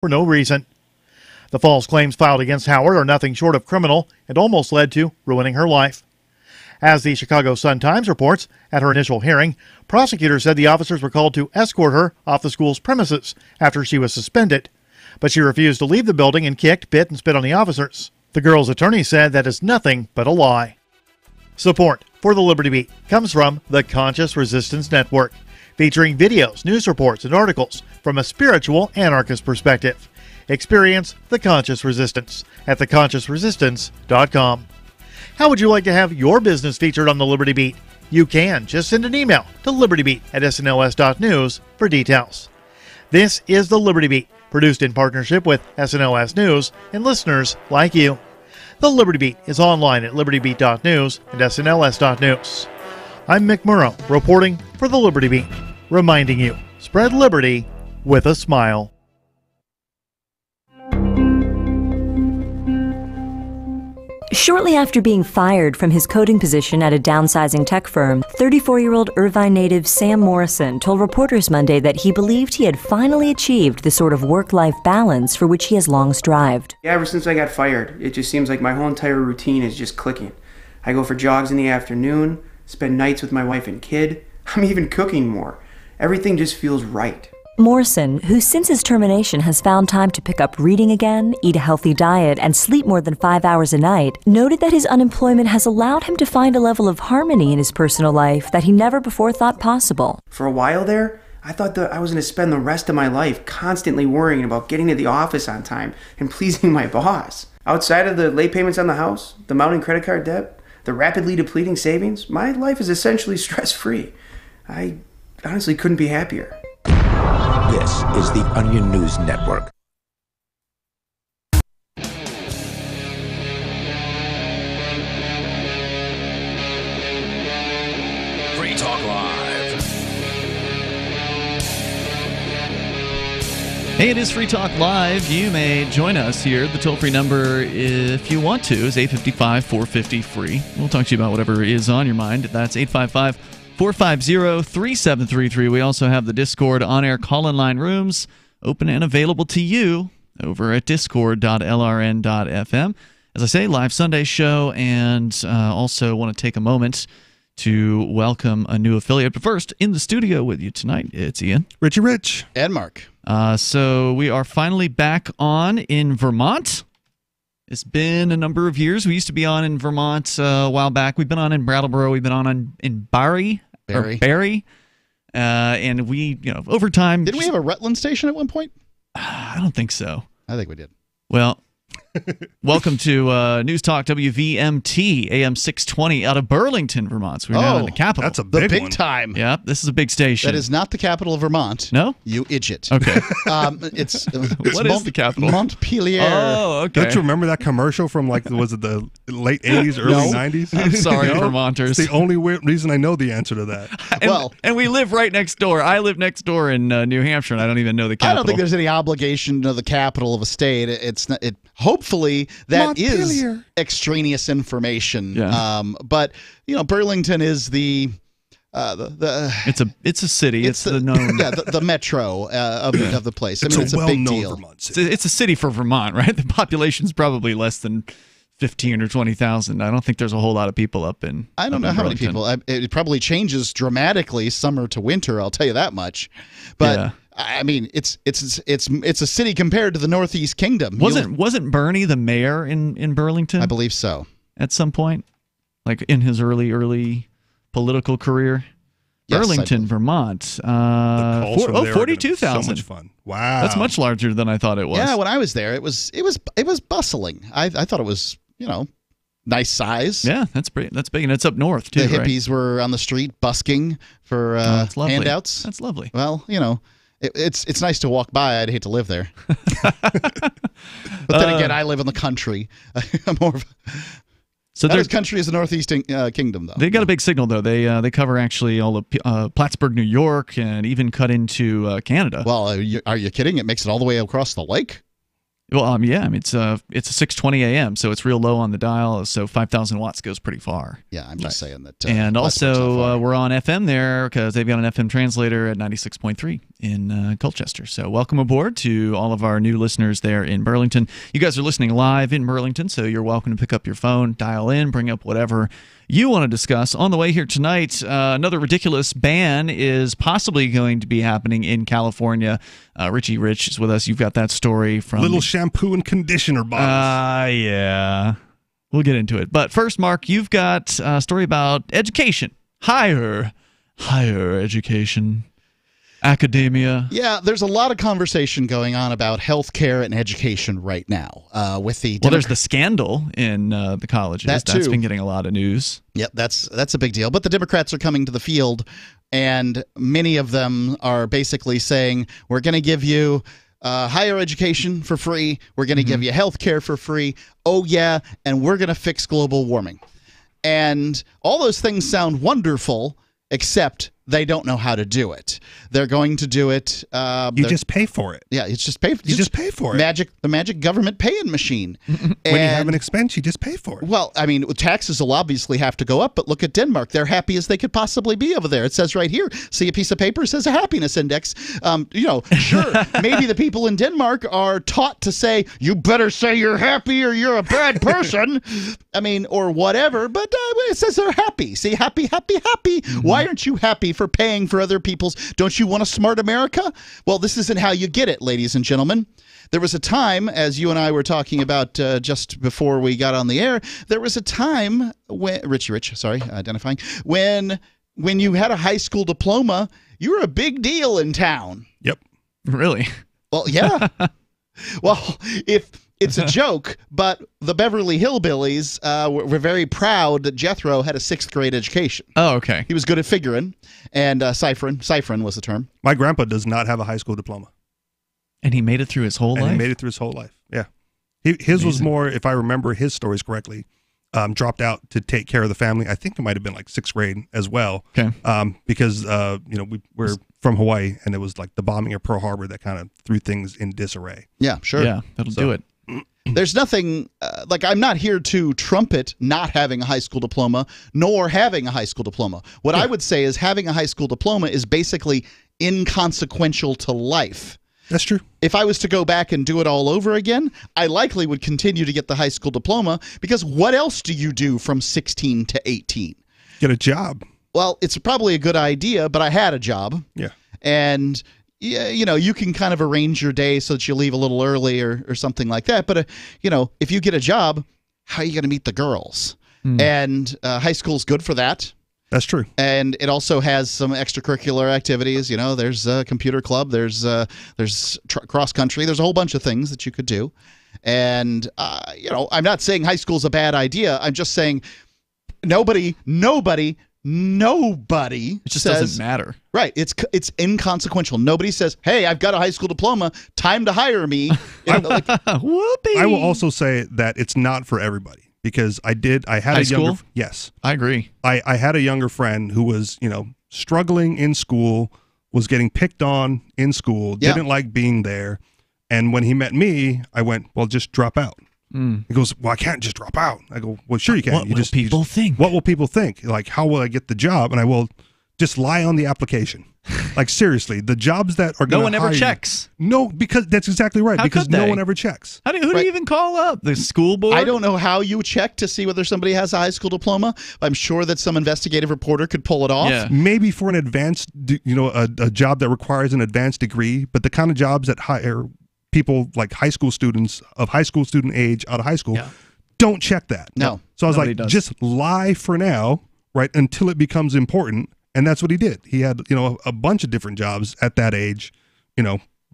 for no reason. The false claims filed against Howard are nothing short of criminal and almost led to ruining her life. As the Chicago Sun-Times reports, at her initial hearing, prosecutors said the officers were called to escort her off the school's premises after she was suspended. But she refused to leave the building and kicked, bit, and spit on the officers. The girl's attorney said that is nothing but a lie. Support for the Liberty Beat comes from the Conscious Resistance Network, featuring videos, news reports, and articles from a spiritual anarchist perspective. Experience the Conscious Resistance at theconsciousresistance.com. How would you like to have your business featured on the Liberty Beat? You can. Just send an email to libertybeat@snls.news for details. This is the Liberty Beat, produced in partnership with SNLS News and listeners like you. The Liberty Beat is online at libertybeat.news and snls.news. I'm Mick Murrow, reporting for the Liberty Beat, reminding you, spread liberty with a smile. Shortly after being fired from his coding position at a downsizing tech firm, 34-year-old Irvine native Sam Morrison told reporters Monday that he believed he had finally achieved the sort of work-life balance for which he has long strived. Yeah, ever since I got fired, it just seems like my whole entire routine is just clicking. I go for jogs in the afternoon, spend nights with my wife and kid. I'm even cooking more. Everything just feels right. Morrison, who since his termination has found time to pick up reading again, eat a healthy diet, and sleep more than 5 hours a night, noted that his unemployment has allowed him to find a level of harmony in his personal life that he never before thought possible. For a while there, I thought that I was going to spend the rest of my life constantly worrying about getting to the office on time and pleasing my boss. Outside of the late payments on the house, the mounting credit card debt, the rapidly depleting savings, my life is essentially stress-free. I honestly couldn't be happier. This is the Onion News Network. Free Talk Live. Hey, it is Free Talk Live. You may join us here. The toll-free number, if you want to, is 855-450-FREE. We'll talk to you about whatever is on your mind. That's 855-450-3733. We also have the Discord on-air call-in line rooms open and available to you over at discord.lrn.fm. As I say, live Sunday show, and also want to take a moment to welcome a new affiliate. But first, in the studio with you tonight, it's Ian. Richie Rich. And Mark. So we are finally back on in Vermont. It's been a number of years. We used to be on in Vermont a while back. We've been on in Brattleboro. We've been on in Barry. And we, over time... Didn't we have a Rutland station at one point? I don't think so. I think we did. Well... Welcome to News Talk WVMT AM 620 out of Burlington, Vermont. So we're now in the capital. That's a big one. time. Yeah, this is a big station. That is not the capital of Vermont. No? You idiot. Okay. It's what is the capital? Montpelier. Oh, okay. Don't you remember that commercial from was it the late 80s, early 90s? I'm sorry, Vermonters. It's the only reason I know the answer to that. And we live right next door. I live next door in New Hampshire, and I don't even know the capital. I don't think there's any obligation to the capital of a state. It's not. Hopefully that is extraneous information. Yeah. But Burlington is the it's a city. It's the known the metro of the place. It's a big deal. It's a city for Vermont, right? The population's probably less than 15 or 20,000. I don't think there's a whole lot of people up in. I don't know how many people. It probably changes dramatically summer to winter. I'll tell you that much. But. Yeah. I mean, it's a city compared to the Northeast Kingdom. Wasn't Bernie the mayor in Burlington? I believe so. At some point, like in his early political career. Yes, Burlington, Vermont. 42,000. So much fun. Wow, that's much larger than I thought it was. Yeah, when I was there, it was bustling. I thought it was nice size. Yeah, that's big, and it's up north too. The hippies were on the street busking for handouts. That's lovely. Well, It's nice to walk by. I'd hate to live there. But then again, I live in the country. I'm more of so not as country as the Northeast Kingdom, though. They got a big signal, though. They cover actually all of Plattsburgh, New York, and even cut into Canada. Well, are you kidding? It makes it all the way across the lake? Well, yeah, I mean, it's a 6:20 a.m., so it's real low on the dial, so 5,000 watts goes pretty far. Yeah, I'm just saying that. And also, we're on FM there because they've got an FM translator at 96.3 in Colchester. So welcome aboard to all of our new listeners there in Burlington. You guys are listening live in Burlington, so you're welcome to pick up your phone, dial in, bring up whatever you want to discuss. On the way here tonight, another ridiculous ban is possibly going to be happening in California. Richie Rich is with us. You've got that story from... Little shampoo and conditioner bottles. Yeah. We'll get into it. But first, Mark, you've got a story about education. Higher education. Academia. Yeah, there's a lot of conversation going on about healthcare and education right now. With the there's the scandal in the colleges. That's been getting a lot of news. Yep, that's a big deal. But the Democrats are coming to the field, and many of them are basically saying, we're going to give you higher education for free. We're going to give you healthcare for free. Oh, yeah, and we're going to fix global warming. And all those things sound wonderful, except they don't know how to do it. They're going to do it. You just pay for it. Yeah, it's just pay. You just pay for it. The magic government paying machine. When you have an expense, you just pay for it. Well, I mean, taxes will obviously have to go up, but look at Denmark. They're happy as they could possibly be over there. It says right here, see a piece of paper, it says a happiness index. Sure, maybe the people in Denmark are taught to say, you better say you're happy or you're a bad person. I mean, or whatever, but it says they're happy. See, happy, happy, happy. Why aren't you happy for paying for other people's? Don't you want a smart America? Well, this isn't how you get it, ladies and gentlemen. There was a time, as you and I were talking about just before we got on the air, there was a time when identifying when you had a high school diploma, you were a big deal in town. Yep. Really? Well, yeah. Well, if it's a joke, but the Beverly Hillbillies were very proud that Jethro had a 6th grade education. Oh, okay. He was good at figuring and ciphering. Ciphering was the term. My grandpa does not have a high school diploma. And he made it through his whole life? He made it through his whole life, yeah. His was more, if I remember his stories correctly, dropped out to take care of the family. I think it might have been like 6th grade as well. Okay. Because, we're from Hawaii, and it was like the bombing of Pearl Harbor that kind of threw things in disarray. Yeah, sure. Yeah, that'll do it. There's nothing, I'm not here to trumpet not having a high school diploma, nor having a high school diploma. What I would say is having a high school diploma is basically inconsequential to life. That's true. If I was to go back and do it all over again, I likely would continue to get the high school diploma, because what else do you do from 16 to 18? Get a job. Well, it's probably a good idea, but I had a job. Yeah. And you can kind of arrange your day so that you leave a little early or something like that. But, if you get a job, how are you going to meet the girls? And high school's good for that. That's true. And it also has some extracurricular activities. There's a computer club. There's cross country. There's a whole bunch of things that you could do. And, I'm not saying high school's a bad idea. I'm just saying nobody it just says, doesn't matter. Right. It's inconsequential. Nobody says, hey, I've got a high school diploma. Time to hire me. Whoopee. I will also say that it's not for everybody, because I had high a younger... school? Yes. I agree. I had a younger friend who was, struggling in school, was getting picked on in school, didn't like being there. And when he met me, I went, well, just drop out. He goes, well, I can't just drop out. I go, well, sure you can. What will people think? What will people think? Like, how will I get the job? And I will just lie on the application. Like, seriously, the jobs that are going to No one ever checks. No, because that's exactly right. How because could they? No one ever checks. Who do you even call up? The school board? I don't know how you check to see whether somebody has a high school diploma. I'm sure that some investigative reporter could pull it off. Yeah. Maybe for an advanced, a job that requires an advanced degree, but the kind of jobs that hire people like high school students of high school student age out of high school don't check that. No. So I was Nobody like, does. just lie for now, right, until it becomes important. And that's what he did. He had, a bunch of different jobs at that age,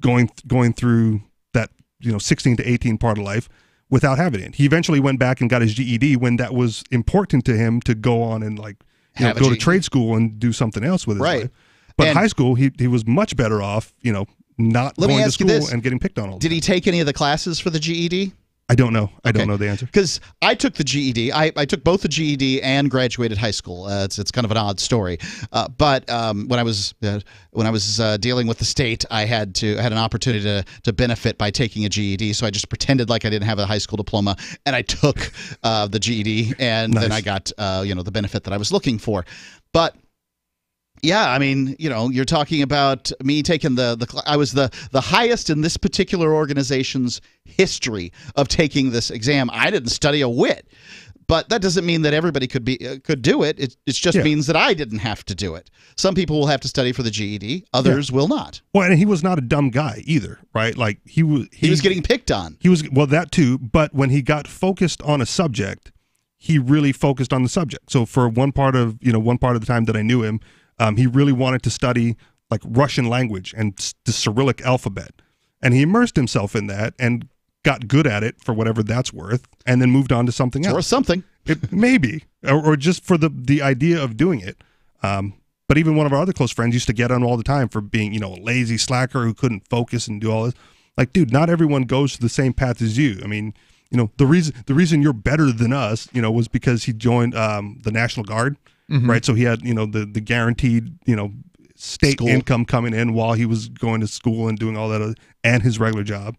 going through that, 16 to 18 part of life without having it. He eventually went back and got his GED when that was important to him to go on and go to trade school and do something else with his life. But high school, he was much better off, not going to school and getting picked on all the time. Did he take any of the classes for the GED? I don't know. I don't know the answer. Because I took the GED. I took both the GED and graduated high school. It's kind of an odd story. But when I was dealing with the state, I had an opportunity to benefit by taking a GED. So I just pretended like I didn't have a high school diploma, and I took the GED, and then I got the benefit that I was looking for. But yeah, I mean, you're talking about me taking I was the highest in this particular organization's history of taking this exam. I didn't study a whit, but that doesn't mean that everybody could do it. It just means that I didn't have to do it. Some people will have to study for the GED, others will not. Well, and he was not a dumb guy either, right? Like he was getting picked on. That too, but when he got focused on a subject, he really focused on the subject. So for one part of the time that I knew him, he really wanted to study like Russian language and the Cyrillic alphabet, and he immersed himself in that and got good at it for whatever that's worth, and then moved on to something else. Or something. Maybe, or just for the idea of doing it. But even one of our other close friends used to get on all the time for being, a lazy slacker who couldn't focus and do all this. Like, dude, not everyone goes to the same path as you. I mean, the reason you're better than us, was because he joined the National Guard. Mm-hmm. Right, so he had the guaranteed state income coming in while he was going to school and doing all that, and his regular job.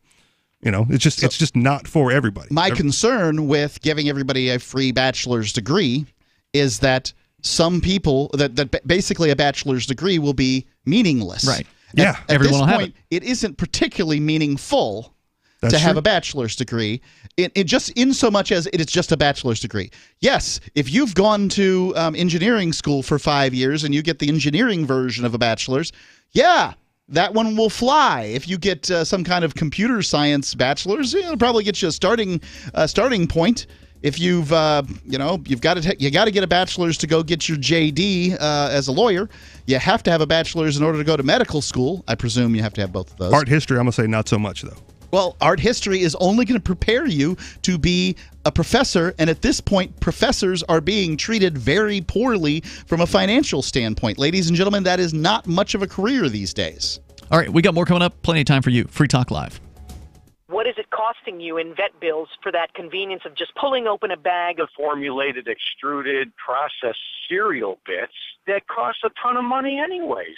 It's just not for everybody. My concern with giving everybody a free bachelor's degree is that some people that basically a bachelor's degree will be meaningless. Right. At everyone will this have point, it isn't particularly meaningful That's to have true. a bachelor's degree, it just in so much as it is just a bachelor's degree. Yes, if you've gone to engineering school for 5 years and you get the engineering version of a bachelor's, that one will fly. If you get some kind of computer science bachelor's, it'll probably get you a starting point. If you've you've got to get a bachelor's to go get your JD as a lawyer. You have to have a bachelor's in order to go to medical school. I presume you have to have both of those. Art history, I'm gonna say not so much though. Well, art history is only going to prepare you to be a professor, and at this point, professors are being treated very poorly from a financial standpoint. Ladies and gentlemen, that is not much of a career these days. All right, we got more coming up. Plenty of time for you. Free Talk Live. What is it costing you in vet bills for that convenience of just pulling open a bag of Formulated, extruded, processed cereal bits that cost a ton of money anyways.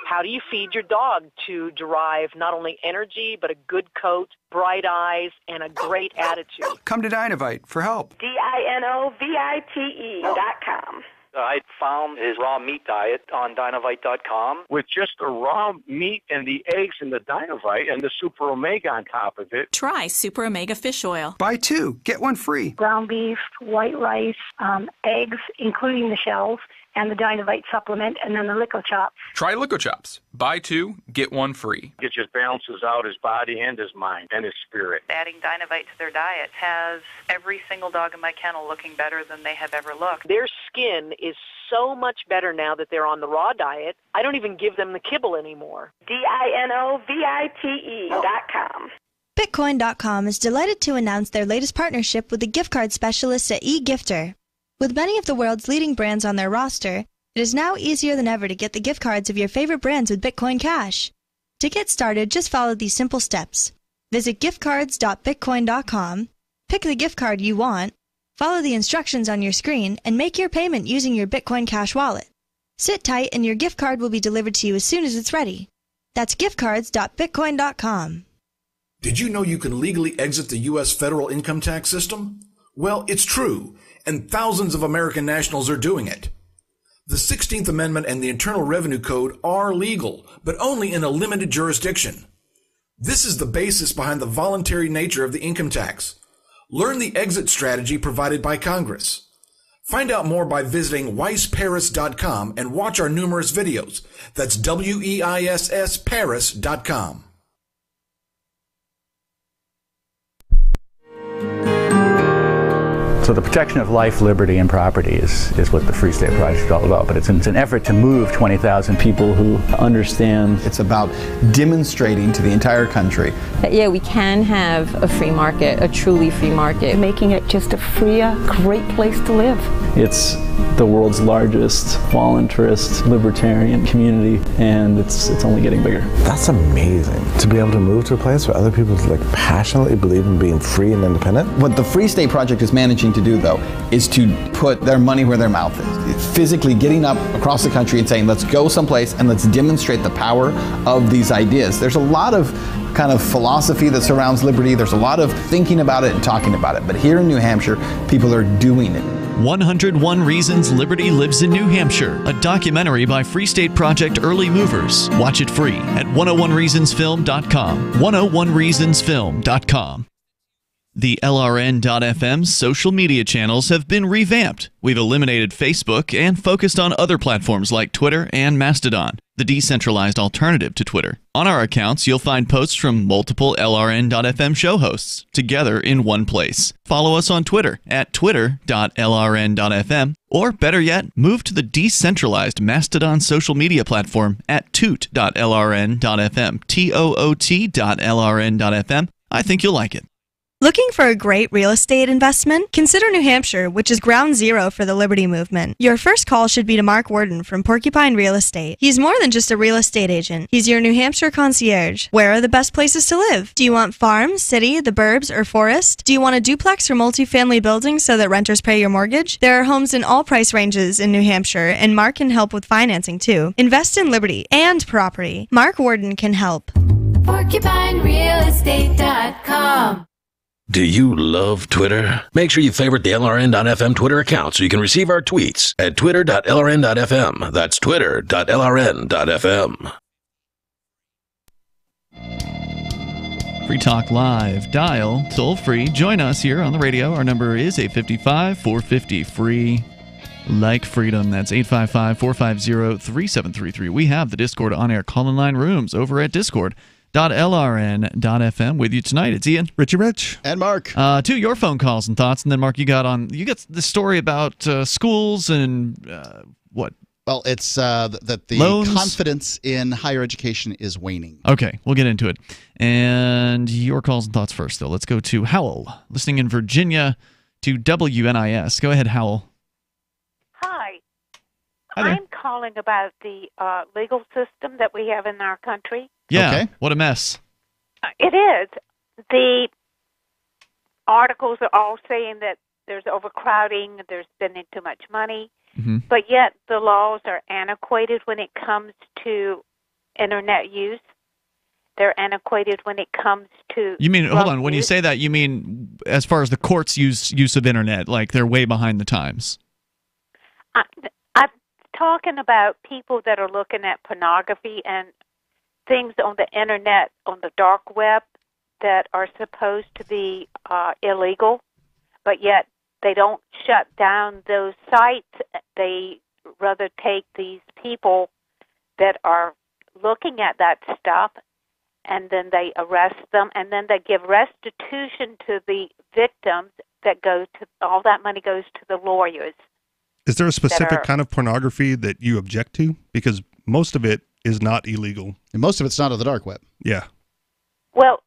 how do you feed your dog to derive not only energy, but a good coat, bright eyes, and a great attitude? Come to Dynovite for help. DINOVITE.com. I found his raw meat diet on Dynovite.com. With just the raw meat and the eggs and the Dynovite and the Super Omega on top of it. Try Super Omega Fish Oil. Buy 2, get 1 free. Ground beef, white rice, eggs, including the shells, and the Dynovite supplement, and then the Lico Chops. Try Lico Chops. Buy 2, get 1 free. It just balances out his body and his mind and his spirit. Adding Dynovite to their diet has every single dog in my kennel looking better than they have ever looked. Their skin is so much better now that they're on the raw diet. I don't even give them the kibble anymore. DINOVITE.com. Bitcoin.com is delighted to announce their latest partnership with the gift card specialists at eGifter. With many of the world's leading brands on their roster, it is now easier than ever to get the gift cards of your favorite brands with Bitcoin Cash. To get started, just follow these simple steps. Visit giftcards.bitcoin.com, pick the gift card you want, follow the instructions on your screen, and make your payment using your Bitcoin Cash wallet. Sit tight and your gift card will be delivered to you as soon as it's ready. That's giftcards.bitcoin.com. Did you know you can legally exit the U.S. federal income tax system? Well, it's true, and thousands of American nationals are doing it. The 16th Amendment and the Internal Revenue Code are legal, but only in a limited jurisdiction. This is the basis behind the voluntary nature of the income tax. Learn the exit strategy provided by Congress. Find out more by visiting weissparis.com and watch our numerous videos. That's WEISS Paris.com. So the protection of life, liberty, and property is what the Free State Project is all about. But it's an effort to move 20,000 people who understand. It's about demonstrating to the entire country that, yeah, we can have a free market, a truly free market. Making it just a freer, great place to live. It's the world's largest voluntarist libertarian community, and it's only getting bigger. That's amazing, to be able to move to a place where other people like passionately believe in being free and independent. What the Free State Project is managing to do, though, is to put their money where their mouth is. It's physically getting up across the country and saying, let's go someplace and let's demonstrate the power of these ideas. There's a lot of kind of philosophy that surrounds liberty. There's a lot of thinking about it and talking about it. But here in New Hampshire, people are doing it. 101 Reasons Liberty Lives in New Hampshire, a documentary by Free State Project Early Movers. Watch it free at 101reasonsfilm.com. 101reasonsfilm.com. The LRN.FM social media channels have been revamped. We've eliminated Facebook and focused on other platforms like Twitter and Mastodon, the decentralized alternative to Twitter. On our accounts, you'll find posts from multiple LRN.FM show hosts together in one place. Follow us on Twitter at twitter.lrn.fm, or better yet, move to the decentralized Mastodon social media platform at toot.lrn.fm, toot.lrn.fm. I think you'll like it. Looking for a great real estate investment? Consider New Hampshire, which is ground zero for the Liberty Movement. Your first call should be to Mark Worden from Porcupine Real Estate. He's more than just a real estate agent. He's your New Hampshire concierge. Where are the best places to live? Do you want farm, city, the burbs, or forest? Do you want a duplex or multifamily building so that renters pay your mortgage? There are homes in all price ranges in New Hampshire, and Mark can help with financing too. Invest in liberty and property. Mark Worden can help. PorcupineRealEstate.com. Do you love Twitter? Make sure you favorite the LRN.FM Twitter account so you can receive our tweets at twitter.lrn.fm. That's twitter.lrn.fm. Free Talk Live. Dial toll free. Join us here on the radio. Our number is 855-450-FREE. Like freedom. That's 855-450-3733. We have the Discord on-air call-in line rooms over at discord.lrn.fm. With you tonight, it's Ian, Richie Rich, and Mark. To your phone calls and thoughts, and then Mark, you got the story about schools and what? Well, it's that the loans? Confidence in higher education is waning. Okay, we'll get into it. And your calls and thoughts first, though. Let's go to Howell, listening in Virginia to WNIS. Go ahead, Howell. Hi. Hi there. I'm calling about the legal system that we have in our country. Yeah, okay. What a mess. It is. The articles are all saying that there's overcrowding, they're spending too much money, but yet the laws are antiquated when it comes to Internet use. They're antiquated when it comes to... You mean, hold on, when you say that, you mean as far as the courts' use of Internet, like they're way behind the times? I'm talking about people that are looking at pornography and things on the Internet, on the dark web, that are supposed to be illegal, but yet they don't shut down those sites. They rather take these people that are looking at that stuff, and then they arrest them, and then they give restitution to the victims. That goes to all that money goes to the lawyers. Is there a specific kind of pornography that you object to? Because most of it is not illegal. And most of it's not on the dark web. Yeah. Well,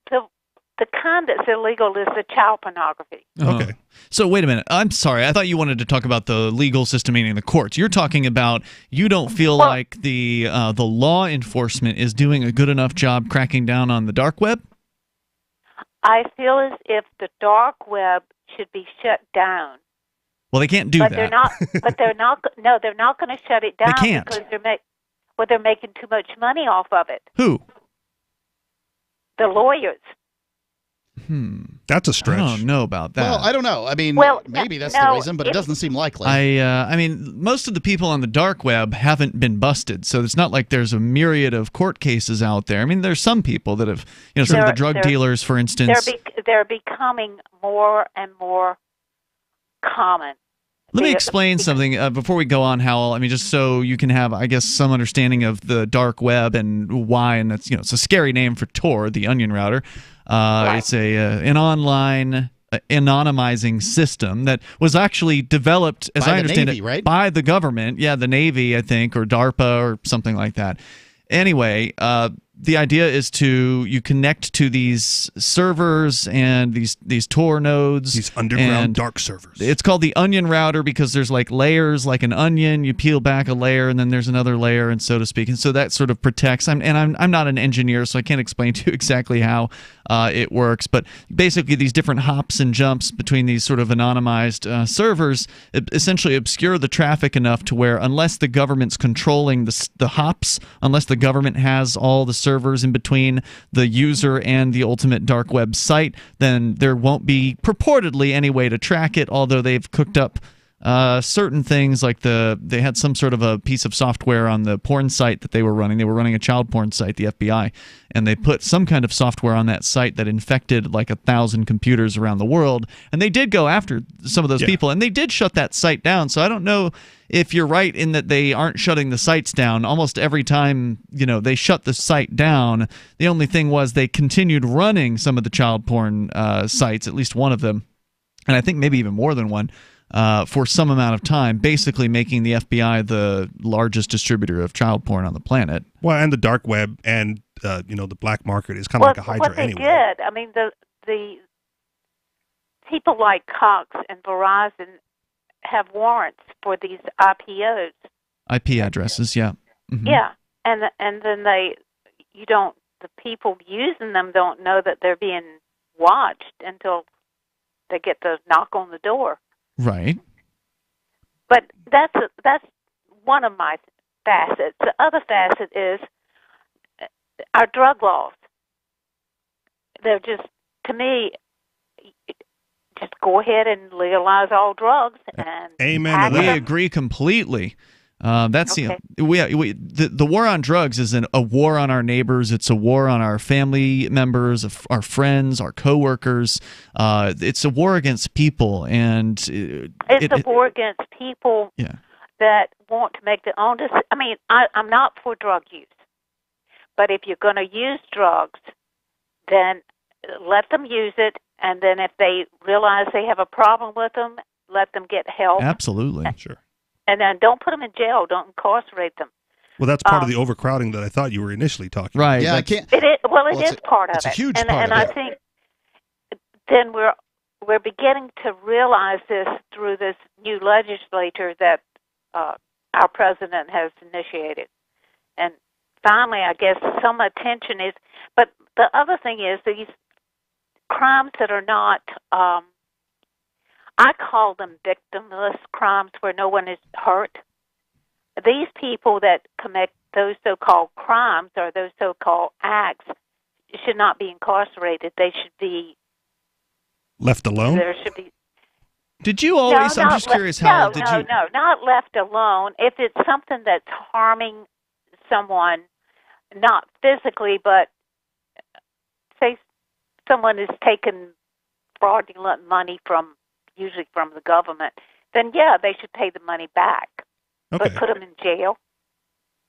the kind that's illegal is the child pornography. Okay. So wait a minute. I'm sorry. I thought you wanted to talk about the legal system, meaning the courts. You're talking about you don't feel like the law enforcement is doing a good enough job cracking down on the dark web? I feel as if the dark web should be shut down. Well, they can't do that. They're not. But they're not. No, they're not going to shut it down. They can't. Because they're making too much money off of it. Who? The lawyers. That's a stretch. I don't know about that. Well, I don't know. I mean, maybe that's the reason, but it doesn't seem likely. I mean, most of the people on the dark web haven't been busted, so it's not like there's a myriad of court cases out there. I mean, there's some people that have, some of the drug dealers, for instance. They're becoming more and more common. Let me explain something before we go on, Howell. I mean, just so you can have, I guess, some understanding of the dark web and why, and that's, it's a scary name for Tor, the onion router. Right. It's an online anonymizing system that was actually developed, as I understand Navy, it, right? by the government. Yeah, the Navy, I think, or DARPA or something like that. Anyway, the idea is you connect to these servers and these Tor nodes, these underground and dark servers. It's called the onion router because there's like layers, like an onion. You peel back a layer, and then there's another layer, and so to speak. And so that sort of protects. I'm not an engineer, so I can't explain to you exactly how it works. But basically, these different hops and jumps between these sort of anonymized servers essentially obscure the traffic enough to where, unless the government's controlling the hops, unless the government has all the servers in between the user and the ultimate dark web site, then there won't be purportedly any way to track it, although they've cooked up certain things, like they had some sort of a piece of software on the porn site that they were running. They were running a child porn site, the FBI, and they put some kind of software on that site that infected like 1,000 computers around the world. And they did go after some of those people, and they did shut that site down. So I don't know if you're right in that they aren't shutting the sites down. Almost every time, they shut the site down, the only thing was they continued running some of the child porn sites, at least one of them, and I think maybe even more than one, for some amount of time, basically making the FBI the largest distributor of child porn on the planet. Well, and the dark web and the black market is kind of like a hydra what they anyway. did, I mean, the people like Cox and Verizon have warrants for these IPOs. IP addresses, yeah. Mm-hmm. Yeah, and then the people using them don't know that they're being watched until they get the knock on the door. Right. But that's one of my facets. The other facet is our drug laws. They're just, to me, just go ahead and legalize all drugs. And amen. We agree completely. That's okay. The war on drugs is a war on our neighbors. It's a war on our family members, our friends, our coworkers. It's a war against people, and it's a war against people that want to make their own decisions. I mean, I'm not for drug use, but if you're going to use drugs, then let them use it, and then if they realize they have a problem with them, let them get help. Absolutely, sure. And then don't put them in jail. Don't incarcerate them. Well, that's part of the overcrowding that I thought you were initially talking about. Right. Yeah, I can't. It is, it is part of it. It's a huge and, part and of I it. think then we're beginning to realize this through this new legislature that our president has initiated. And finally, I guess some attention is. But the other thing is these crimes that are not. I call them victimless crimes where no one is hurt. These people that commit those so-called crimes or those so-called acts should not be incarcerated. They should be left alone. There should be. Did you always? I'm just curious how. No, not left alone. If it's something that's harming someone, not physically, but say someone is taking fraudulent money usually from the government, then they should pay the money back. Okay. But put them in jail?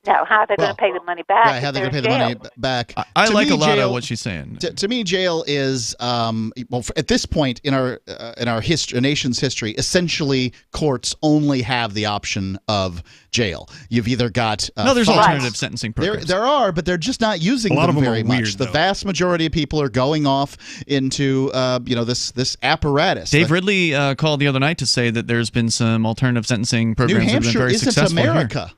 No, how are they going to pay the money back? Right, how are they going to pay the money back? I like a lot of what she's saying. To me, jail is at this point in our nation's history, essentially courts only have the option of jail. You've either got there's alternative sentencing programs. There are, but they're just not using them very much. Weird, the vast majority of people are going off into this apparatus. Dave Ridley called the other night to say that there's been some alternative sentencing programs that have been very successful. New Hampshire isn't America. Here.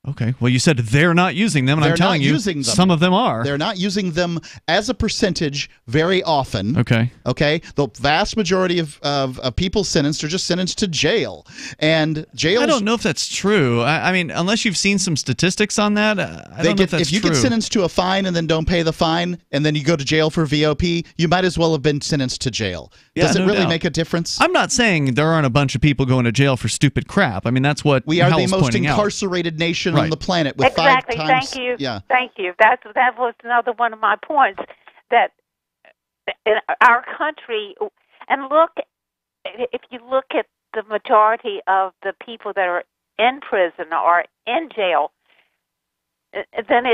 Okay. Well, you said they're not using them, and I'm telling you, some of them are. They're not using them as a percentage very often. Okay. Okay. The vast majority of people sentenced are just sentenced to jail, and jail. I don't know if that's true. I mean, unless you've seen some statistics on that, I don't know if that's if you true. get sentenced to a fine and then don't pay the fine, and then you go to jail for VOP, you might as well have been sentenced to jail. Does it really make a difference? I'm not saying there aren't a bunch of people going to jail for stupid crap. I mean, that's what we are Hell's the most incarcerated nation on the planet with exactly. 5 times. Thank you. Yeah. Thank you. That was another one of my points. That in our country, and if you look at the majority of the people that are in prison or in jail, then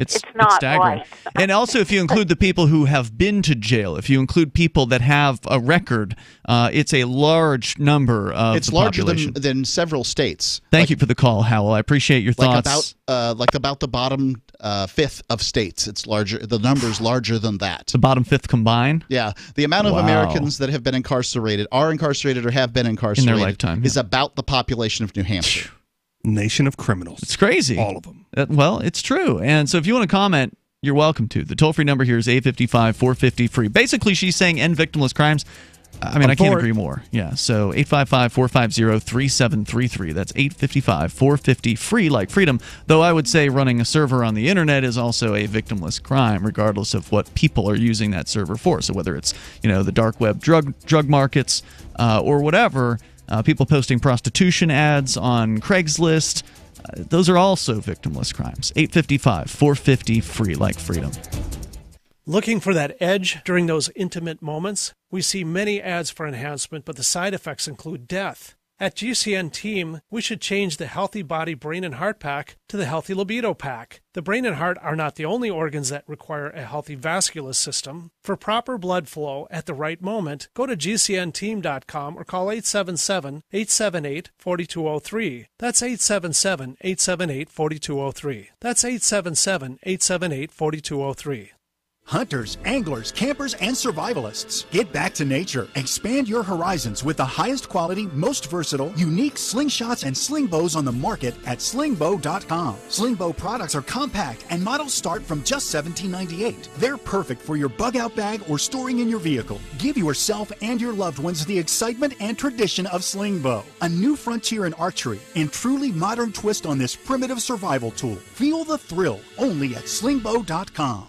It's not staggering. right. And also, if you include the people who have been to jail, if you include people that have a record, it's a large number of It's the larger population. than several states. Thank you for the call, Howell. I appreciate your thoughts. About the bottom fifth of states. It's larger. The number's larger than that. The bottom fifth combined? Yeah. The amount of Wow. Americans that have been incarcerated, are incarcerated, or have been incarcerated in their lifetime is about the population of New Hampshire. Nation of criminals. It's crazy. All of them. Well, it's true. And so if you want to comment, you're welcome to. The toll-free number here is 855-450-FREE. Basically, she's saying end victimless crimes. I mean, I can't agree more. Yeah, so 855-450-3733. That's 855-450-FREE, like freedom. Though I would say running a server on the internet is also a victimless crime, regardless of what people are using that server for. So whether it's, the dark web drug markets or whatever, people posting prostitution ads on Craigslist, those are also victimless crimes. 855-450-FREE, like freedom. Looking for that edge during those intimate moments? We see many ads for enhancement, but the side effects include death. At GCN Team, we should change the Healthy Body, Brain, and Heart Pack to the Healthy Libido Pack. The brain and heart are not the only organs that require a healthy vascular system. For proper blood flow at the right moment, go to GCNteam.com or call 877-878-4203. That's 877-878-4203. That's 877-878-4203. Hunters, anglers, campers, and survivalists. Get back to nature. Expand your horizons with the highest quality, most versatile, unique slingshots and sling bows on the market at slingbow.com. Slingbow products are compact and models start from just $17.98. They're perfect for your bug out bag or storing in your vehicle. Give yourself and your loved ones the excitement and tradition of Slingbow. A new frontier in archery and truly modern twist on this primitive survival tool. Feel the thrill only at slingbow.com.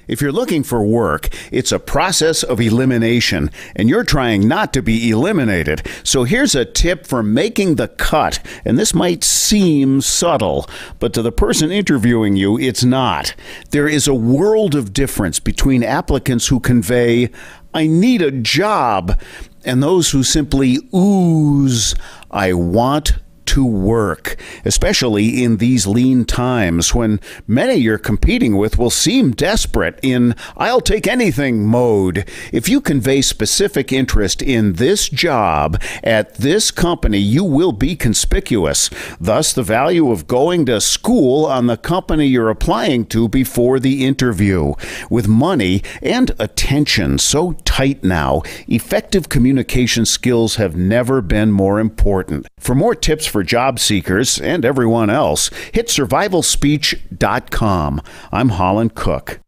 If you're looking for work, it's a process of elimination, and you're trying not to be eliminated. So here's a tip for making the cut, and this might seem subtle, but to the person interviewing you, it's not. There is a world of difference between applicants who convey, "I need a job," and those who simply ooze, "I want to work," especially in these lean times when many you're competing with will seem desperate in "I'll take anything" mode. If you convey specific interest in this job at this company, you will be conspicuous. Thus, the value of going to school on the company you're applying to before the interview. With money and attention so tight now, effective communication skills have never been more important. For more tips for job seekers and everyone else, hit survivalspeech.com. I'm Holland Cook.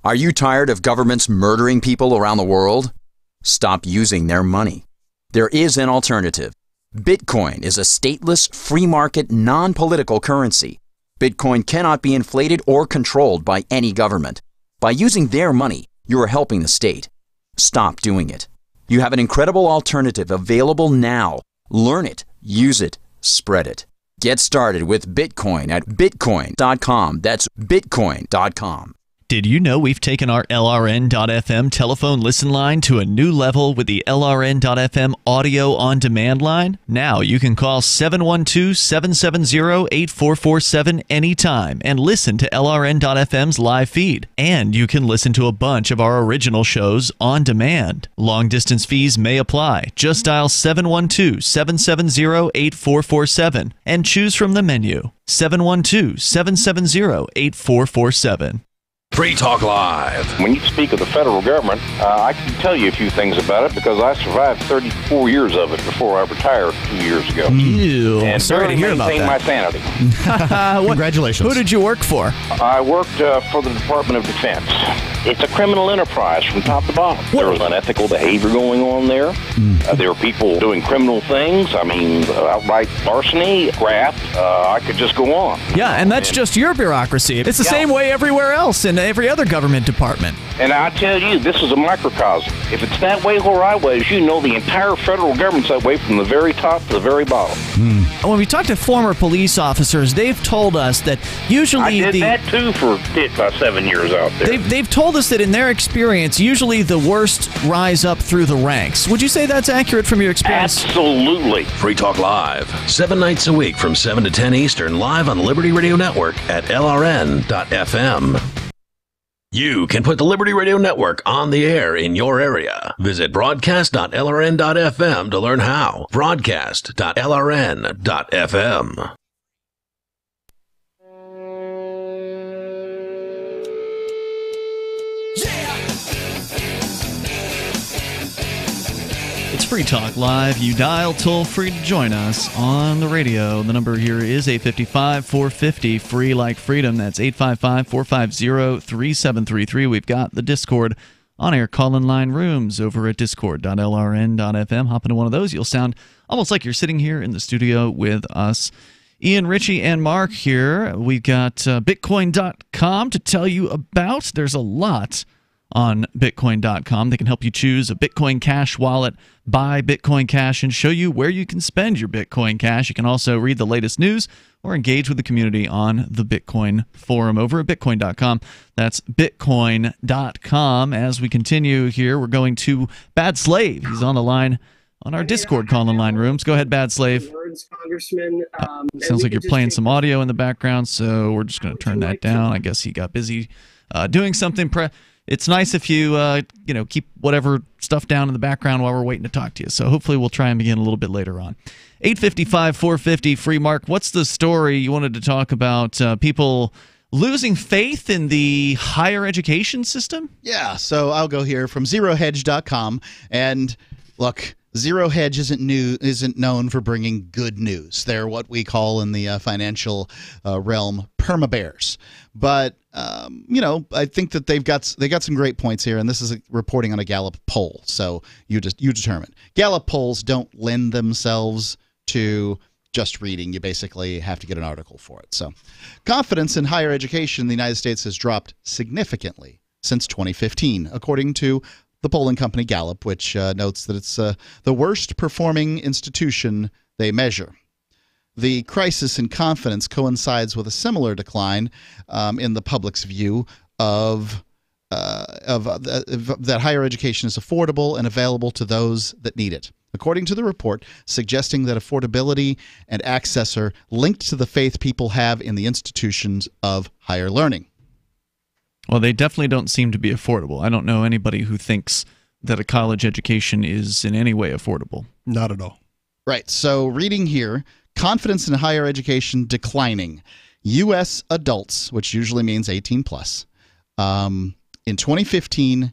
Are you tired of governments murdering people around the world? Stop using their money. There is an alternative. Bitcoin is a stateless, free market, non-political currency. Bitcoin cannot be inflated or controlled by any government. By using their money, you are helping the state. Stop doing it. You have an incredible alternative available now. Learn it, use it, spread it. Get started with Bitcoin at bitcoin.com. That's bitcoin.com. Did you know we've taken our LRN.FM telephone listen line to a new level with the LRN.FM audio on demand line? Now you can call 712-770-8447 anytime and listen to LRN.FM's live feed. And you can listen to a bunch of our original shows on demand. Long distance fees may apply. Just dial 712-770-8447 and choose from the menu. 712-770-8447. Free Talk Live. When you speak of the federal government, I can tell you a few things about it because I survived 34 years of it before I retired 2 years ago. Ew, and sorry to hear about maintained that. my sanity. Congratulations. Who did you work for? I worked for the Department of Defense. It's a criminal enterprise from top to bottom. There was unethical behavior going on there. There were people doing criminal things. I mean, outright larceny, graft. I could just go on. Yeah, and that's just your bureaucracy. It's the same way everywhere else in every other government department. And I tell you, this is a microcosm. If it's that way where I was, you know the entire federal government's that way from the very top to the very bottom. When we talk to former police officers, they've told us that usually I did that too for about 7 years out there. They've told told us that in their experience, usually the worst rise up through the ranks. Would you say that's accurate from your experience? Absolutely. Free Talk Live, 7 nights a week from 7 to 10 Eastern, live on Liberty Radio Network at LRN.FM. You can put the Liberty Radio Network on the air in your area. Visit broadcast.lrn.fm to learn how. Broadcast.lrn.fm. It's Free Talk Live. You dial toll-free to join us on the radio. The number here is 855-450, free like freedom. That's 855-450-3733. We've got the Discord on-air call-in line rooms over at discord.lrn.fm. Hop into one of those. You'll sound almost like you're sitting here in the studio with us. Ian, Richie, and Mark here. We've got Bitcoin.com to tell you about. There's a lot on Bitcoin.com. They can help you choose a Bitcoin Cash wallet, buy Bitcoin Cash, and show you where you can spend your Bitcoin Cash. You can also read the latest news or engage with the community on the Bitcoin forum over at Bitcoin.com. That's Bitcoin.com. As we continue here, we're going to Bad Slave. He's on the line on our Discord call-in line rooms. Go ahead, Bad Slave. Congressman. Sounds like you're playing some audio in the background, so we're just going to turn that down. I guess he got busy doing something. It's nice if you keep whatever stuff down in the background while we're waiting to talk to you. So hopefully we'll try him again a little bit later on. 855-450 free. Mark, what's the story you wanted to talk about? People losing faith in the higher education system? Yeah, so I'll go here from ZeroHedge.com, and look, Zero Hedge isn't known for bringing good news. They're what we call in the financial realm perma-bears. But I think that they got some great points here, and this is reporting on a Gallup poll. So you determine. Gallup polls don't lend themselves to just reading. You basically have to get an article for it. So confidence in higher education in the United States has dropped significantly since 2015, according to the polling company Gallup, which notes that it's the worst performing institution they measure. The crisis in confidence coincides with a similar decline in the public's view of that higher education is affordable and available to those that need it. According to the report, suggesting that affordability and access are linked to the faith people have in the institutions of higher learning. Well, they definitely don't seem to be affordable. I don't know anybody who thinks that a college education is in any way affordable. Not at all. Right. So reading here, confidence in higher education declining. U.S. adults, which usually means 18 plus, in 2015,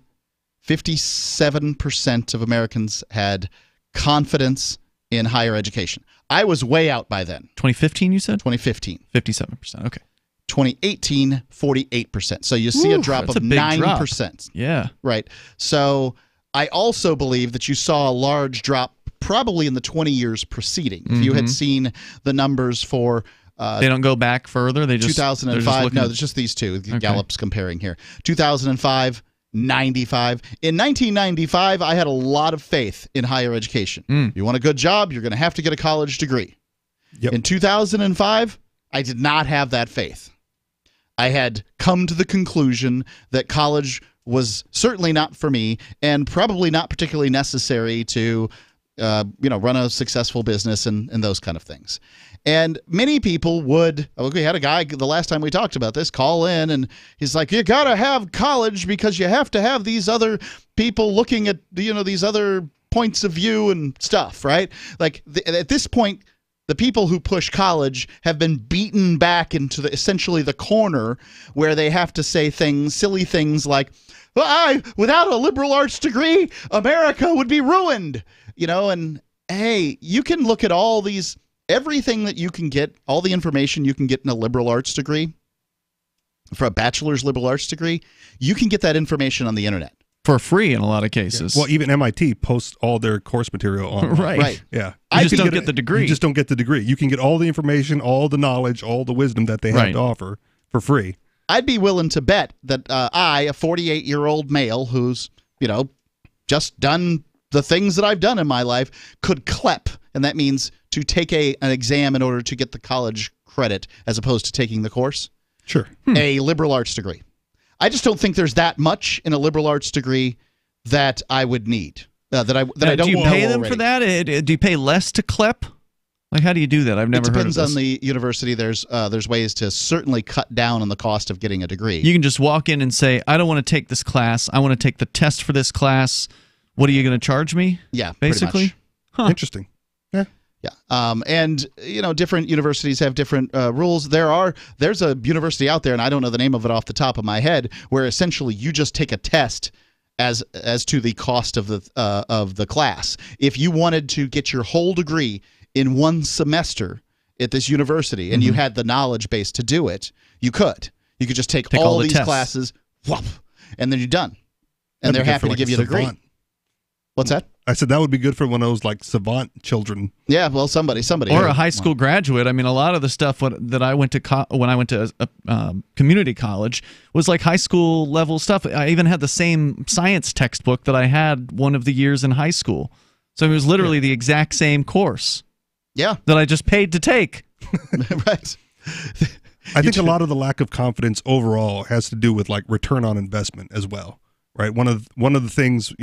57% of Americans had confidence in higher education. I was way out by then. 2015, you said? 2015. 57%. Okay. 2018, 48%. So you see a drop of 9%. Drop. Yeah. Right. So I also believe that you saw a large drop probably in the 20 years preceding. If you had seen the numbers for... they don't go back further? They just 2005. No, it's just these two. Okay. Gallup's comparing here. 2005, 95. In 1995, I had a lot of faith in higher education. You want a good job, you're going to have to get a college degree. Yep. In 2005, I did not have that faith. I had come to the conclusion that college was certainly not for me and probably not particularly necessary to run a successful business and those kind of things. And many people would, we had a guy the last time we talked about this call in, and he's like, you got to have college because you have to have these other people looking at, these other points of view and stuff, right? Like at this point, the people who push college have been beaten back into essentially the corner where they have to say silly things like, without a liberal arts degree, America would be ruined. And hey, you can look at everything that you can get, all the information you can get in a liberal arts degree, for a bachelor's liberal arts degree, you can get that information on the internet. For free in a lot of cases. Yeah. Well, even MIT posts all their course material online. Right. Yeah. You just don't get the degree. You just don't get the degree. You can get all the information, all the knowledge, all the wisdom that they have to offer for free. I'd be willing to bet that I, a 48-year-old male who's, just done the things that I've done in my life, could CLEP, and that means to take an exam in order to get the college credit as opposed to taking the course. Sure. A liberal arts degree. I just don't think there's that much in a liberal arts degree that I would need. I don't know. Do you pay them for that? Do you pay less to CLEP? Like, how do you do that? I've never heard of this. It depends on the university. There's ways to certainly cut down on the cost of getting a degree. You can just walk in and say, I don't want to take this class. I want to take the test for this class. What are you going to charge me? Yeah, basically. pretty much. Huh. Interesting. Yeah. Yeah. And, different universities have different rules. There's a university out there, and I don't know the name of it off the top of my head, where essentially you just take a test as to the cost of the class. If you wanted to get your whole degree in one semester at this university and you had the knowledge base to do it, you could just take all these tests. classes, whoop, and then you're done. And they're happy to give you the degree. What's that? I said that would be good for one of those like savant children. Yeah, well, somebody. Or a high school graduate. I mean, a lot of the stuff that I went to when I went to community college was like high school level stuff. I even had the same science textbook that I had one of the years in high school. So it was literally the exact same course. Yeah. That I just paid to take. Right. I think a lot of the lack of confidence overall has to do with like return on investment as well. Right. One of the things,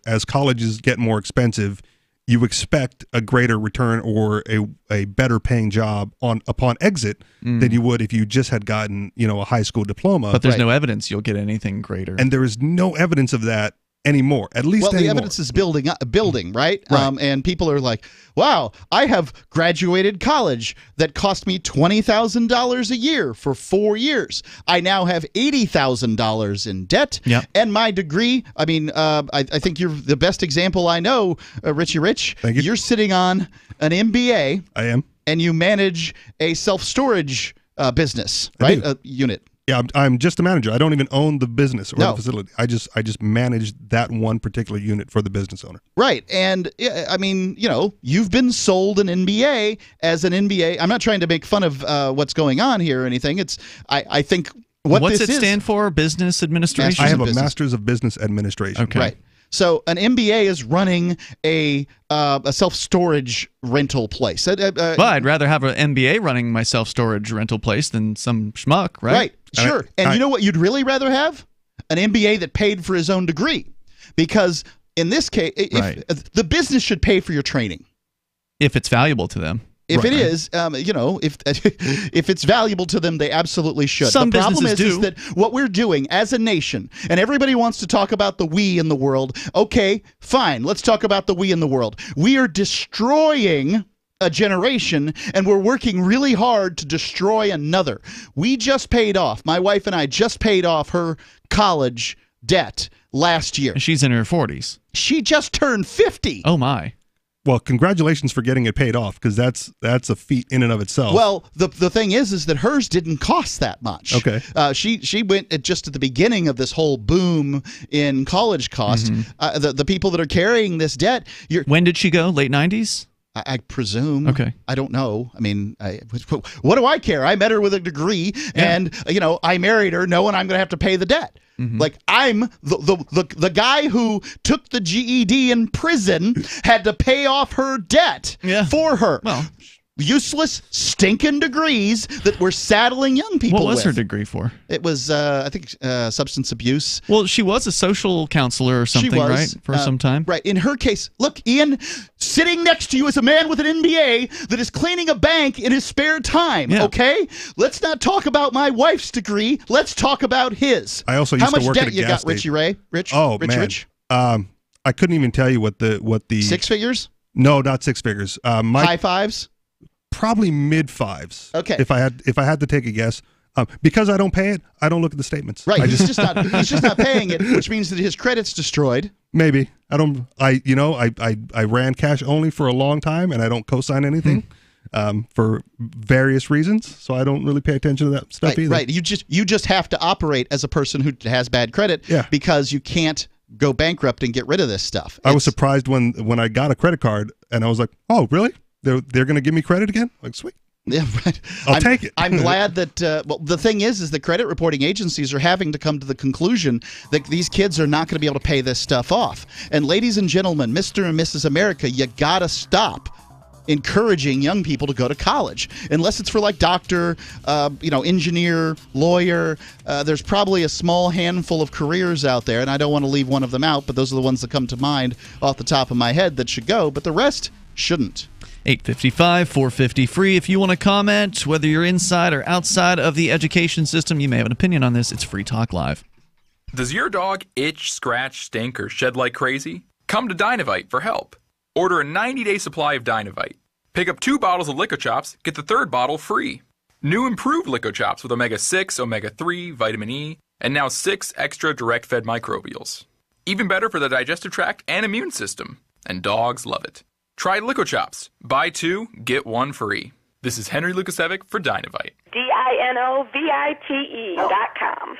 as colleges get more expensive, you expect a greater return or a better paying job upon exit than you would if you just had gotten, a high school diploma. But there's no evidence you'll get anything greater. And there is no evidence of that anymore, at least the evidence is building, right? And people are like, wow, I have graduated college that cost me $20,000 a year for 4 years. I now have $80,000 in debt. Yep. And my degree, I mean, I think you're the best example I know, Richie Rich. Thank you. You're sitting on an MBA. I am. And you manage a self-storage business, right? A unit. Yeah, I'm just a manager. I don't even own the business or the facility. I just manage that one particular unit for the business owner. Right. And I mean, you've been sold an MBA as an MBA. I'm not trying to make fun of what's going on here or anything. I think what's it stand for? Business administration? I have a Master's of Business Administration. Okay. Right. So an MBA is running a self-storage rental place. Well, I'd rather have an MBA running my self-storage rental place than some schmuck, right? Right, sure. And you know what you'd really rather have? An MBA that paid for his own degree. Because in this case, the business should pay for your training. If it's valuable to them. If it is, if it's valuable to them, they absolutely should. Some the problem businesses is that what we're doing as a nation, and everybody wants to talk about the we in the world. Okay, fine. Let's talk about the we in the world. We are destroying a generation, and we're working really hard to destroy another. We just paid off, my wife and I just paid off her college debt last year. And she's in her 40s. She just turned 50. Oh, my. Well, congratulations for getting it paid off, because that's a feat in and of itself. Well, the thing is that hers didn't cost that much. Okay. She went just at the beginning of this whole boom in college cost. The people that are carrying this debt. When did she go? Late 90s? I presume. Okay. I don't know. I mean, what do I care? I met her with a degree, and I married her knowing I'm going to have to pay the debt. Like, I'm the guy who took the GED in prison had to pay off her debt for her. Well, useless, stinking degrees that we're saddling young people with. What was her degree for? It was, I think, substance abuse. Well, she was a social counselor or something, right? For some time. Right. In her case, look, Ian, sitting next to you is a man with an MBA that is cleaning a bank in his spare time, okay? Let's not talk about my wife's degree. Let's talk about his. I also used to work at a gas station. How much debt you got, Richie Ray? Rich? Oh, Rich, man. Rich? I couldn't even tell you what the 6 figures? No, not 6 figures. High fives? Probably mid fives. Okay. If I had to take a guess, because I don't pay it, I don't look at the statements. Right. He's just not paying it, which means that his credit's destroyed. Maybe I ran cash only for a long time, and I don't co-sign anything for various reasons. So I don't really pay attention to that stuff either. Right. You just have to operate as a person who has bad credit. Because you can't go bankrupt and get rid of this stuff. I was surprised when I got a credit card, and I was like, oh, really? They're going to give me credit again? Like, sweet. Yeah, right. I'll take it. I'm glad that, the thing is that credit reporting agencies are having to come to the conclusion that these kids are not going to be able to pay this stuff off. And ladies and gentlemen, Mr. and Mrs. America, you got to stop encouraging young people to go to college, unless it's for like doctor, engineer, lawyer. There's probably a small handful of careers out there, and I don't want to leave one of them out, but those are the ones that come to mind off the top of my head that should go, but the rest shouldn't. 855 450 free. If you want to comment, whether you're inside or outside of the education system, you may have an opinion on this. It's Free Talk Live. Does your dog itch, scratch, stink, or shed like crazy? Come to Dynavite for help. Order a 90-day supply of Dynavite. Pick up 2 bottles of Lico Chops, get the 3rd bottle free. New improved Lico Chops with omega-6, omega-3, vitamin E, and now 6 extra direct-fed microbials. Even better for the digestive tract and immune system. And dogs love it. Try Lico Chops. Buy 2, get 1 free. This is Henry Lukasevic for Dynavite. DINOVITE.com.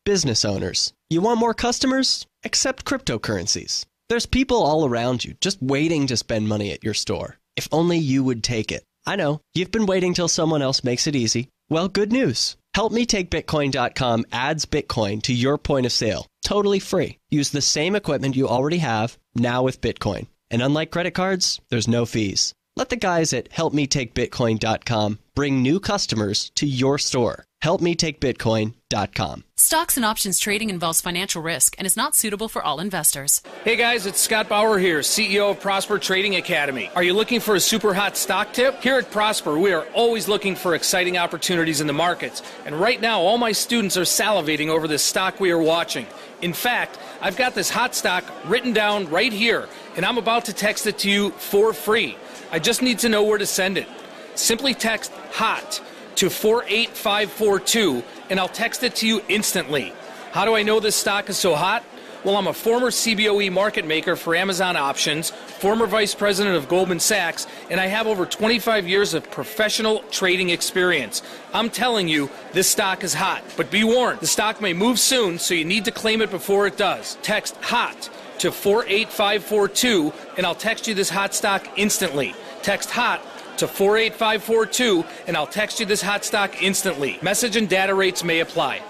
Business owners, you want more customers? Accept cryptocurrencies. There's people all around you just waiting to spend money at your store. If only you would take it. I know, you've been waiting till someone else makes it easy. Well, good news. HelpMeTakeBitcoin.com adds Bitcoin to your point of sale. Totally free. Use the same equipment you already have, now with Bitcoin. And unlike credit cards, there's no fees. Let the guys at HelpMeTakeBitcoin.com bring new customers to your store. HelpMeTakeBitcoin.com. Stocks and options trading involves financial risk and is not suitable for all investors. Hey guys, it's Scott Bauer here, CEO of Prosper Trading Academy. Are you looking for a super hot stock tip? Here at Prosper, we are always looking for exciting opportunities in the markets. And right now, all my students are salivating over this stock we are watching. In fact, I've got this hot stock written down right here, and I'm about to text it to you for free. I just need to know where to send it. Simply text HOT to 48542, and I'll text it to you instantly. How do I know this stock is so hot? Well, I'm a former CBOE market maker for Amazon Options, former vice president of Goldman Sachs, and I have over 25 years of professional trading experience. I'm telling you, this stock is hot. But be warned, the stock may move soon, so you need to claim it before it does. Text HOT to 48542, and I'll text you this hot stock instantly. Text HOT to 48542, and I'll text you this hot stock instantly. Message and data rates may apply.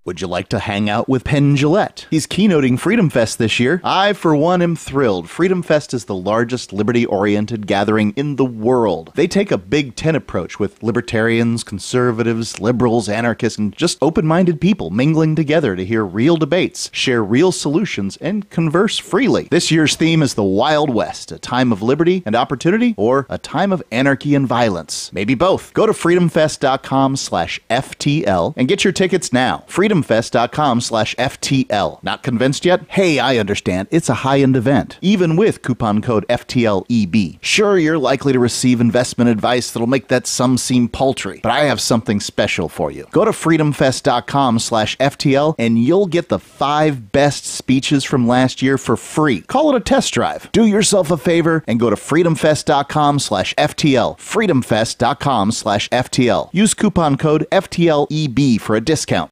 Would you like to hang out with Penn Jillette? He's keynoting Freedom Fest this year. I, for one, am thrilled. Freedom Fest is the largest liberty-oriented gathering in the world. They take a Big Ten approach with libertarians, conservatives, liberals, anarchists, and just open-minded people mingling together to hear real debates, share real solutions, and converse freely. This year's theme is the Wild West, a time of liberty and opportunity, or a time of anarchy and violence. Maybe both. Go to freedomfest.com/FTL and get your tickets now. freedomfest.com/FTL. Not convinced yet? Hey, I understand. It's a high-end event, even with coupon code FTLEB. Sure, you're likely to receive investment advice that'll make that sum seem paltry, but I have something special for you. Go to freedomfest.com/FTL and you'll get the 5 best speeches from last year for free. Call it a test drive. Do yourself a favor and go to freedomfest.com/FTL. freedomfest.com/FTL. Use coupon code FTLEB for a discount.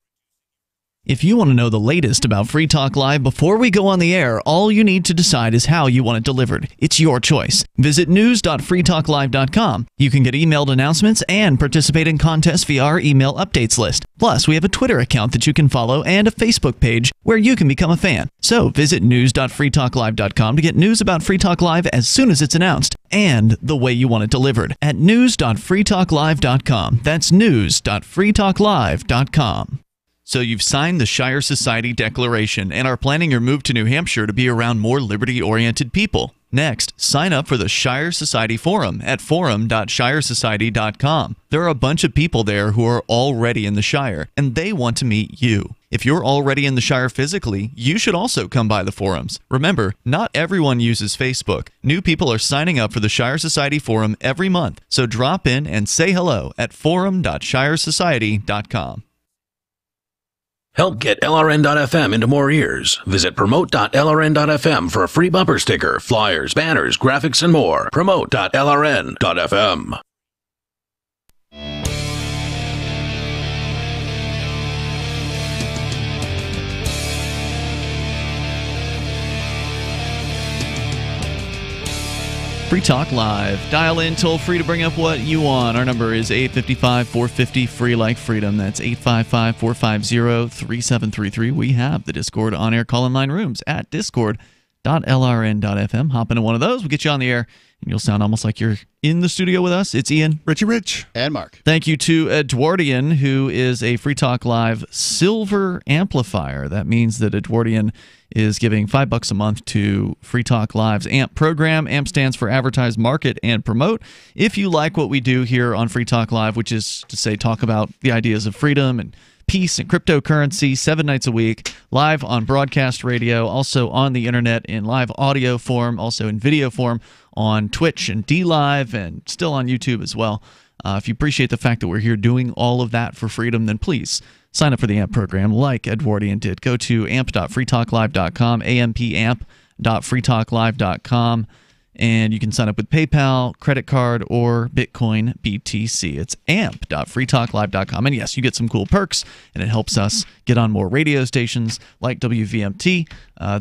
If you want to know the latest about Free Talk Live before we go on the air, all you need to decide is how you want it delivered. It's your choice. Visit news.freetalklive.com. You can get emailed announcements and participate in contests via our email updates list. Plus, we have a Twitter account that you can follow and a Facebook page where you can become a fan. So visit news.freetalklive.com to get news about Free Talk Live as soon as it's announced and the way you want it delivered at news.freetalklive.com. That's news.freetalklive.com. So you've signed the Shire Society Declaration and are planning your move to New Hampshire to be around more liberty-oriented people. Next, sign up for the Shire Society Forum at forum.shiresociety.com. There are a bunch of people there who are already in the Shire, and they want to meet you. If you're already in the Shire physically, you should also come by the forums. Remember, not everyone uses Facebook. New people are signing up for the Shire Society Forum every month, so drop in and say hello at forum.shiresociety.com. Help get LRN.FM into more ears. Visit promote.lrn.fm for a free bumper sticker, flyers, banners, graphics, and more. Promote.lrn.fm. Free Talk Live. Dial in toll free to bring up what you want. Our number is 855-450 free like freedom. That's 855-450-3733. We have the Discord on-air call-in line rooms at discord.lrn.fm. lrn.fm. Hop into one of those. We'll get you on the air, and you'll sound almost like you're in the studio with us. It's Ian, Richie Rich, and Mark. Thank you to Edwardian, who is a Free Talk Live Silver Amplifier. That means that Edwardian is giving $5 a month to Free Talk Live's AMP program. AMP stands for Advertise, Market, and Promote. If you like what we do here on Free Talk Live, which is to say talk about the ideas of freedom and peace and cryptocurrency 7 nights a week, live on broadcast radio, also on the internet in live audio form, also in video form on Twitch and DLive, and still on YouTube as well. If you appreciate the fact that we're here doing all of that for freedom, then please sign up for the AMP program like Edwardian did. Go to amp.freetalklive.com, ampamp.freetalklive.com, and you can sign up with PayPal, credit card, or Bitcoin BTC. It's amp.freetalklive.com. And yes, you get some cool perks, and it helps us get on more radio stations like WVMT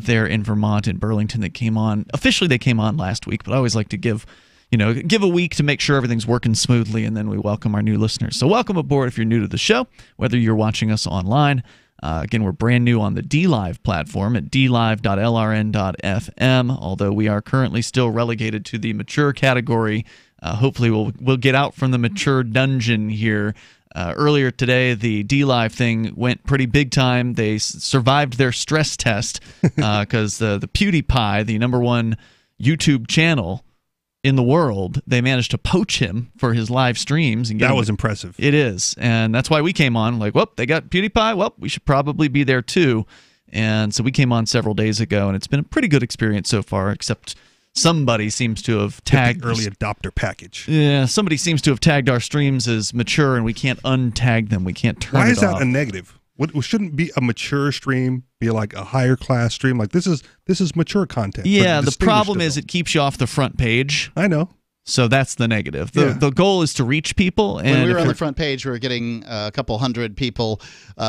there in Vermont and Burlington that came on. Officially, they came on last week, but I always like to give a week to make sure everything's working smoothly, and then we welcome our new listeners. So welcome aboard if you're new to the show, whether you're watching us online. Again, we're brand new on the DLive platform at dlive.lrn.fm, although we are currently still relegated to the mature category. Hopefully we'll get out from the mature dungeon here. Earlier today, the DLive thing went pretty big time. They survived their stress test because the PewDiePie, the #1 YouTube channel in the world, they managed to poach him for his live streams. And that was impressive. It is. And that's why we came on. Like, well, they got PewDiePie. Well, we should probably be there too. And so we came on several days ago, and it's been a pretty good experience so far, except somebody seems to have tagged... the early adopter package. Yeah, somebody seems to have tagged our streams as mature, and we can't untag them. We can't turn it off. Why is that a negative? Shouldn't be a mature stream be like a higher class stream? Like this is mature content. Yeah, the problem is it keeps you off the front page. I know. So that's the negative. The goal is to reach people. And when we were on the front page, we were getting a couple hundred people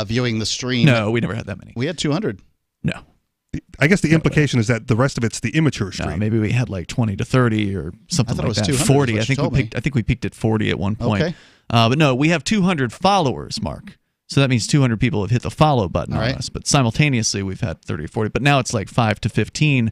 viewing the stream. No, we never had that many. We had 200. No. I guess the implication is that the rest of it's the immature stream. No, maybe we had like 20 to 30 or something like that. 40. I think we peaked at 40 at one point. Okay. But no, we have 200 followers, Mark. So that means 200 people have hit the follow button on us. But simultaneously, we've had 30 or 40. But now it's like 5 to 15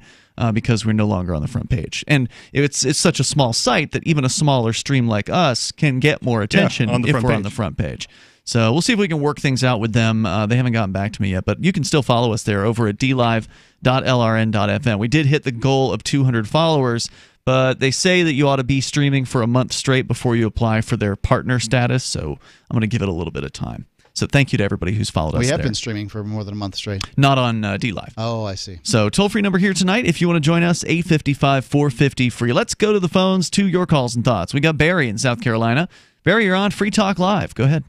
because we're no longer on the front page. And it's such a small site that even a smaller stream like us can get more attention if we're on the front page. So we'll see if we can work things out with them. They haven't gotten back to me yet. But you can still follow us there over at dlive.lrn.fm. We did hit the goal of 200 followers. But they say that you ought to be streaming for a month straight before you apply for their partner status. So I'm going to give it a little bit of time. So thank you to everybody who's followed us We have there. been streaming for more than a month straight. Not on DLive. Oh, I see. So toll-free number here tonight if you want to join us, 855-450 free. Let's go to the phones to your calls and thoughts. We got Barry in South Carolina. Barry, you're on Free Talk Live. Go ahead.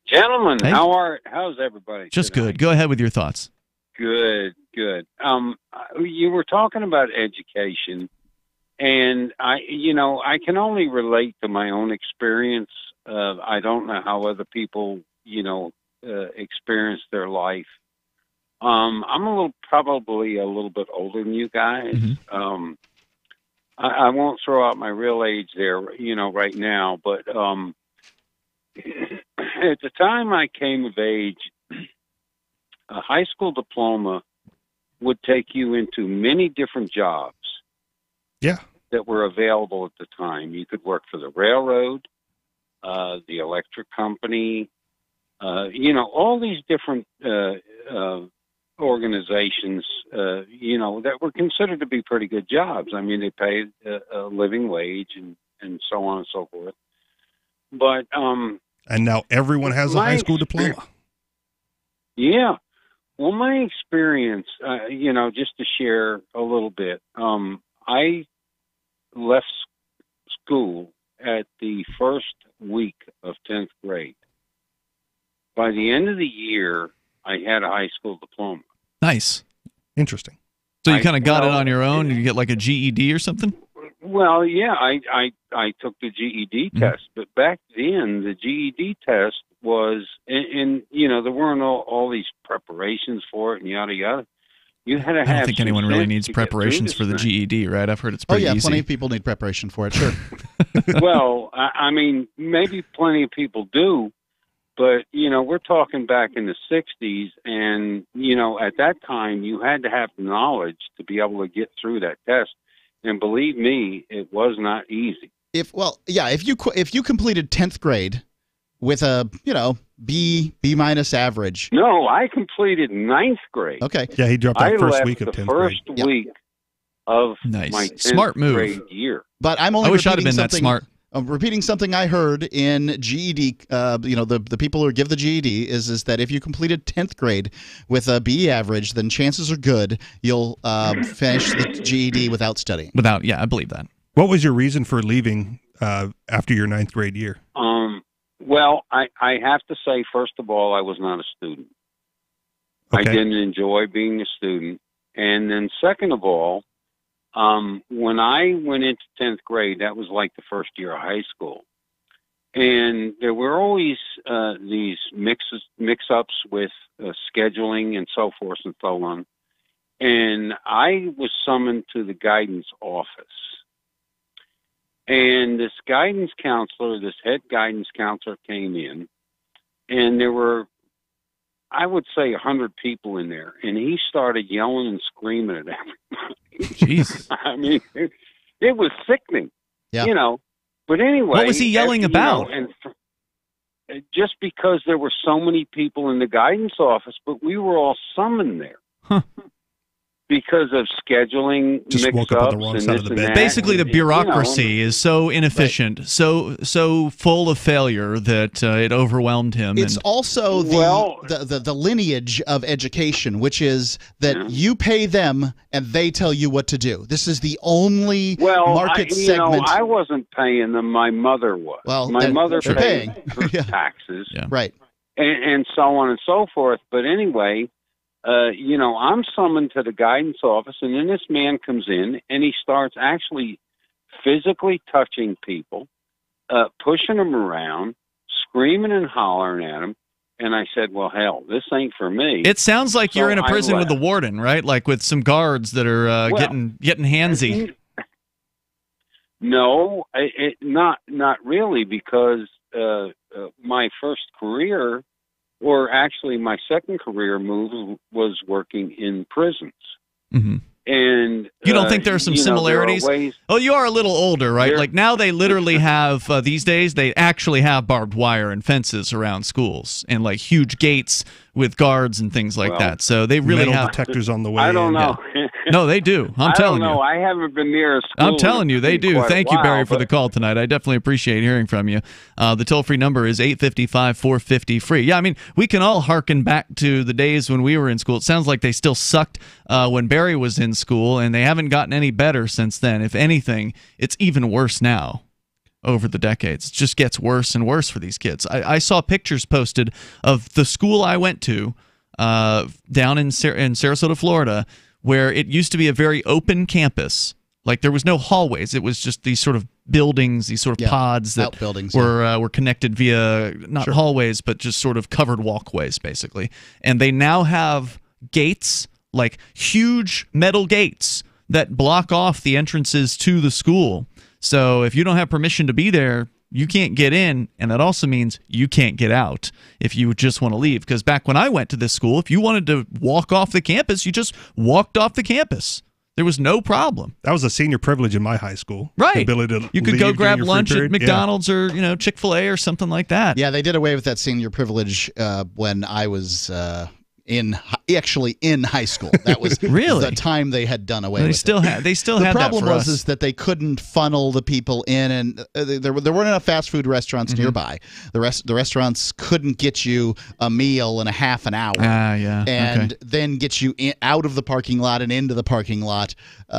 Gentlemen, Hey. how's everybody? Just good. Go ahead with your thoughts. Good. You were talking about education, and I can only relate to my own experience. I don't know how other people, experience their life. I'm probably a little bit older than you guys. Mm-hmm. I won't throw out my real age there, right now, but at the time I came of age, a high school diploma would take you into many different jobs. Yeah. That were available at the time. You could work for the railroad, the electric company, all these different organizations, that were considered to be pretty good jobs. I mean, they paid a living wage and so on and so forth. But and now everyone has a high school diploma. Yeah. Well, my experience, just to share a little bit, I left school at the first week of 10th grade. By the end of the year, I had a high school diploma. Nice. Interesting. So you kind of got it on your own? You get like a GED or something? Well, yeah, I took the GED test, but back then the GED test was, and there weren't all these preparations for it and yada yada. You had to have. I don't think anyone really needs preparations for the GED, right? I've heard it's pretty easy. Plenty of people need preparation for it. Sure. Well, I mean, maybe plenty of people do, But, we're talking back in the 60s, and, at that time, you had to have the knowledge to be able to get through that test. And believe me, it was not easy. If you completed 10th grade with a, B minus average. No, I completed 9th grade. Okay. Yeah, he dropped that first week of 10th grade. The first week of nice. my 10th Smart move. grade year. But I'm only I wish I'd have repeating been that something- smart. I'm repeating something I heard in GED. The people who give the GED is that if you completed 10th grade with a B average, then chances are good you'll finish the GED without studying. I believe that. What was your reason for leaving after your 9th grade year? Well, I have to say, first of all, I was not a student. Okay. I didn't enjoy being a student. And then second of all, when I went into 10th grade, that was like the first year of high school. And there were always these mix-ups with scheduling and so forth and so on. And I was summoned to the guidance office. And this guidance counselor, this head guidance counselor came in, and there were, I would say, 100 people in there. And he started yelling and screaming at everybody. Jeez. I mean, it was sickening, Yeah. But anyway. What was he yelling about? Just because there were so many people in the guidance office, but we were all summoned there. Huh. Because of scheduling, Just woke up on the wrong side of the bed. Basically, the bureaucracy is so inefficient, so full of failure that it overwhelmed him. It's also the lineage of education, which is that you pay them and they tell you what to do. This is the only market segment. I wasn't paying them. My mother was. Well, my mother they're paid paying. her taxes, Right. and so on and so forth. But anyway. I'm summoned to the guidance office, and then this man comes in, and he starts actually physically touching people, pushing them around, screaming and hollering at them. And I said, well, hell, this ain't for me. It sounds like So you're in a prison I with the left. warden, right? Like with some guards that are getting handsy. No, not really, because my first career, or actually my second career move, was working in prisons. Mm-hmm. And you don't think there are some similarities? You are a little older, right? Like now they literally have, these days, they actually have barbed wire and fences around schools and like huge gates with guards and things like that. So they really metal have detectors on the way. I don't know. No, they do. I'm telling you. I haven't been near a school. I'm telling you, they in do. quite a Thank you, while, Barry, for but- the call tonight. I definitely appreciate hearing from you. The toll-free number is 855-450-FREE. Yeah, I mean, we can all hearken back to the days when we were in school. It sounds like they still sucked when Barry was in school, and they haven't gotten any better since then. If anything, it's even worse now over the decades. It just gets worse and worse for these kids. I saw pictures posted of the school I went to down in Sarasota, Florida, where it used to be a very open campus. Like there was no hallways. It was just these sort of buildings, these sort of pods that outbuildings, were connected via not hallways, but just sort of covered walkways, basically. And they now have gates, like huge metal gates that block off the entrances to the school. So if you don't have permission to be there, you can't get in, and that also means you can't get out if you just want to leave. Because back when I went to this school, if you wanted to walk off the campus, you just walked off the campus. There was no problem. That was a senior privilege in my high school. Right. The ability to you could leave go during grab your free lunch at period. McDonald's or Chick-fil-A or something like that. Yeah, they did away with that senior privilege when I was in high school. That was really the time they had done away with it. They still the had problem that for was us. is that they couldn't funnel the people in, and there weren't enough fast food restaurants nearby. The restaurants couldn't get you a meal in a half an hour. And then get you out of the parking lot and into the parking lot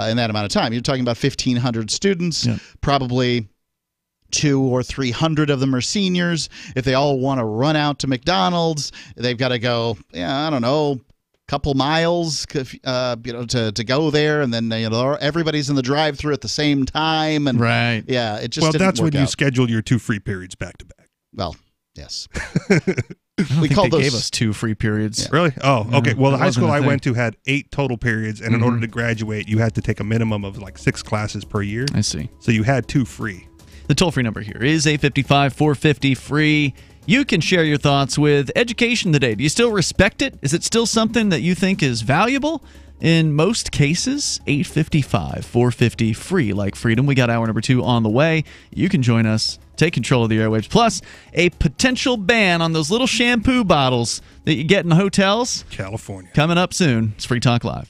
in that amount of time. You're talking about 1,500 students, probably 200 or 300 of them are seniors. If they all want to run out to McDonald's, they've got to go, I don't know, couple miles, to go there, and then everybody's in the drive-through at the same time, and it just didn't that's work when you out. scheduled your 2 free periods back to back. Well, yes. We gave us 2 free periods. Really? Oh, okay. Well, the That high school wasn't a I thing. went to had 8 total periods, and in order to graduate, you had to take a minimum of like 6 classes per year. I see. So you had 2 free. The toll-free number here is 855-450-FREE. You can share your thoughts with Education Today. Do you still respect it? Is it still something that you think is valuable? In most cases, 855-450 free like freedom. We got hour number 2 on the way. You can join us. Take control of the airwaves. Plus, a potential ban on those little shampoo bottles that you get in hotels. California. Coming up soon. It's Free Talk Live.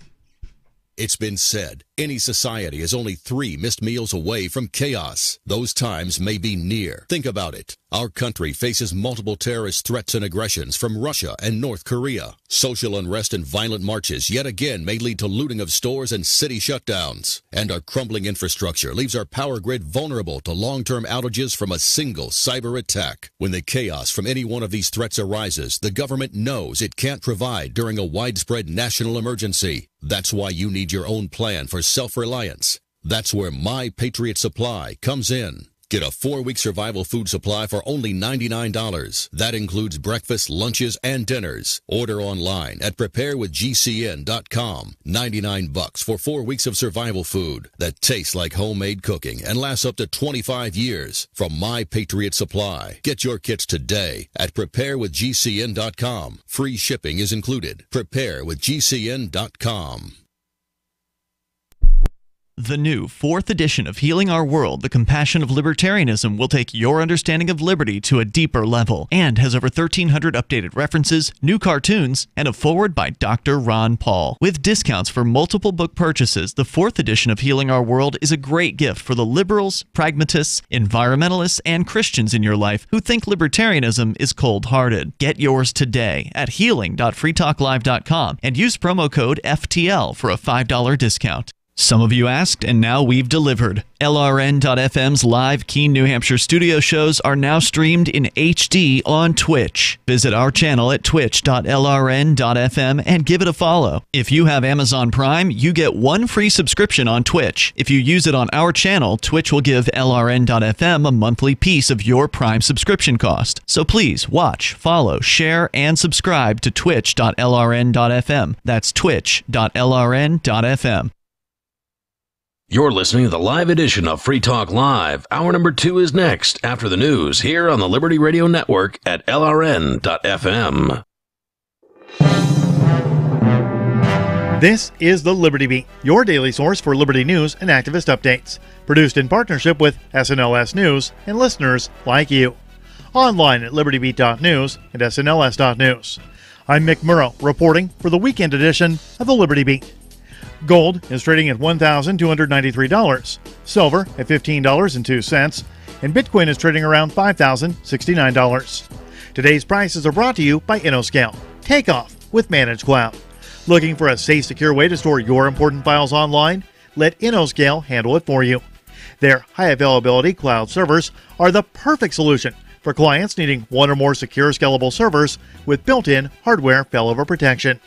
It's been said, any society is only 3 missed meals away from chaos. Those times may be near. Think about it. Our country faces multiple terrorist threats and aggressions from Russia and North Korea. Social unrest and violent marches yet again may lead to looting of stores and city shutdowns. And our crumbling infrastructure leaves our power grid vulnerable to long-term outages from a single cyber attack. When the chaos from any one of these threats arises, the government knows it can't provide during a widespread national emergency. That's why you need your own plan for self-reliance. That's where My Patriot Supply comes in. Get a 4-week survival food supply for only $99. That includes breakfast, lunches, and dinners. Order online at preparewithgcn.com. $99 for 4 weeks of survival food that tastes like homemade cooking and lasts up to 25 years. From My Patriot Supply. Get your kits today at preparewithgcn.com. Free shipping is included. Preparewithgcn.com. The new 4th edition of Healing Our World, The Compassion of Libertarianism, will take your understanding of liberty to a deeper level and has over 1,300 updated references, new cartoons, and a foreword by Dr. Ron Paul. With discounts for multiple book purchases, the 4th edition of Healing Our World is a great gift for the liberals, pragmatists, environmentalists, and Christians in your life who think libertarianism is cold-hearted. Get yours today at healing.freetalklive.com and use promo code FTL for a $5 discount. Some of you asked, and now we've delivered. LRN.FM's live Keene, New Hampshire studio shows are now streamed in HD on Twitch. Visit our channel at twitch.lrn.fm and give it a follow. If you have Amazon Prime, you get 1 free subscription on Twitch. If you use it on our channel, Twitch will give LRN.FM a monthly piece of your Prime subscription cost. So please watch, follow, share, and subscribe to twitch.lrn.fm. That's twitch.lrn.fm. You're listening to the live edition of Free Talk Live. Hour number 2 is next after the news here on the Liberty Radio Network at LRN.FM. This is the Liberty Beat, your daily source for liberty news and activist updates. Produced in partnership with SNLS News and listeners like you. Online at libertybeat.news and snls.news. I'm Mick Murrow, reporting for the weekend edition of the Liberty Beat. Gold is trading at $1,293, silver at $15.02, and Bitcoin is trading around $5,069. Today's prices are brought to you by InnoScale. Take off with Managed Cloud. Looking for a safe, secure way to store your important files online? Let InnoScale handle it for you. Their high-availability cloud servers are the perfect solution for clients needing 1 or more secure, scalable servers with built-in hardware failover protection.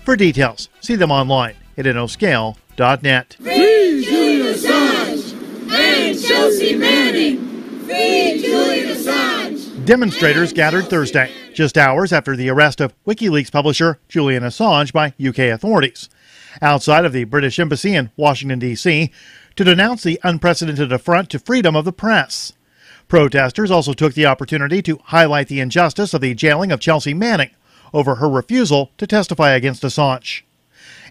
For details, see them online at InnoScale.net. Free Julian Assange and Chelsea Manning. Free Julian Assange. Demonstrators gathered Thursday, just hours after the arrest of WikiLeaks publisher Julian Assange by UK authorities, outside of the British Embassy in Washington, D.C., to denounce the unprecedented affront to freedom of the press. Protesters also took the opportunity to highlight the injustice of the jailing of Chelsea Manning over her refusal to testify against Assange.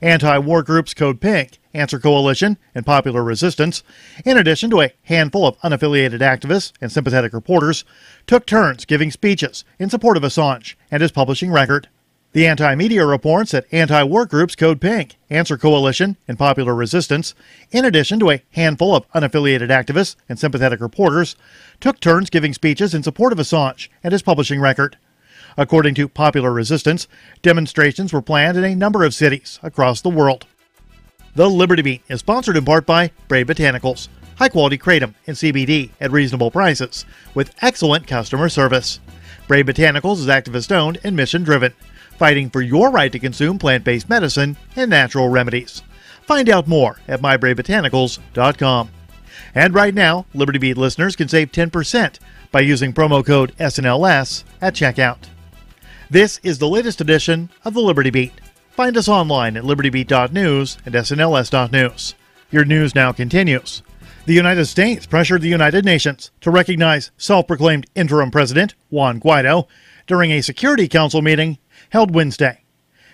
Anti-war groups Code Pink, Answer Coalition, and Popular Resistance, in addition to a handful of unaffiliated activists and sympathetic reporters, took turns giving speeches in support of Assange and his publishing record. The anti-media reports that anti-war groups Code Pink, Answer Coalition, and Popular Resistance, in addition to a handful of unaffiliated activists and sympathetic reporters, took turns giving speeches in support of Assange and his publishing record. According to Popular Resistance, demonstrations were planned in a number of cities across the world. The Liberty Beat is sponsored in part by Brave Botanicals, high-quality kratom and CBD at reasonable prices, with excellent customer service. Brave Botanicals is activist-owned and mission-driven, fighting for your right to consume plant-based medicine and natural remedies. Find out more at mybravebotanicals.com. And right now, Liberty Beat listeners can save 10% by using promo code SNLS at checkout. This is the latest edition of the Liberty Beat. Find us online at libertybeat.news and snls.news. Your news now continues. The United States pressured the United Nations to recognize self-proclaimed interim president Juan Guaido during a Security Council meeting held Wednesday.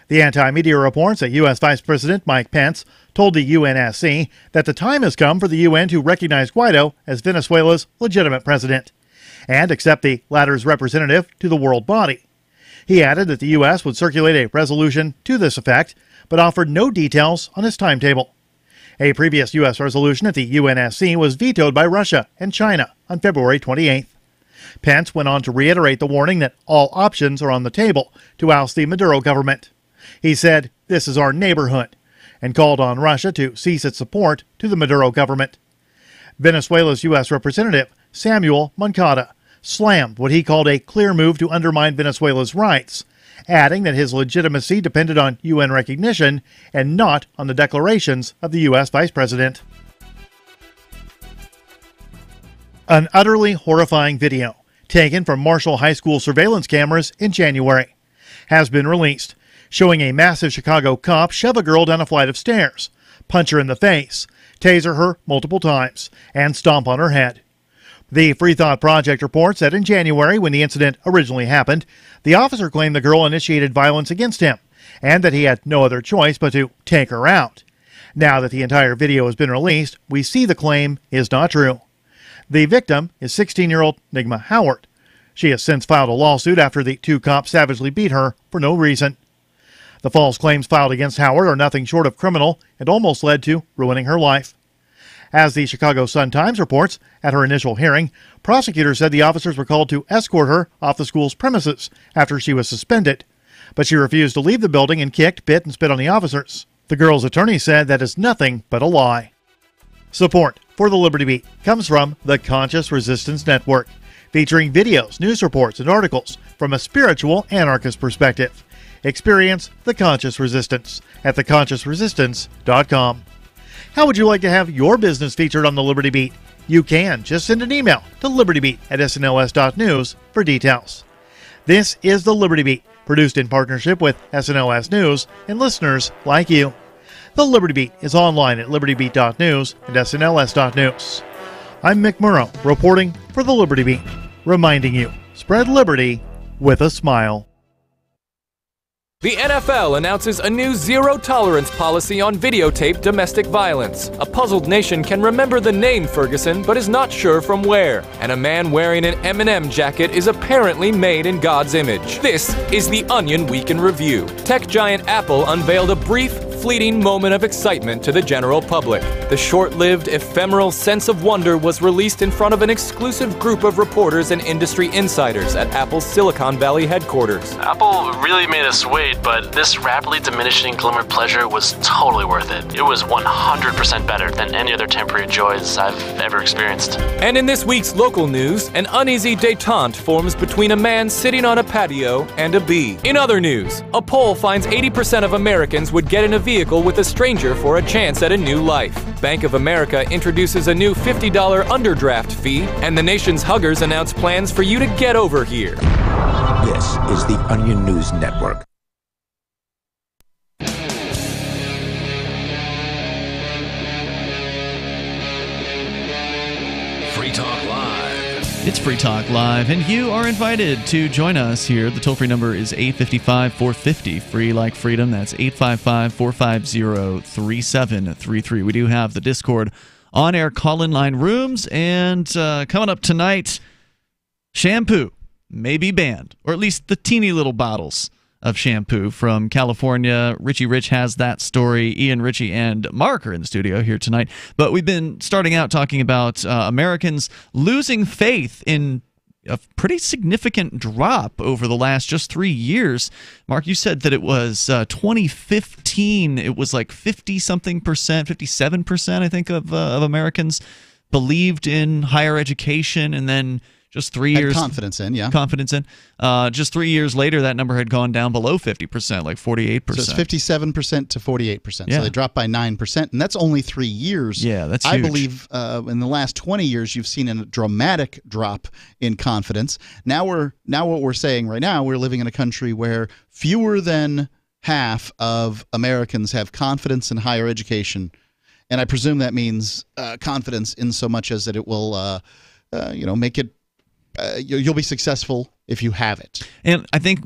The anti-media reports that U.S. Vice President Mike Pence told the UNSC that the time has come for the UN to recognize Guaido as Venezuela's legitimate president and accept the latter's representative to the world body. He added that the U.S. would circulate a resolution to this effect, but offered no details on his timetable. A previous U.S. resolution at the UNSC was vetoed by Russia and China on February 28th. Pence went on to reiterate the warning that all options are on the table to oust the Maduro government. He said, "This is our neighborhood," and called on Russia to cease its support to the Maduro government. Venezuela's U.S. representative, Samuel Moncada, slammed what he called a clear move to undermine Venezuela's rights, adding that his legitimacy depended on UN recognition and not on the declarations of the U.S. Vice President. An utterly horrifying video, taken from Marshall High School surveillance cameras in January, has been released, showing a massive Chicago cop shove a girl down a flight of stairs, punch her in the face, taser her multiple times, and stomp on her head. The Free Thought Project reports that in January, when the incident originally happened, the officer claimed the girl initiated violence against him, and that he had no other choice but to take her out. Now that the entire video has been released, we see the claim is not true. The victim is 16-year-old Nigma Howard. She has since filed a lawsuit after the two cops savagely beat her for no reason. The false claims filed against Howard are nothing short of criminal and almost led to ruining her life. As the Chicago Sun-Times reports, at her initial hearing, prosecutors said the officers were called to escort her off the school's premises after she was suspended. But she refused to leave the building and kicked, bit, and spit on the officers. The girl's attorney said that is nothing but a lie. Support for the Liberty Beat comes from the Conscious Resistance Network, featuring videos, news reports, and articles from a spiritual anarchist perspective. Experience the Conscious Resistance at theconsciousresistance.com. How would you like to have your business featured on the Liberty Beat? You can. Just send an email to libertybeat@snls.news for details. This is the Liberty Beat, produced in partnership with SNLS News and listeners like you. The Liberty Beat is online at libertybeat.news and snls.news. I'm Mick Murrow, reporting for the Liberty Beat, reminding you, spread liberty with a smile. The NFL announces a new zero-tolerance policy on videotaped domestic violence. A puzzled nation can remember the name Ferguson, but is not sure from where. And a man wearing an M&M jacket is apparently made in God's image. This is the Onion Week in Review. Tech giant Apple unveiled a brief, fleeting moment of excitement to the general public. The short-lived, ephemeral sense of wonder was released in front of an exclusive group of reporters and industry insiders at Apple's Silicon Valley headquarters. Apple really made us wait, but this rapidly diminishing glimmer pleasure was totally worth it. It was 100% better than any other temporary joys I've ever experienced. And in this week's local news, an uneasy détente forms between a man sitting on a patio and a bee. In other news, a poll finds 80% of Americans would get in a vehicle with a stranger for a chance at a new life. Bank of America introduces a new $50 underdraft fee, and the nation's huggers announce plans for you to get over here. This is the Onion News Network. Free Talk Live. It's Free Talk Live, and you are invited to join us here. The toll-free number is 855-450, free like freedom. That's 855-450-3733. We do have the Discord on-air call-in line rooms, and coming up tonight, shampoo may be banned, or at least the teeny little bottles of shampoo from California. Richie Rich has that story. Ian, Richie, and Mark are in the studio here tonight. But we've been starting out talking about Americans losing faith in a pretty significant drop over the last just 3 years. Mark, you said that it was 2015. It was like 50-something percent, 57%, I think, of Americans believed in higher education, and then just 3 years confidence in. Just 3 years later, that number had gone down below 50%, like 48%. So it's 57% to 48%. Yeah. So they dropped by 9%, and that's only 3 years. Yeah, that's huge. I believe in the last 20 years, you've seen a dramatic drop in confidence. Now what we're saying right now, we're living in a country where fewer than half of Americans have confidence in higher education, And I presume that means confidence in so much as that it will, make it. You'll be successful if you have it. And I think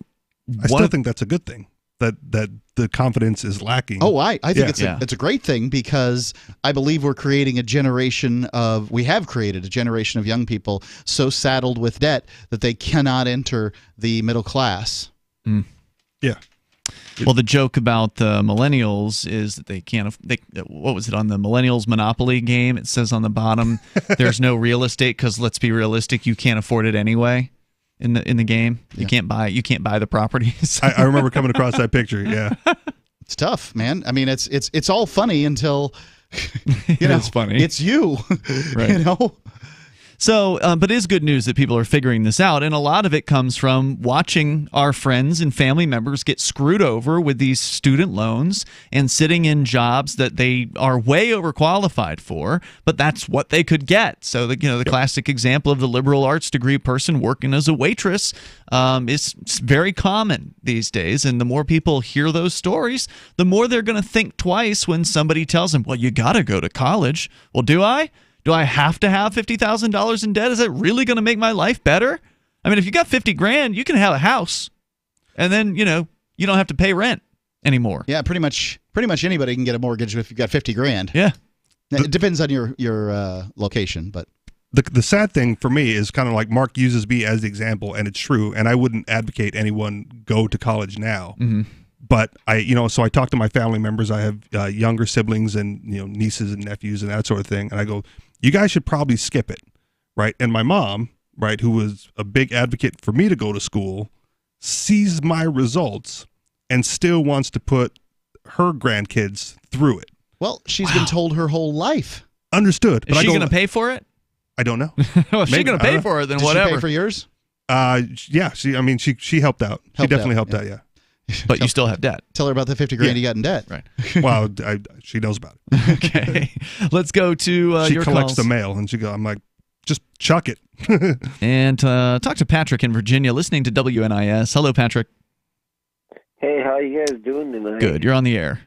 I still think that's a good thing. That the confidence is lacking. Oh, I think it's a great thing, because I believe we have created a generation of young people so saddled with debt that they cannot enter the middle class. Mm. Yeah. Well, the joke about the millennials is that they can't. What was it on the millennials Monopoly game? It says on the bottom, "There's no real estate because, let's be realistic, you can't afford it anyway." In the game, you can't buy the properties. I remember coming across that picture. Yeah, it's tough, man. I mean, it's all funny until it's funny. It's you, right. So, but it is good news that people are figuring this out, and a lot of it comes from watching our friends and family members get screwed over with these student loans and sitting in jobs that they are way overqualified for, but that's what they could get. So, the classic example of the liberal arts degree person working as a waitress is very common these days, and the more people hear those stories, the more they're going to think twice when somebody tells them, "Well, you got to go to college." Well, do I? Do I have to have $50,000 in debt? Is it really going to make my life better? I mean, if you got $50,000, you can have a house, and then you don't have to pay rent anymore. Yeah, pretty much anybody can get a mortgage if you've got $50,000. Yeah, it depends on your location, but the sad thing for me is kind of like Mark uses me as the example, and it's true. And I wouldn't advocate anyone go to college now. Mm-hmm. But so I talk to my family members. I have younger siblings and nieces and nephews and that sort of thing, and I go, you guys should probably skip it, right? And my mom, right, who was a big advocate for me to go to school, sees my results and still wants to put her grandkids through it. Well, she's been told her whole life. Understood. Is she going to pay for it? I don't know. If she's going to pay for it, then whatever. Did she pay for yours? Yeah. She helped out. She definitely helped out. Yeah. But you still have debt. Tell her about the $50,000 you got in debt. Right. Well, she knows about it. Okay. Let's go to she your collects calls. the mail, and I'm like, just chuck it. And talk to Patrick in Virginia, listening to WNIS. Hello, Patrick. Hey, how you guys doing tonight? Good. You're on the air.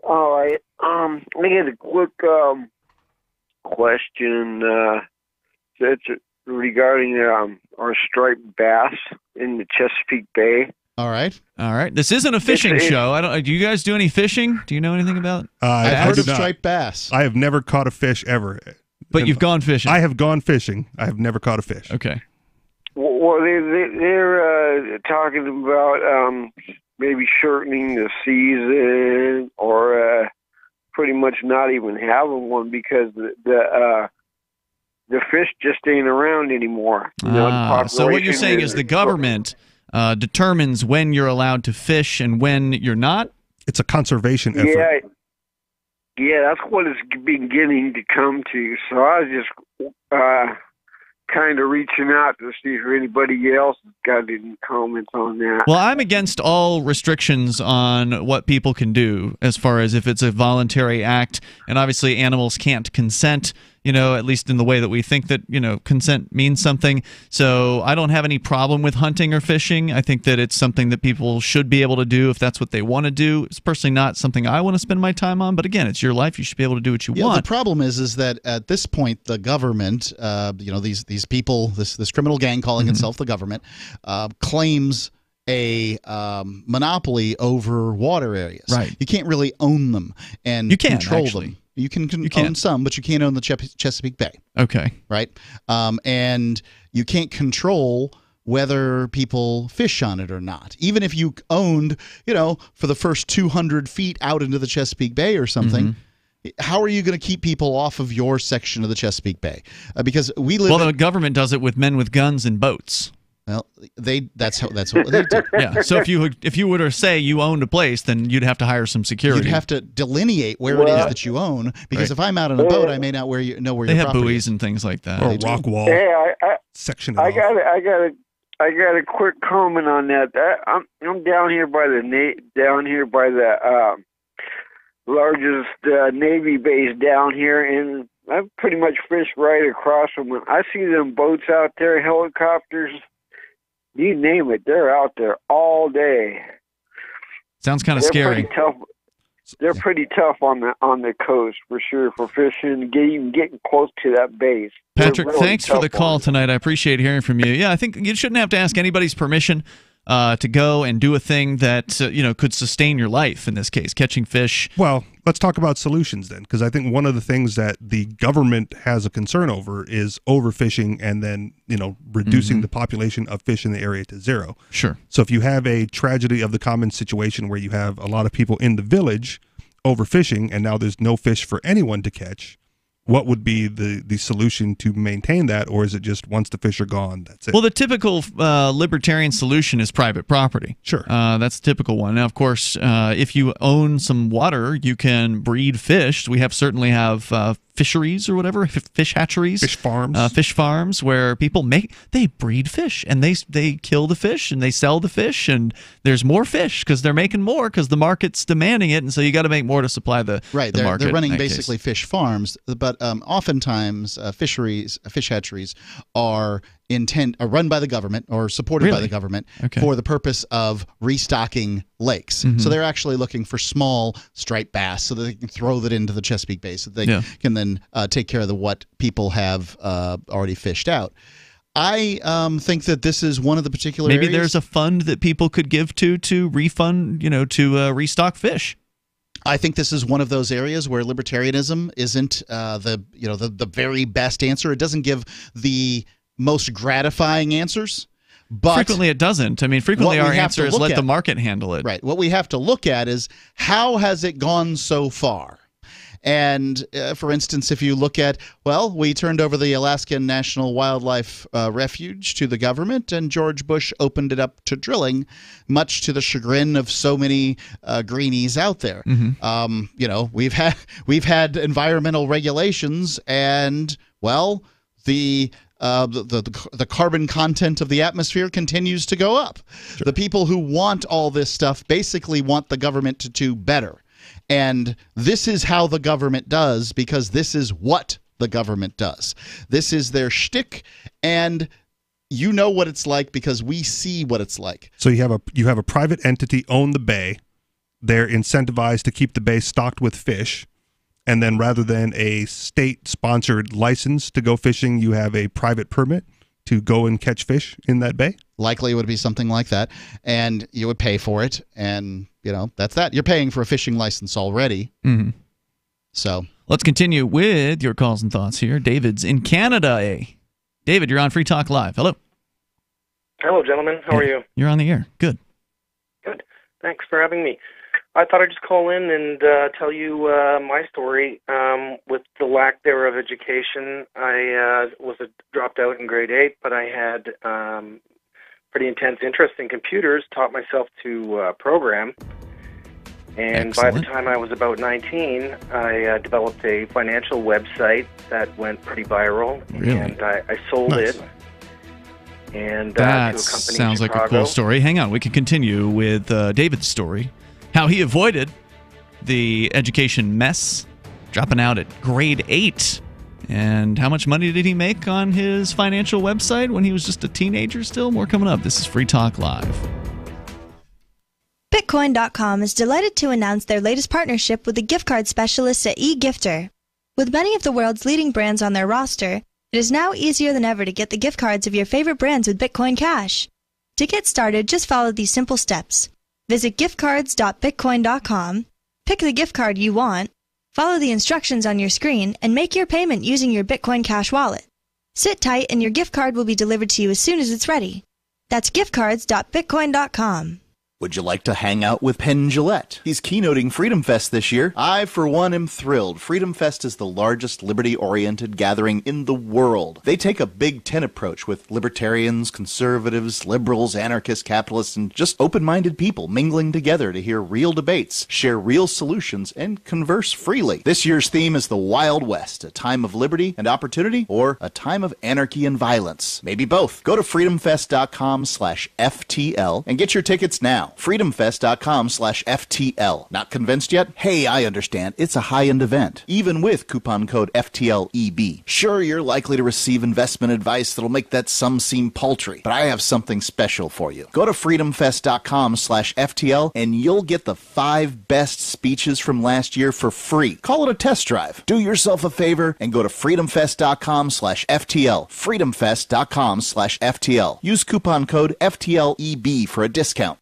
All right. I got a quick question. It's regarding our striped bass in the Chesapeake Bay. All right. This isn't a fishing show. Do you guys do any fishing? Do you know anything about? I've heard of striped bass. I have never caught a fish ever. But you've gone fishing. I have gone fishing. I have never caught a fish. Okay. Well, they're talking about maybe shortening the season, or pretty much not even having one, because the fish just ain't around anymore. So what you're saying is the government determines when you're allowed to fish and when you're not? It's a conservation effort. Yeah, that's what it's beginning to come to. So I was just kind of reaching out to see if anybody else has got any comments on that. Well, I'm against all restrictions on what people can do, as far as if it's a voluntary act, and obviously animals can't consent, at least in the way that we think that, consent means something. So I don't have any problem with hunting or fishing. I think that it's something that people should be able to do if that's what they want to do. It's personally not something I want to spend my time on, but again, it's your life. You should be able to do what you want. The problem is that at this point, the government, these people, this criminal gang calling itself the government, claims a monopoly over water areas. Right. You can't really own them and control them. You can own some, but you can't own the Chesapeake Bay. Okay. Right? And you can't control whether people fish on it or not. Even if you owned, for the first 200 feet out into the Chesapeake Bay or something, how are you going to keep people off of your section of the Chesapeake Bay? Because we live. Well, the government does it with men with guns and boats. Well, that's what they do. Yeah. So if you were to say you owned a place, then you'd have to hire some security. You'd have to delineate where it is that you own, because if I'm out on a boat, I may not know where they your have property buoys is. and things like that. Or a rock wall. Hey, section. I got a quick comment on that. I'm down here by the largest Navy base down here, and I pretty much fish right across from them. I see them boats out there, helicopters. You name it, they're out there all day. Sounds kind of scary. Tough. They're pretty tough on the coast for sure for fishing, getting close to that base. Patrick, Really thanks for the tough call tonight. I appreciate hearing from you. Yeah, I think you shouldn't have to ask anybody's permission to go and do a thing that could sustain your life. In this case, catching fish. Well, let's talk about solutions then, because I think one of the things that the government has a concern over is overfishing and then reducing the population of fish in the area to zero. Sure. So if you have a tragedy of the common situation where you have a lot of people in the village overfishing and now there's no fish for anyone to catch, what would be the solution to maintain that, or is it just once the fish are gone, that's it? Well, the typical libertarian solution is private property. Sure. That's the typical one. Now, of course, if you own some water, you can breed fish. We certainly have fisheries or whatever, fish hatcheries. Fish farms where people they breed fish, and they kill the fish, and they sell the fish, and there's more fish because they're making more because the market's demanding it, and so you got to make more to supply the market. They're running basically fish farms, but oftentimes fish hatcheries are run by the government or supported by the government for the purpose of restocking lakes. Mm-hmm. So they're actually looking for small striped bass so that they can throw that into the Chesapeake Bay so they can then take care of what people have already fished out. I think that this is one of the particular Maybe areas. there's a fund that people could give to refund, to restock fish. I think this is one of those areas where libertarianism isn't the very best answer. It doesn't give the most gratifying answers, but frequently it doesn't. I mean, frequently our answer is let the market handle it. Right. What we have to look at is how has it gone so far? And for instance, if you look at, we turned over the Alaskan National Wildlife Refuge to the government, and George Bush opened it up to drilling, much to the chagrin of so many greenies out there. Mm-hmm. We've had environmental regulations, and the carbon content of the atmosphere continues to go up. Sure. The people who want all this stuff basically want the government to do better. And this is how the government does, because this is what the government does. This is their shtick, and you know what it's like because we see what it's like. So you have a private entity own the bay. They're incentivized to keep the bay stocked with fish. And then rather than a state-sponsored license to go fishing, you have a private permit to go and catch fish in that bay? Likely it would be something like that. And you would pay for it. And, that's that. You're paying for a fishing license already. Mm-hmm. So let's continue with your calls and thoughts here. David's in Canada. David, you're on Free Talk Live. Hello. Hello, gentlemen. How are you? You're on the air. Good. Good. Thanks for having me. I thought I'd just call in and tell you my story. With the lack there of education, I dropped out in grade 8, but I had pretty intense interest in computers, taught myself to program. And Excellent. By the time I was about 19, I developed a financial website that went pretty viral. Really? And I sold it. And to a that company sounds in like a Chicago. cool story. Hang on. We can continue with David's story. How he avoided the education mess, dropping out at grade 8. And how much money did he make on his financial website when he was just a teenager still? More coming up. This is Free Talk Live. Bitcoin.com is delighted to announce their latest partnership with the gift card specialists at eGifter. With many of the world's leading brands on their roster, it is now easier than ever to get the gift cards of your favorite brands with Bitcoin Cash. To get started, just follow these simple steps. Visit giftcards.bitcoin.com, pick the gift card you want, follow the instructions on your screen, and make your payment using your Bitcoin Cash wallet. Sit tight and your gift card will be delivered to you as soon as it's ready. That's giftcards.bitcoin.com. Would you like to hang out with Penn Jillette? He's keynoting Freedom Fest this year. I, for one, am thrilled. Freedom Fest is the largest liberty-oriented gathering in the world. They take a Big Ten approach with libertarians, conservatives, liberals, anarchists, capitalists, and just open-minded people mingling together to hear real debates, share real solutions, and converse freely. This year's theme is the Wild West, a time of liberty and opportunity, or a time of anarchy and violence. Maybe both. Go to freedomfest.com/FTL and get your tickets now. now. freedomfest.com/FTL. Not convinced yet? Hey, I understand. It's a high-end event, even with coupon code FTLEB. Sure, you're likely to receive investment advice that'll make that sum seem paltry, but I have something special for you. Go to freedomfest.com/FTL and you'll get the 5 best speeches from last year for free. Call it a test drive. Do yourself a favor and go to freedomfest.com/FTL. freedomfest.com/FTL. Use coupon code FTLEB for a discount.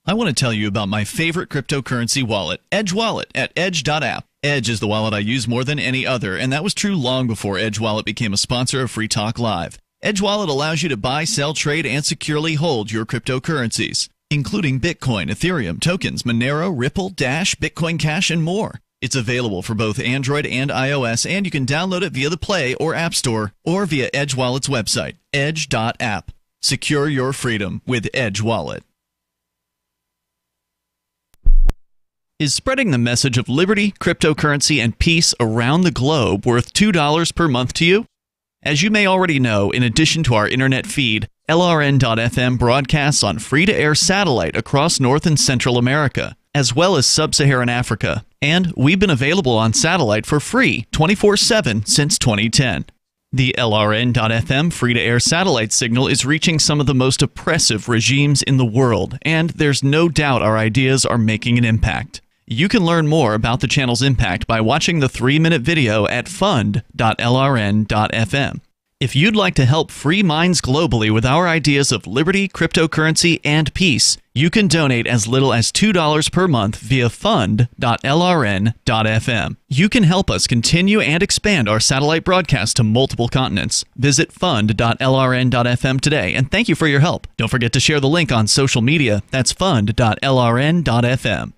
I want to tell you about my favorite cryptocurrency wallet, Edge Wallet, at edge.app. Edge is the wallet I use more than any other, and that was true long before Edge Wallet became a sponsor of Free Talk Live. Edge Wallet allows you to buy, sell, trade, and securely hold your cryptocurrencies, including Bitcoin, Ethereum, tokens, Monero, Ripple, Dash, Bitcoin Cash, and more. It's available for both Android and iOS, and you can download it via the Play or App Store or via Edge Wallet's website, edge.app. Secure your freedom with Edge Wallet. Is spreading the message of liberty, cryptocurrency, and peace around the globe worth $2 per month to you? As you may already know, in addition to our internet feed, LRN.FM broadcasts on free-to-air satellite across North and Central America, as well as Sub-Saharan Africa. And we've been available on satellite for free 24/7 since 2010. The LRN.FM free-to-air satellite signal is reaching some of the most oppressive regimes in the world, and there's no doubt our ideas are making an impact. You can learn more about the channel's impact by watching the 3-minute video at fund.lrn.fm. If you'd like to help free minds globally with our ideas of liberty, cryptocurrency, and peace, you can donate as little as $2 per month via fund.lrn.fm. You can help us continue and expand our satellite broadcast to multiple continents. Visit fund.lrn.fm today, and thank you for your help. Don't forget to share the link on social media. That's fund.lrn.fm.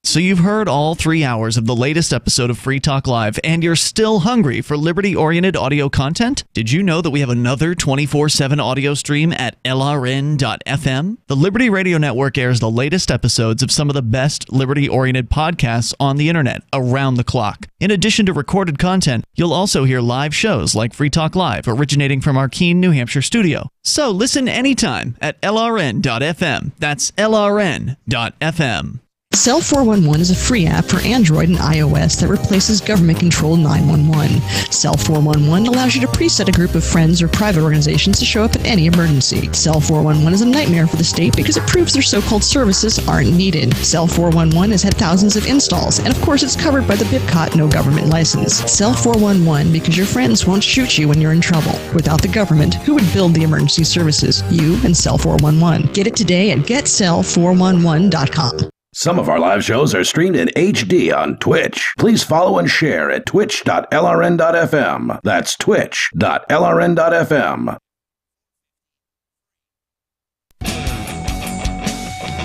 So you've heard all 3 hours of the latest episode of Free Talk Live, and you're still hungry for liberty-oriented audio content? Did you know that we have another 24/7 audio stream at LRN.FM? The Liberty Radio Network airs the latest episodes of some of the best liberty-oriented podcasts on the internet around the clock. In addition to recorded content, you'll also hear live shows like Free Talk Live, originating from our Keene, New Hampshire studio. So listen anytime at LRN.FM. That's LRN.FM. Cell 411 is a free app for Android and iOS that replaces government-controlled 911. Cell 411 allows you to preset a group of friends or private organizations to show up at any emergency. Cell 411 is a nightmare for the state because it proves their so-called services aren't needed. Cell 411 has had thousands of installs, and of course it's covered by the BIPCOT no government license. Cell 411 because your friends won't shoot you when you're in trouble. Without the government, who would build the emergency services? You and Cell 411. Get it today at getcell411.com. Some of our live shows are streamed in HD on Twitch. Please follow and share at twitch.lrn.fm. That's twitch.lrn.fm.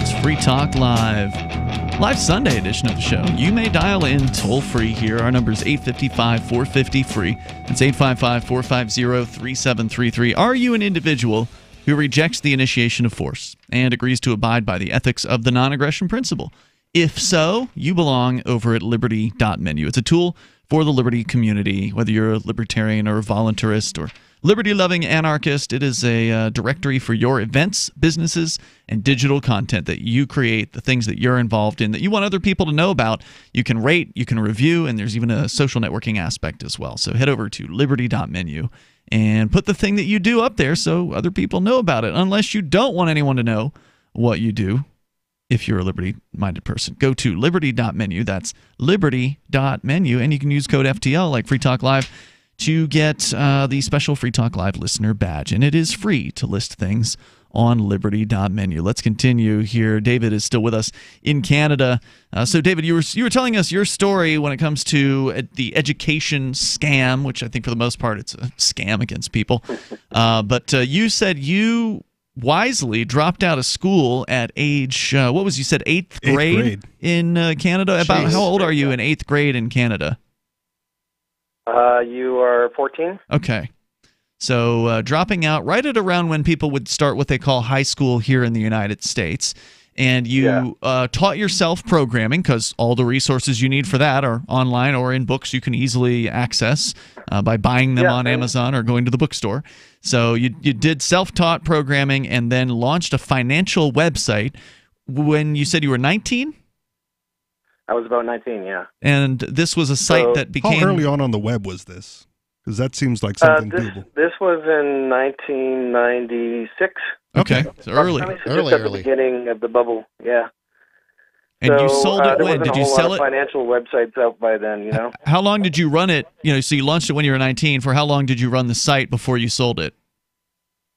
It's Free Talk Live. Live Sunday edition of the show. You may dial in toll-free here. Our number is 855-450-FREE. That's 855-450-3733. Are you an individual who rejects the initiation of force and agrees to abide by the ethics of the non-aggression principle? If so, you belong over at liberty.menu. It's a tool for the liberty community, whether you're a libertarian or a voluntarist or liberty-loving anarchist. It is a directory for your events, businesses, and digital content that you create, the things that you're involved in, that you want other people to know about. You can rate, you can review, and there's even a social networking aspect as well. So head over to liberty.menu and put the thing that you do up there so other people know about it, unless you don't want anyone to know what you do. If you're a liberty-minded person, go to liberty.menu. That's liberty.menu, and you can use code FTL like Free Talk Live to get the special Free Talk Live listener badge, and it is free to list things on liberty.menu. Let's continue here. David is still with us in Canada. So, David, you were telling us your story when it comes to the education scam, which I think for the most part it's a scam against people. But you said you wisely dropped out of school at age, what was you said, eighth grade in Canada? About how old are you in 8th grade in Canada? You are 14. Okay. So dropping out right at around when people would start what they call high school here in the United States. And you taught yourself programming because all the resources you need for that are online or in books you can easily access by buying them on Amazon or going to the bookstore. So you did self-taught programming and then launched a financial website when you said you were 19? I was about 19, yeah. And this was a site that became... How early on the web was this? Because that seems like something doable. This was in 1996. Okay, so early. Just at the beginning of the bubble, yeah. And you sold it when? Did you sell it? There wasn't a whole lot of financial websites out by then, you know? How long did you run it? So you launched it when you were 19. For how long did you run the site before you sold it?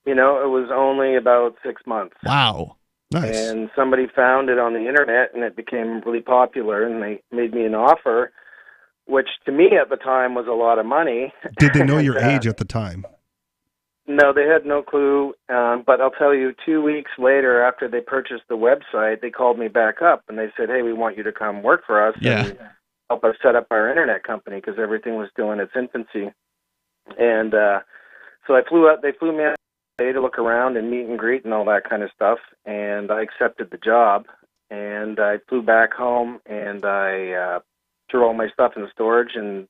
It was only about 6 months. Wow. Nice. And somebody found it on the internet, and it became really popular, and they made me an offer, which to me at the time was a lot of money. Did they know your age at the time? No, they had no clue. But I'll tell you, 2 weeks later, after they purchased the website, they called me back up, and they said, hey, we want you to come work for us and help us set up our internet company, because everything was still in its infancy. And so I flew out. They flew me out to look around and meet and greet and all that kind of stuff, and I accepted the job, and I flew back home, and I threw all my stuff in the storage and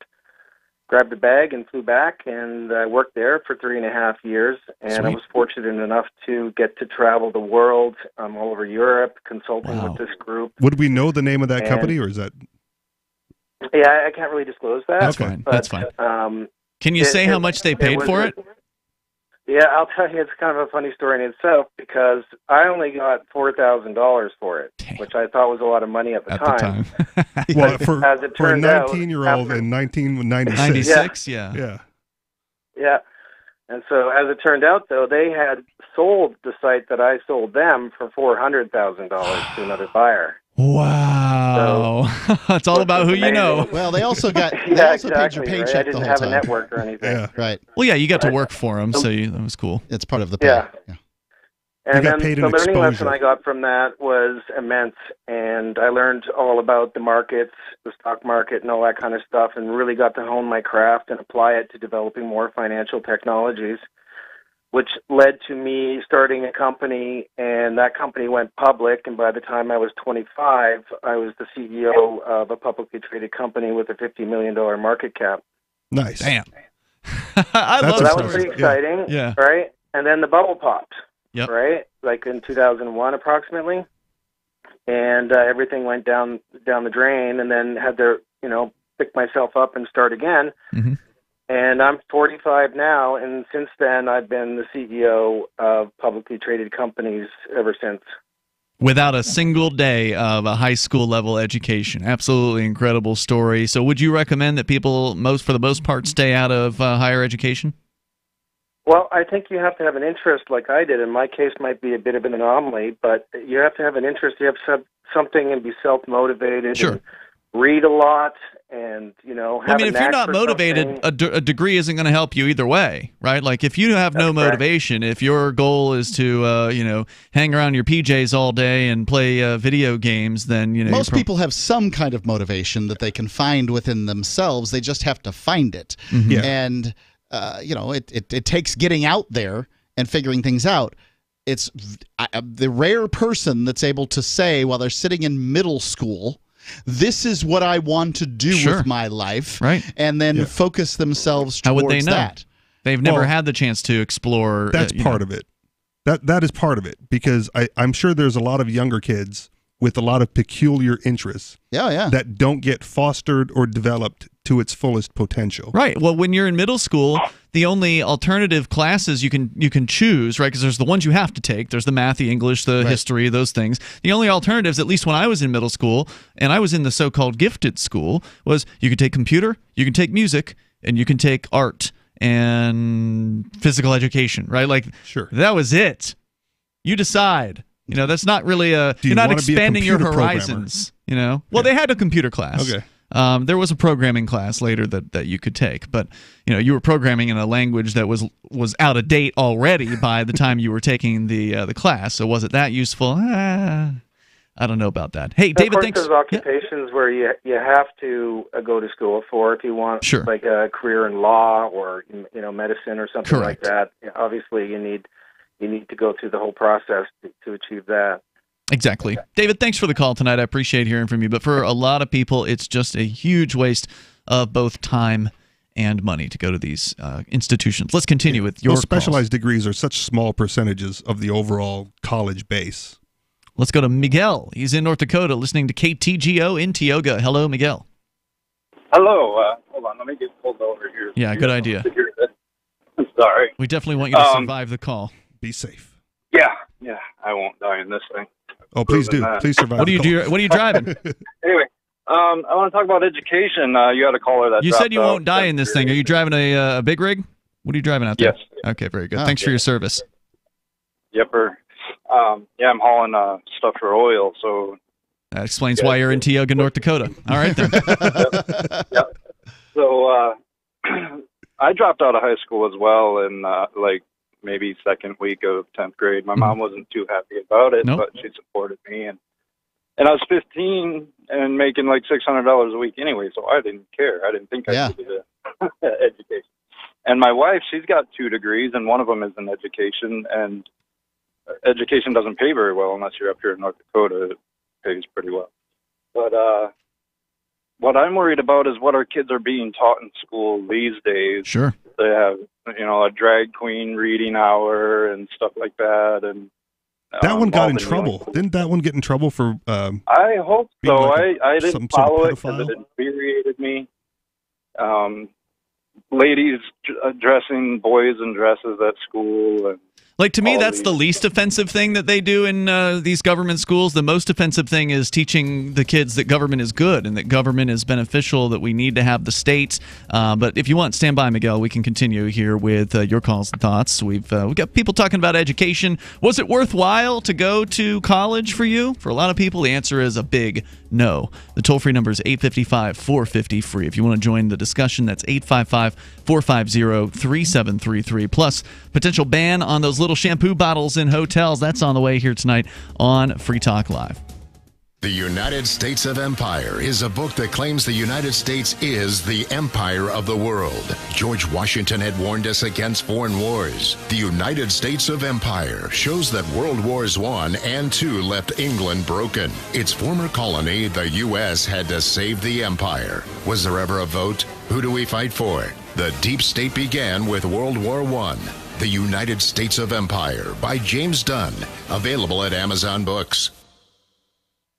grabbed a bag and flew back, and I worked there for 3.5 years, and Sweet. I was fortunate enough to get to travel the world, all over Europe, consulting with this group. Would we know the name of that company, or is that... Yeah, I can't really disclose that. That's fine. But, That's fine. Can you say how much they paid for it? Yeah, I'll tell you, it's kind of a funny story in itself, because I only got $4,000 for it, which I thought was a lot of money at the time. Well, for a it turned out, 19-year-old in 1996. 96, yeah. Yeah. And so as it turned out, though, they had sold the site that I sold them for $400,000 to another buyer. Wow. It's all about who you know. Well, they also got paid your paycheck I didn't the whole have time. a network or anything. Yeah. Right. Well, yeah, you got to work for them, so that was cool. It's part of the pay. Yeah. And got then paid the in learning lesson exposure. I got from that was immense, and I learned all about the markets, the stock market, and all that kind of stuff, and really got to hone my craft and apply it to developing more financial technologies, which led to me starting a company, and that company went public, and by the time I was 25, I was the CEO of a publicly traded company with a $50 million market cap. Nice. Damn. I love So that stories. was pretty exciting, Yeah. right? And then the bubble popped, Yep. right? Like in 2001 approximately, and everything went down the drain, and then had to, pick myself up and start again. Mm-hmm. And I'm 45 now, and since then I've been the CEO of publicly traded companies ever since. Without a single day of a high school level education. Absolutely incredible story. So would you recommend that people, for the most part, stay out of higher education? Well, I think you have to have an interest like I did. In my case, might be a bit of an anomaly, but you have to have an interest. You have to have something and be self-motivated. Sure. And read a lot and, have if you're not motivated, a degree isn't going to help you either way, right? Like if you have no motivation, if your goal is to, hang around your PJs all day and play video games, then, most people have some kind of motivation that they can find within themselves. They just have to find it. Mm-hmm. Yeah. And, it takes getting out there and figuring things out. It's the rare person that's able to say while they're sitting in middle school, this is what I want to do with my life, right? And then focus themselves towards How would they know? that. They've never had the chance to explore. That's part of it. That is part of it, because I'm sure there's a lot of younger kids with a lot of peculiar interests that don't get fostered or developed to its fullest potential. Right. Well, when you're in middle school, the only alternative classes you can choose, right, because there's the ones you have to take. There's the math, the English, the history, those things. The only alternatives, at least when I was in middle school, and I was in the so-called gifted school, was you could take computer, you can take music, and you can take art and physical education, right? Like, that was it. You decide. That's not really you're not expanding your horizons. Well, they had a computer class. Okay. There was a programming class later that you could take, but you were programming in a language that was out of date already by the time you were taking the class. So was it that useful? I don't know about that. Hey, David, thanks. There's occupations where you have to go to school for if you want, like a career in law or medicine or something like that. Obviously, you need to go through the whole process to achieve that. Exactly. David, thanks for the call tonight. I appreciate hearing from you. But for a lot of people, it's just a huge waste of both time and money to go to these institutions. Let's continue with your specialized degrees are such small percentages of the overall college base. Let's go to Miguel. He's in North Dakota listening to KTGO in Tioga. Hello, Miguel. Hello. Hold on. Let me get pulled over here. Yeah, good idea. Sorry. We definitely want you to survive the call. Be safe. Yeah. I won't die in this thing. Oh, please do. Please survive. What do you do? What are you driving? Anyway, I want to talk about education. You had a caller that You said you dropped won't die in this thing. Are you driving a big rig? What are you driving out there? Yes. Okay, very good. Thanks for your service. Yepper. I'm hauling stuff for oil, so That explains why you're in Tioga, North Dakota. All right, then. So I dropped out of high school as well in maybe second week of 10th grade. My mom wasn't too happy about it, but she supported me. And I was 15 and making like $600 a week anyway, so I didn't care. I didn't think I needed education. And my wife, she's got 2 degrees, and one of them is in education. And education doesn't pay very well unless you're up here in North Dakota. It pays pretty well. But what I'm worried about is what our kids are being taught in school these days. Sure. They have, a drag queen reading hour and stuff like that. And that one got in trouble. Didn't that one get in trouble for? I hope so. Like I didn't follow it because it infuriated me. Ladies dressing boys in dresses at school. And like, to me, that's the least offensive thing that they do in these government schools. The most offensive thing is teaching the kids that government is good and that government is beneficial, that we need to have the state. But if you want, stand by, Miguel. We can continue here with your calls and thoughts. We've got people talking about education. Was it worthwhile to go to college for you? For a lot of people, the answer is a big no. The toll-free number is 855-450-FREE. If you want to join the discussion, that's 855-450-3733. Plus, potential ban on those little shampoo bottles in hotels. That's on the way here tonight on Free Talk Live. The United States of Empire is a book that claims the United States is the empire of the world. George Washington had warned us against foreign wars. The United States of Empire shows that World Wars I and II left England broken. Its former colony, the U.S., had to save the empire. Was there ever a vote? Who do we fight for? The deep state began with World War I. The United States of Empire by James Dunn. Available at Amazon Books.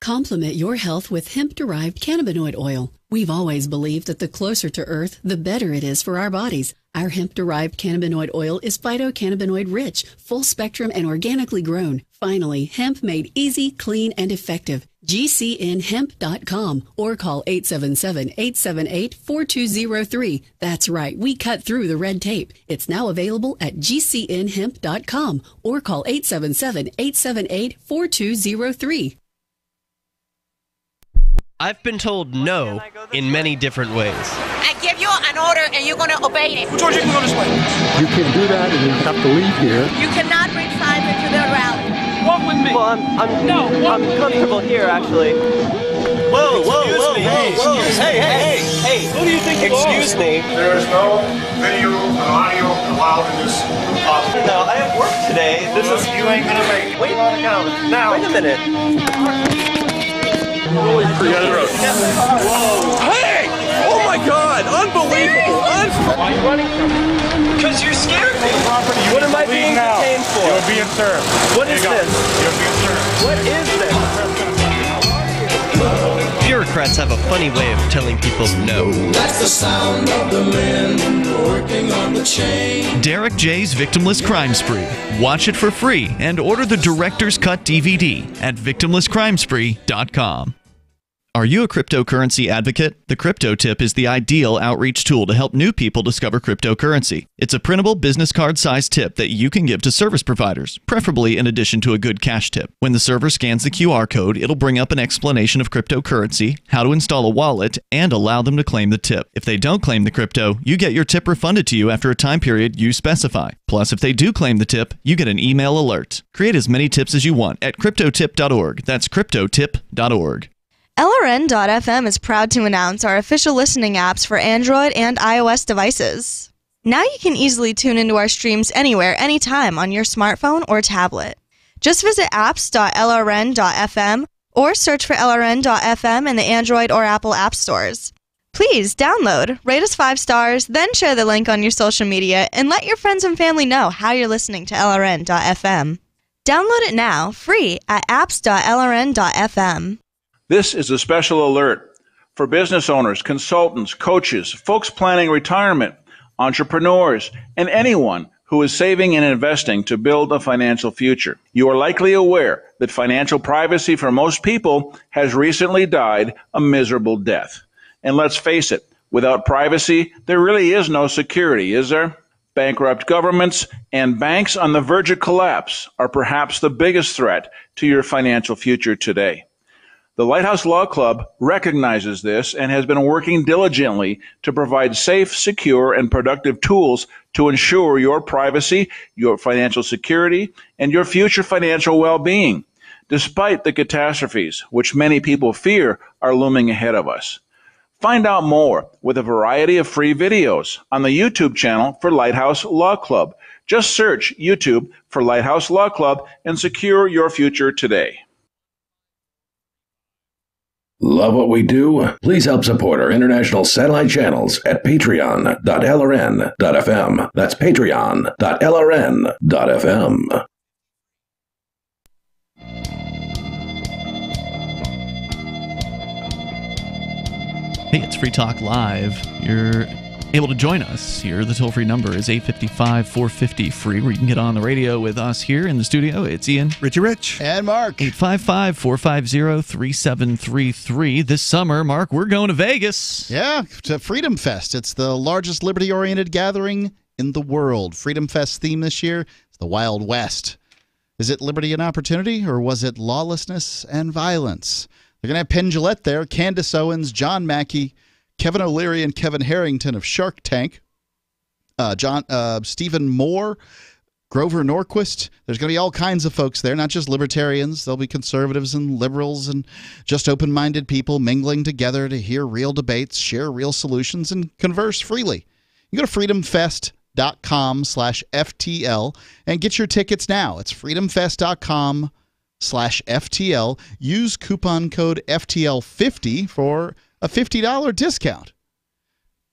Complement your health with hemp-derived cannabinoid oil. We've always believed that the closer to Earth, the better it is for our bodies. Our hemp-derived cannabinoid oil is phytocannabinoid-rich, full-spectrum, and organically grown. Finally, hemp made easy, clean, and effective. GCNhemp.com or call 877-878-4203. That's right, we cut through the red tape. It's now available at GCNhemp.com or call 877-878-4203. I've been told no in many different ways. I give you an order and you're going to obey it. George, you can go this way. You can't do that and you have to leave here. You cannot bring Simon to the rally. Walk with me. Well, I'm comfortable here, actually. Whoa. Hey. Who do you think you are? Excuse me. There is no video and audio allowed in this office. No, I have work today. You ain't going to make it. Wait a minute. Hey! Oh my God! Unbelievable! Why are you running from me? Because you scared me. You What am I being detained for? You're being served. What is this? You're being served. What is this? Bureaucrats have a funny way of telling people no. That's the sound of the men working on the chain. Derek J's Victimless Crime Spree. Watch it for free and order the Director's Cut DVD at victimlesscrimespree.com. Are you a cryptocurrency advocate? The Crypto Tip is the ideal outreach tool to help new people discover cryptocurrency. It's a printable business card-sized tip that you can give to service providers, preferably in addition to a good cash tip. When the server scans the QR code, it'll bring up an explanation of cryptocurrency, how to install a wallet, and allow them to claim the tip. If they don't claim the crypto, you get your tip refunded to you after a time period you specify. Plus, if they do claim the tip, you get an email alert. Create as many tips as you want at cryptotip.org. That's cryptotip.org. LRN.FM is proud to announce our official listening apps for Android and iOS devices. Now you can easily tune into our streams anywhere, anytime on your smartphone or tablet. Just visit apps.lrn.fm or search for LRN.FM in the Android or Apple app stores. Please download, rate us 5 stars, then share the link on your social media and let your friends and family know how you're listening to LRN.FM. Download it now, free, at apps.lrn.fm. This is a special alert for business owners, consultants, coaches, folks planning retirement, entrepreneurs, and anyone who is saving and investing to build a financial future. You are likely aware that financial privacy for most people has recently died a miserable death. And let's face it, without privacy, there really is no security, is there? Bankrupt governments and banks on the verge of collapse are perhaps the biggest threat to your financial future today. The Lighthouse Law Club recognizes this and has been working diligently to provide safe, secure, and productive tools to ensure your privacy, your financial security, and your future financial well-being, despite the catastrophes which many people fear are looming ahead of us. Find out more with a variety of free videos on the YouTube channel for Lighthouse Law Club. Just search YouTube for Lighthouse Law Club and secure your future today. Love what we do? Please help support our international satellite channels at patreon.lrn.fm. That's patreon.lrn.fm. Hey, it's Free Talk Live. You're able to join us here. The toll-free number is 855-450-FREE, where you can get on the radio with us here in the studio. It's Ian, Richie Rich, and Mark. 855-450-3733. This summer, Mark, we're going to Vegas. Yeah, to Freedom Fest. It's the largest liberty-oriented gathering in the world. Freedom Fest theme this year is the Wild West. Is it liberty and opportunity, or was it lawlessness and violence? They're going to have Penn Jillette there, Candace Owens, John Mackey, Kevin O'Leary, and Kevin Harrington of Shark Tank, Stephen Moore, Grover Norquist. There's going to be all kinds of folks there, not just libertarians. There'll be conservatives and liberals and just open-minded people mingling together to hear real debates, share real solutions, and converse freely. You can go to freedomfest.com/FTL and get your tickets now. It's freedomfest.com/FTL. Use coupon code FTL50 for a $50 discount.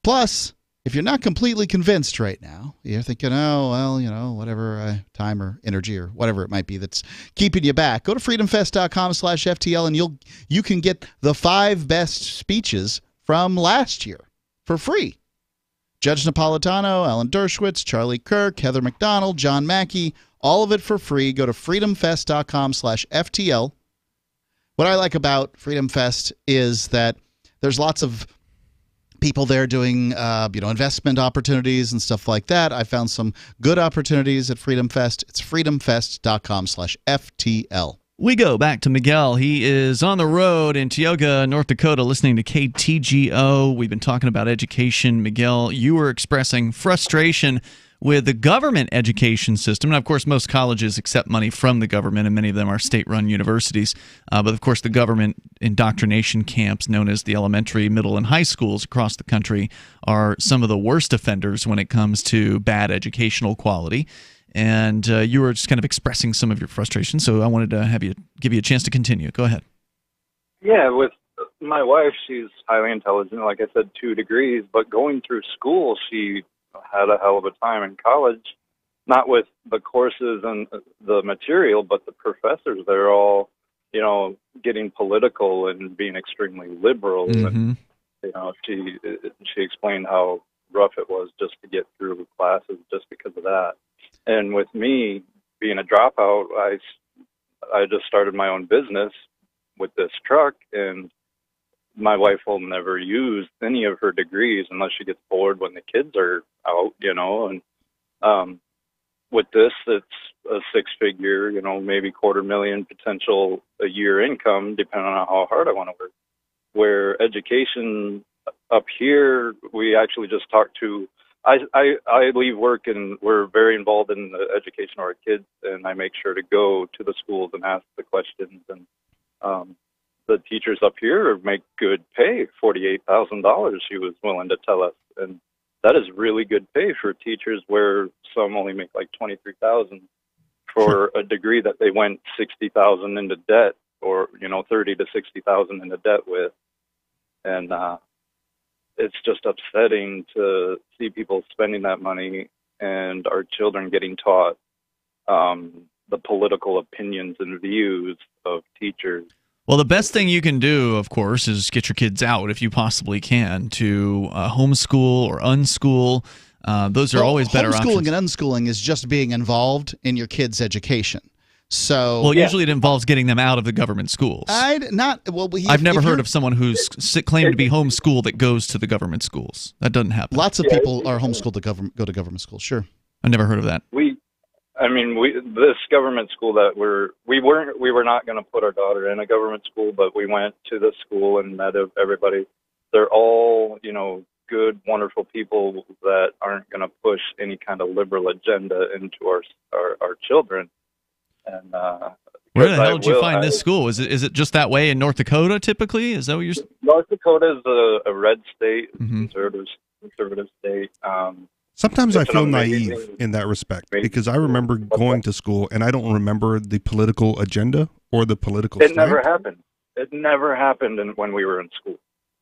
Plus, if you're not completely convinced right now, you're thinking, oh, well, you know, whatever time or energy or whatever it might be that's keeping you back, go to freedomfest.com/FTL and you can get the 5 best speeches from last year for free. Judge Napolitano, Alan Dershowitz, Charlie Kirk, Heather McDonald, John Mackey, all of it for free. Go to freedomfest.com/FTL. What I like about Freedom Fest is that there's lots of people there doing, investment opportunities and stuff like that. I found some good opportunities at Freedom Fest. It's freedomfest.com/FTL. We go back to Miguel. He is on the road in Tioga, North Dakota, listening to KTGO. We've been talking about education. Miguel, you were expressing frustration with the government education system. And, of course, most colleges accept money from the government, and many of them are state-run universities. But, of course, the government indoctrination camps, known as the elementary, middle, and high schools across the country, are some of the worst offenders when it comes to bad educational quality. And you were just kind of expressing some of your frustration, so I wanted to give you a chance to continue. Go ahead. Yeah, with my wife, she's highly intelligent, like I said, 2 degrees, but going through school, she had a hell of a time in college, not with the courses and the material, but the professors. They're all, getting political and being extremely liberal. Mm-hmm. And, she explained how rough it was just to get through classes just because of that. And with me being a dropout, I just started my own business with this truck, and my wife will never use any of her degrees unless she gets bored when the kids are out, and with this, it's a 6-figure, maybe $250,000 potential a year income, depending on how hard I want to work. Where education up here, we actually just talked to, I leave work and we're very involved in the education of our kids, and I make sure to go to the schools and ask the questions. And the teachers up here make good pay, $48,000 she was willing to tell us. And that is really good pay for teachers, where some only make like $23,000 for a degree that they went $60,000 into debt, or $30,000 to $60,000 into debt with. And it's just upsetting to see people spending that money and our children getting taught the political opinions and views of teachers. Well, the best thing you can do, of course, is get your kids out if you possibly can to homeschool or unschool. Those are always better options. Homeschooling and unschooling is just being involved in your kids' education. So, well, usually it involves getting them out of the government schools. I've never heard of someone who's claimed to be homeschooled that goes to the government schools. That doesn't happen. Lots of people are homeschooled to go to government schools. Sure, I've never heard of that. This government school that we were not going to put our daughter in a government school, but we went to the school and met everybody. They're all, good, wonderful people that aren't going to push any kind of liberal agenda into our children. And where the hell did you find this school? Is it just that way in North Dakota typically? Is that what you're? North Dakota is a red state, conservative state. Sometimes I feel naive in that respect because I remember going to school and I don't remember the political agenda or the political. It never happened. It never happened when we were in school.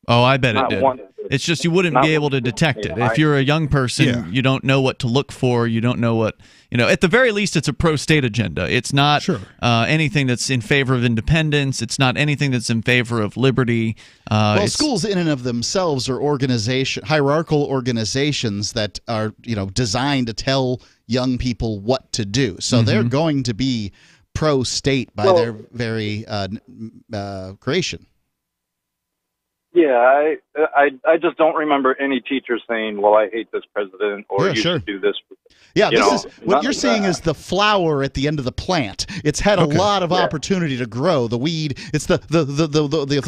Oh, I bet it did. It's just you wouldn't be able to detect it. If you're a young person, you don't know what to look for. You don't know what, at the very least, it's a pro-state agenda. It's not anything that's in favor of independence. It's not anything that's in favor of liberty. Schools in and of themselves are hierarchical organizations that are, designed to tell young people what to do. So they're going to be pro-state by their very creation. Yeah, I just don't remember any teacher saying, "Well, I hate this president," or "You should do this." Yeah, what you're seeing is the flower at the end of the plant. It's had a lot of opportunity to grow. The weed, it's the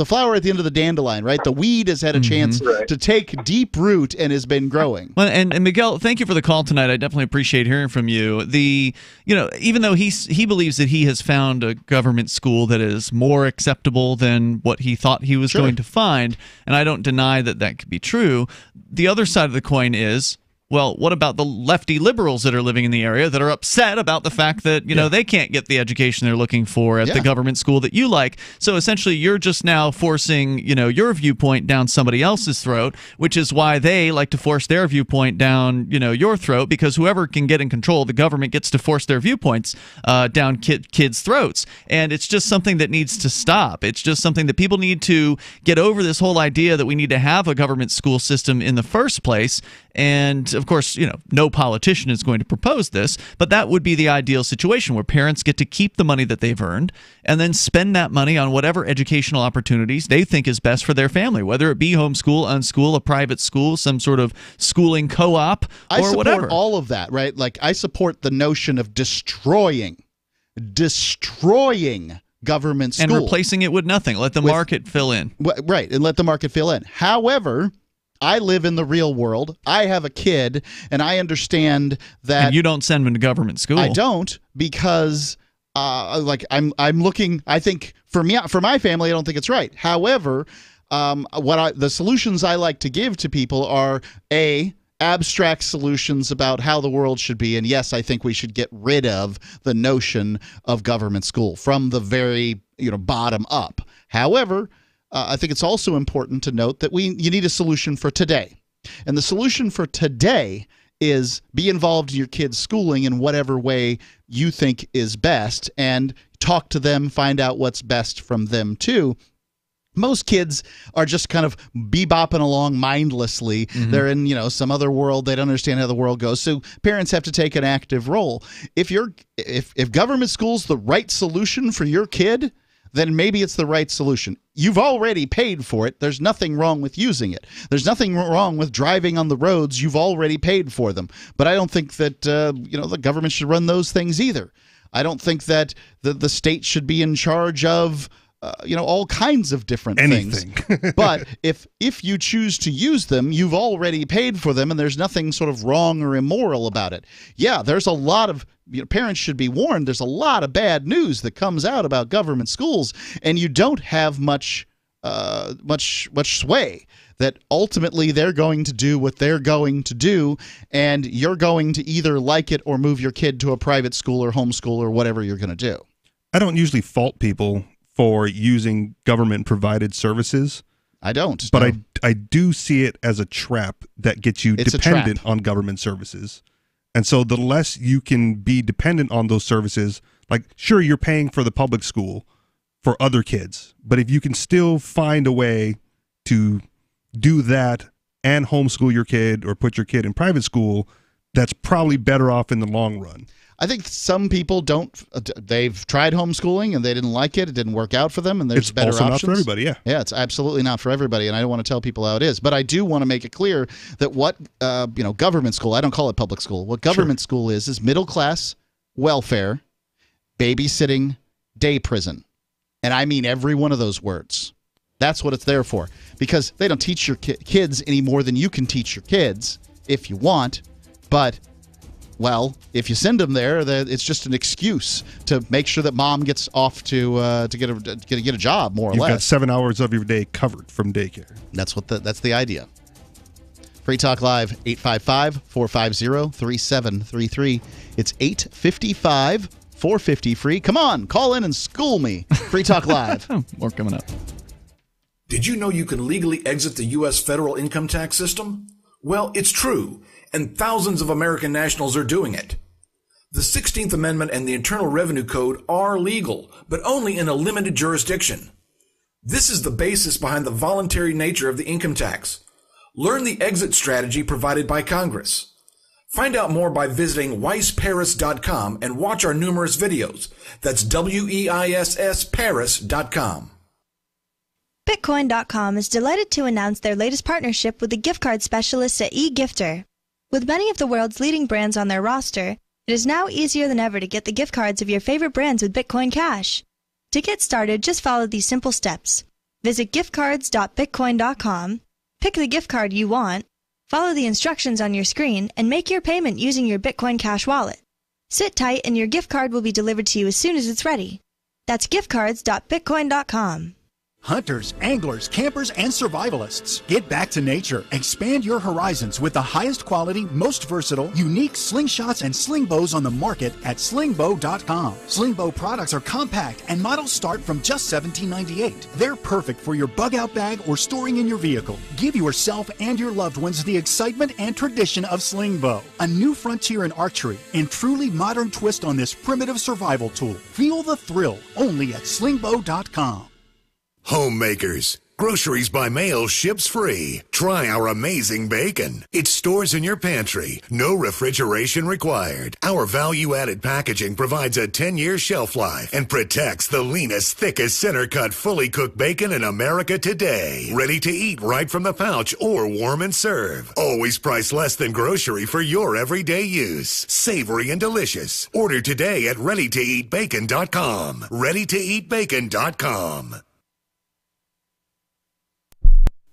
flower at the end of the dandelion, right? The weed has had a chance to take deep root and has been growing. Well, and Miguel, thank you for the call tonight. I definitely appreciate hearing from you. Even though he believes that he has found a government school that is more acceptable than what he thought he was going to find, and I don't deny that could be true. The other side of the coin is, well, what about the lefty liberals that are living in the area that are upset about the fact that, they can't get the education they're looking for at the government school that you like? So essentially, you're just now forcing, your viewpoint down somebody else's throat, which is why they like to force their viewpoint down, your throat, because whoever can get in control, the government gets to force their viewpoints down kids' throats. And it's just something that needs to stop. It's just something that people need to get over, this whole idea that we need to have a government school system in the first place. And of course, no politician is going to propose this, but that would be the ideal situation where parents get to keep the money that they've earned and then spend that money on whatever educational opportunities they think is best for their family, whether it be homeschool, unschool, a private school, some sort of schooling co-op, or whatever. I support all of that, right? Like, I support the notion of destroying government schools. And replacing it with nothing. Let the market fill in. Right, and let the market fill in. However, I live in the real world. I have a kid, and I understand that. And you don't send him to government school. I don't, because I'm looking. I think for my family, I don't think it's right. However, the solutions I like to give to people are abstract solutions about how the world should be. And yes, I think we should get rid of the notion of government school from the very bottom up. However, I think it's also important to note that you need a solution for today. And the solution for today is be involved in your kids' schooling in whatever way you think is best and talk to them, find out what's best from them too. Most kids are just kind of bebopping along mindlessly. They're in, some other world. They don't understand how the world goes. So parents have to take an active role. If government school's the right solution for your kid, then maybe it's the right solution. You've already paid for it. There's nothing wrong with using it. There's nothing wrong with driving on the roads. You've already paid for them. But I don't think that the government should run those things either. I don't think that the state should be in charge of all kinds of different things. But if you choose to use them, you've already paid for them, and there's nothing sort of wrong or immoral about it. Yeah, there's a lot of parents should be warned. There's a lot of bad news that comes out about government schools, and you don't have much sway. That ultimately they're going to do what they're going to do, and you're going to either like it or move your kid to a private school or homeschool or whatever you're going to do. I don't usually fault people for using government-provided services. I don't. But no. I do see it as a trap that gets you dependent on government services. And so the less you can be dependent on those services, Like, sure, you're paying for the public school for other kids, but if you can still find a way to do that and homeschool your kid or put your kid in private school, that's probably better off in the long run. I think some people don't. They've tried homeschooling and they didn't like it. It didn't work out for them, and there's better options. It's also not for everybody. Yeah, it's absolutely not for everybody, and I don't want to tell people how it is. But I do want to make it clear that what government school. I don't call it public school. What government school is middle class welfare, babysitting, day prison, and I mean every one of those words. That's what it's there for, because they don't teach your kids any more than you can teach your kids if you want, but. Well, if you send them there, it's just an excuse to make sure that mom gets off to get a job, more or less. You've got 7 hours of your day covered from daycare. That's the idea. Free Talk Live, 855-450-3733. It's 855-450-FREE. Come on, call in and school me. Free Talk Live. More coming up. Did you know you can legally exit the U.S. federal income tax system? Well, it's true. And thousands of American nationals are doing it. The 16th Amendment and the Internal Revenue Code are legal, but only in a limited jurisdiction. This is the basis behind the voluntary nature of the income tax. Learn the exit strategy provided by Congress. Find out more by visiting weissparis.com and watch our numerous videos. That's WEISS Paris.com. Bitcoin.com is delighted to announce their latest partnership with the gift card specialists at eGifter. With many of the world's leading brands on their roster, it is now easier than ever to get the gift cards of your favorite brands with Bitcoin Cash. To get started, just follow these simple steps. Visit giftcards.bitcoin.com, pick the gift card you want, follow the instructions on your screen, and make your payment using your Bitcoin Cash wallet. Sit tight and your gift card will be delivered to you as soon as it's ready. That's giftcards.bitcoin.com. Hunters, anglers, campers, and survivalists. Get back to nature. Expand your horizons with the highest quality, most versatile, unique slingshots and sling bows on the market at slingbow.com. Slingbow products are compact and models start from just $17.98. They're perfect for your bug out bag or storing in your vehicle. Give yourself and your loved ones the excitement and tradition of Slingbow. A new frontier in archery and truly modern twist on this primitive survival tool. Feel the thrill only at slingbow.com. Homemakers. Groceries by mail ships free. Try our amazing bacon. It stores in your pantry. No refrigeration required. Our value-added packaging provides a 10-year shelf life and protects the leanest, thickest, center-cut, fully cooked bacon in America today. Ready to eat right from the pouch or warm and serve. Always priced less than grocery for your everyday use. Savory and delicious. Order today at readytoeatbacon.com. readytoeatbacon.com.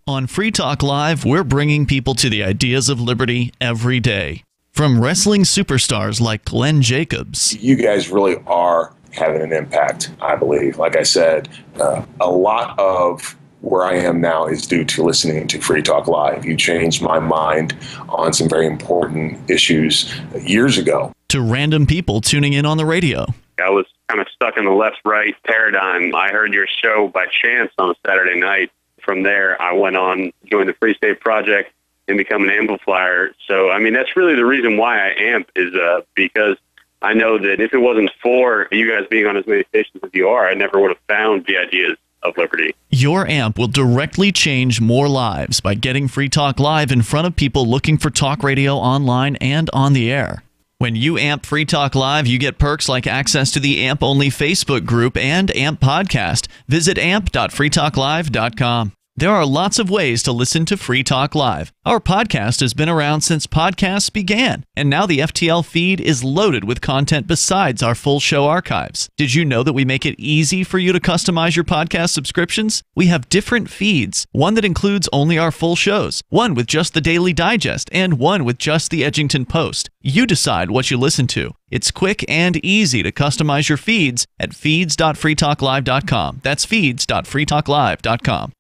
On Free Talk Live, we're bringing people to the ideas of liberty every day. From wrestling superstars like Glenn Jacobs. You guys really are having an impact, I believe. Like I said, a lot of where I am now is due to listening to Free Talk Live. You changed my mind on some very important issues years ago. To random people tuning in on the radio. I was kind of stuck in the left-right paradigm. I heard your show by chance on a Saturday night. From there, I went on, joined the Free State Project, and become an amplifier. So, I mean, that's really the reason why I amp is because I know that if it wasn't for you guys being on as many stations as you are, I never would have found the ideas of liberty. Your amp will directly change more lives by getting Free Talk Live in front of people looking for talk radio online and on the air. When you amp Free Talk Live, you get perks like access to the AMP-only Facebook group and AMP podcast. Visit amp.freetalklive.com. There are lots of ways to listen to Free Talk Live. Our podcast has been around since podcasts began, and now the FTL feed is loaded with content besides our full show archives. Did you know that we make it easy for you to customize your podcast subscriptions? We have different feeds, one that includes only our full shows, one with just the Daily Digest, and one with just the Edgington Post. You decide what you listen to. It's quick and easy to customize your feeds at feeds.freetalklive.com. That's feeds.freetalklive.com.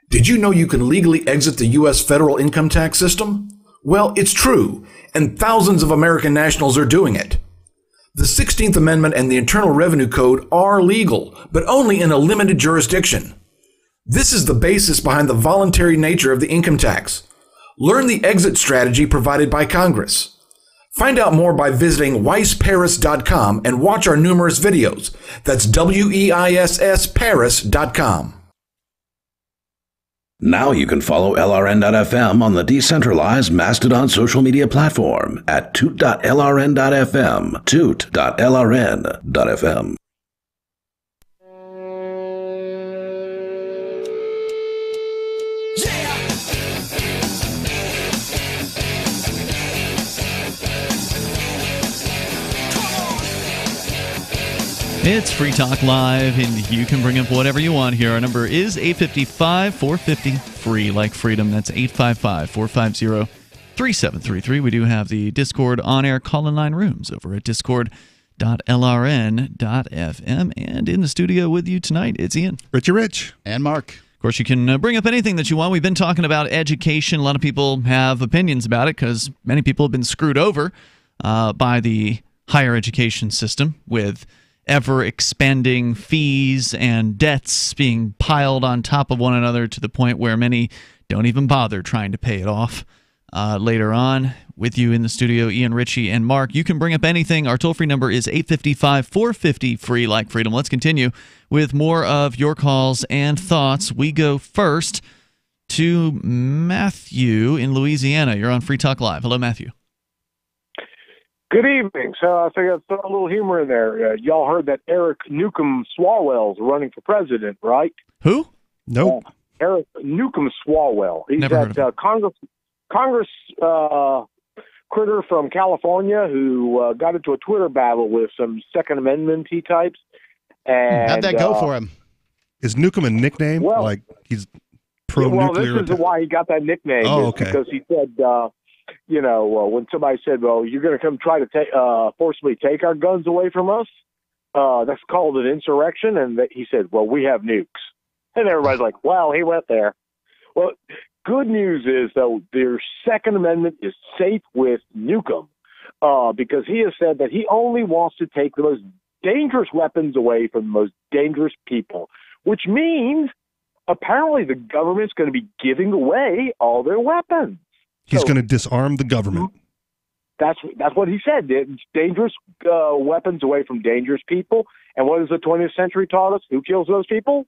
Did you know you can legally exit the U.S. federal income tax system? Well, it's true, and thousands of American nationals are doing it. The 16th Amendment and the Internal Revenue Code are legal, but only in a limited jurisdiction. This is the basis behind the voluntary nature of the income tax. Learn the exit strategy provided by Congress. Find out more by visiting weissparis.com and watch our numerous videos. That's WEISS Paris.com. Now you can follow LRN.FM on the decentralized Mastodon social media platform at toot.lrn.fm, toot.lrn.fm. It's Free Talk Live, and you can bring up whatever you want here. Our number is 855-450-FREE, like freedom. That's 855-450-3733. We do have the Discord on-air call-in line rooms over at discord.lrn.fm. And in the studio with you tonight, it's Ian. Richie Rich. And Mark. Of course, you can bring up anything that you want. We've been talking about education. A lot of people have opinions about it because many people have been screwed over by the higher education system with ever-expanding fees and debts being piled on top of one another to the point where many don't even bother trying to pay it off. Later on, with you in the studio, Ian, Ritchie, and Mark. You can bring up anything. Our toll-free number is 855-450-FREE, like freedom. Let's continue with more of your calls and thoughts. We go first to Matthew in Louisiana. You're on Free Talk Live. Hello, Matthew. Good evening. So I figured I'd throw a little humor in there. Y'all heard that Eric Newcomb Swalwell's running for president, right? Who? Nope. Eric Newcomb Swalwell. He's Never heard that Congress critter from California who got into a Twitter battle with some Second Amendment-y types. And how'd that go for him? Is Newcomb a nickname? Well, like he's pro-nuclear? Well, this is why he got that nickname. Oh, okay. Because he said... when somebody said, well, you're going to come try to forcibly take our guns away from us, that's called an insurrection. And he said, well, we have nukes. And everybody's like, well, he went there. Well, good news is, though, their Second Amendment is safe with Newcomb because he has said that he only wants to take the most dangerous weapons away from the most dangerous people, which means apparently the government's going to be giving away all their weapons. He's going to disarm the government. That's what he said. It's dangerous weapons away from dangerous people. And what has the 20th century taught us? Who kills those people?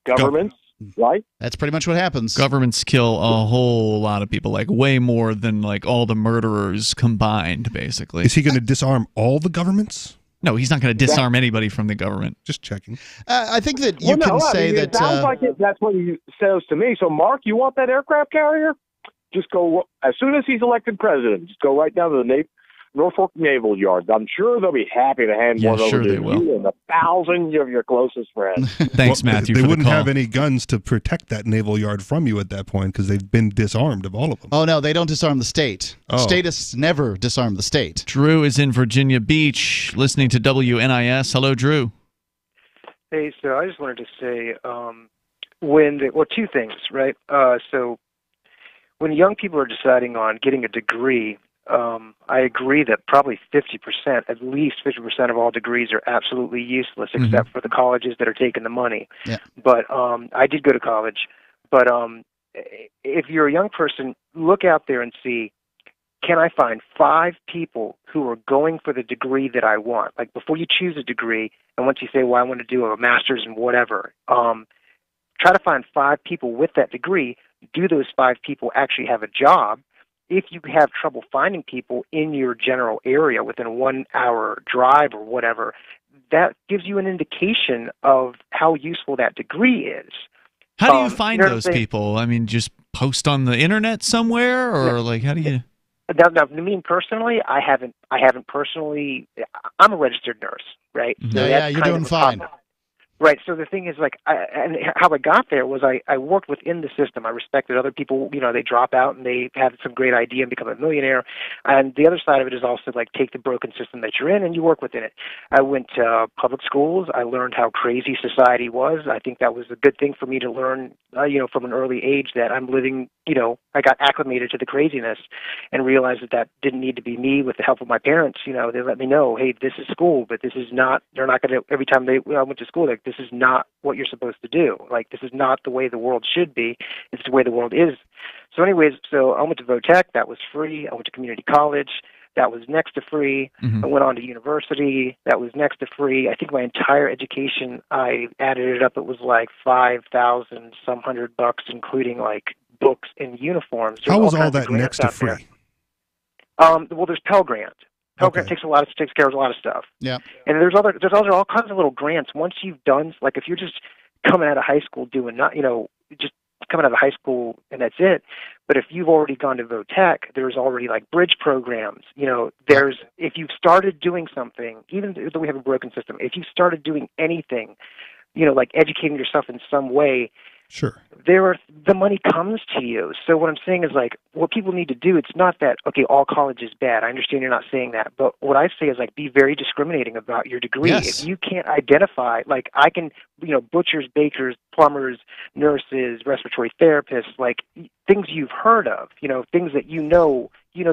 Governments, right? That's pretty much what happens. Governments kill a whole lot of people, like way more than like all the murderers combined, basically. Is he going to disarm all the governments? No, he's not going to disarm anybody from the government. Just checking. I think that you can say that... It sounds like that's what he says to me. So, Mark, you want that aircraft carrier? Just go, as soon as he's elected president, just go right down to the Norfolk Naval Yard. I'm sure they'll be happy to hand one over to you and 1,000 of your closest friends. Thanks, Matthew. They for wouldn't the call. have any guns to protect that naval yard from you at that point because they've been disarmed of all of them. Oh, no, they don't disarm the state. Oh. Statists never disarm the state. Drew is in Virginia Beach listening to WNIS. Hello, Drew. Hey, so I just wanted to say two things, right? So when young people are deciding on getting a degree, I agree that probably 50%, at least 50% of all degrees are absolutely useless, except for the colleges that are taking the money. Yeah. But I did go to college. But if you're a young person, look out there and see, can I find 5 people who are going for the degree that I want? Like before you choose a degree, and once you say, well, I want to do a master's in whatever, try to find 5 people with that degree. Do those 5 people actually have a job? If you have trouble finding people in your general area within a 1-hour drive or whatever, that gives you an indication of how useful that degree is. How do you find those people? I mean, just post on the internet somewhere, or like how do you? Now, me personally, I haven't personally. I'm a registered nurse, right? Mm-hmm. So yeah, you're doing fine. Right. So the thing is, like, and how I got there was I worked within the system. I respected other people. You know, they drop out and they have some great idea and become a millionaire. And the other side of it is also like take the broken system that you're in and you work within it. I went to public schools. I learned how crazy society was. I think that was a good thing for me to learn, from an early age that I'm living. I got acclimated to the craziness and realized that didn't need to be me with the help of my parents. They let me know, hey, this is school, but this is not. They're not going to every time I went to school. Like, this is not what you're supposed to do. Like, this is not the way the world should be. It's the way the world is. So anyways, I went to Votech. That was free. I went to community college. That was next to free. I went on to university. That was next to free. I think my entire education, I added it up, it was like 5,000 some $100, including like books and uniforms. How was all that next to free? Well, there's Pell Grant. Pell Grant takes care of a lot of stuff. Yeah. And there's all kinds of little grants. Once you've done, like, if you're just coming out of high school doing not, just coming out of high school and that's it. But if you've already gone to Votech, there's already like bridge programs. There's, if you've started doing something, even though we have a broken system, if you've started doing anything, like educating yourself in some way, sure, the money comes to you. So what I'm saying is, like, what people need to do, it's not that, okay, all college is bad. I understand you're not saying that. But what I say is, like, be very discriminating about your degree. Yes. If you can't identify, like, I can, butchers, bakers, plumbers, nurses, respiratory therapists, like, things you've heard of, things that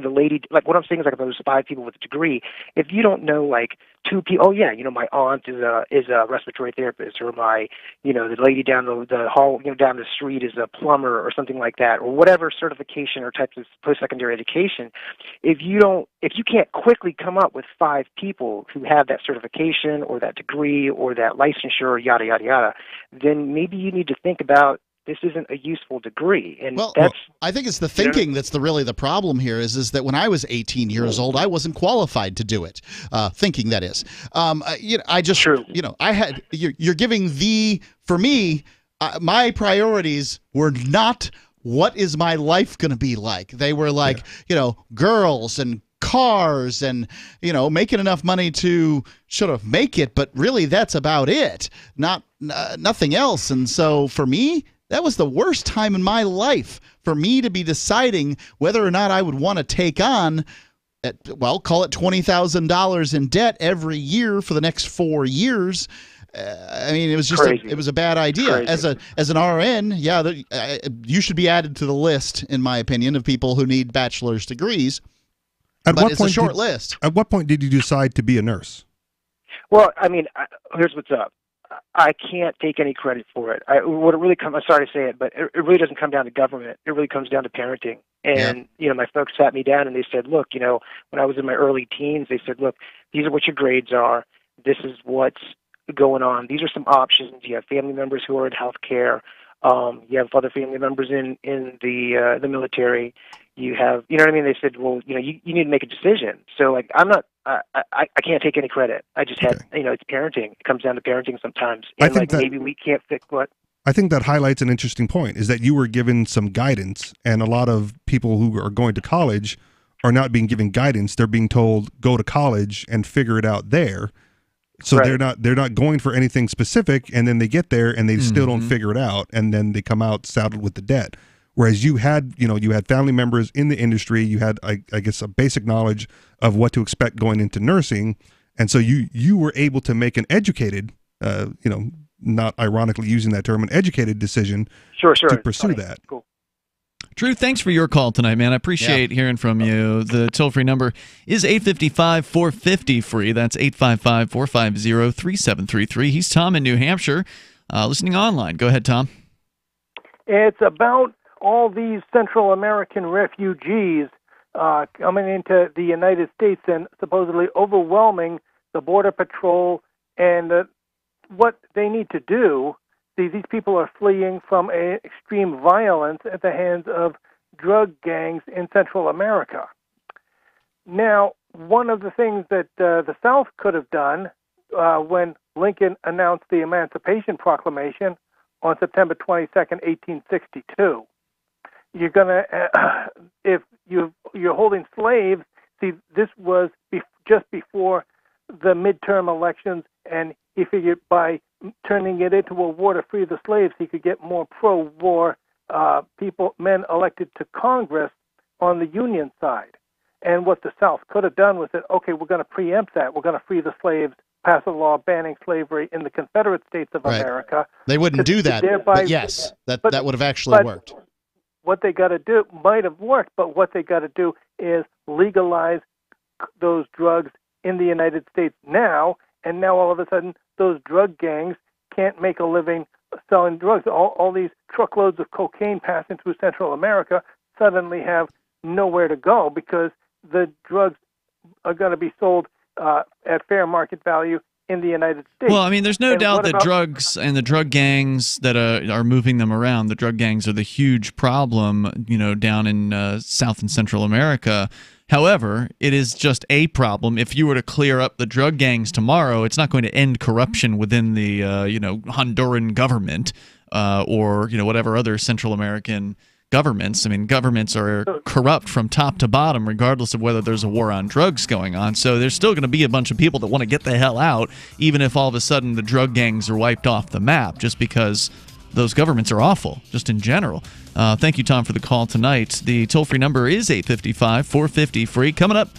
the lady, like, what I'm saying is, like, if there's 5 people with a degree, if you don't know, like, 2 people, my aunt is a respiratory therapist, or my, the lady down the hall, down the street is a plumber or something like that, or whatever certification or types of post-secondary education. If you can't quickly come up with 5 people who have that certification or that degree or that licensure or yada, yada, yada, then maybe you need to think about, this isn't a useful degree. And I think it's the thinking that's really the problem here is that when I was 18 years old, I wasn't qualified to do it. Thinking, that is. You're giving for me, my priorities were not what is my life going to be like. They were like, girls and cars and, making enough money to sort of make it. But really, that's about it. Nothing else. And so for me, that was the worst time in my life for me to be deciding whether or not I would want to take on, call it $20,000 in debt every year for the next 4 years. It was just it was a bad idea. Crazy. As an RN, you should be added to the list, in my opinion, of people who need bachelor's degrees. It's a short list. At what point did you decide to be a nurse? Well, here's what's up. I can't take any credit for it. I'm sorry to say it, but it really doesn't come down to government. It really comes down to parenting. And, my folks sat me down and they said, look, when I was in my early teens, they said, look, these are what your grades are. This is what's going on. These are some options. You have family members who are in healthcare. You have other family members in the military. You have, you know what I mean? They said, well, you need to make a decision. So, like, I can't take any credit. I just had, it's parenting. It comes down to parenting sometimes. And, maybe we can't fix what. I think that highlights an interesting point, is that you were given some guidance, and a lot of people who are going to college are not being given guidance. They're being told, go to college and figure it out there. So they're not going for anything specific, and then they get there and they still don't figure it out, and then they come out saddled with the debt. Whereas you had family members in the industry, you had, I guess, a basic knowledge of what to expect going into nursing, and so you were able to make an educated, not ironically using that term, an educated decision to pursue that. Cool. Drew, thanks for your call tonight, man. I appreciate hearing from you. The toll-free number is 855-450-FREE. That's 855-450-3733. He's Tom in New Hampshire, listening online. Go ahead, Tom. It's about all these Central American refugees coming into the United States and supposedly overwhelming the Border Patrol and what they need to do. See, these people are fleeing from extreme violence at the hands of drug gangs in Central America. Now, one of the things that the South could have done when Lincoln announced the Emancipation Proclamation on September 22nd, 1862, you're gonna, if you're holding slaves. See, this was just before the midterm elections, and he figured by turning it into a war to free the slaves, he could get more pro-war men elected to Congress on the Union side. And what the South could have done was that, okay, we're going to preempt that. We're going to free the slaves, pass a law banning slavery in the Confederate States of America. They wouldn't do that, but yes, that would have actually worked. What they got to do might have worked, but what they got to do is legalize those drugs in the United States now, and now all of a sudden those drug gangs can't make a living selling drugs. All these truckloads of cocaine passing through Central America suddenly have nowhere to go because the drugs are going to be sold at fair market value in the United States. Well, I mean, there's no doubt that about drugs and the drug gangs that are moving them around, the drug gangs are the huge problem, down in South and Central America. However, it is just a problem. If you were to clear up the drug gangs tomorrow, it's not going to end corruption within the Honduran government or whatever other Central American governments. I mean, governments are corrupt from top to bottom, regardless of whether there's a war on drugs going on. So there's still going to be a bunch of people that want to get the hell out, even if all of a sudden the drug gangs are wiped off the map, just because those governments are awful, just in general. Thank you, Tom, for the call tonight. The toll-free number is 855-450-FREE. Coming up,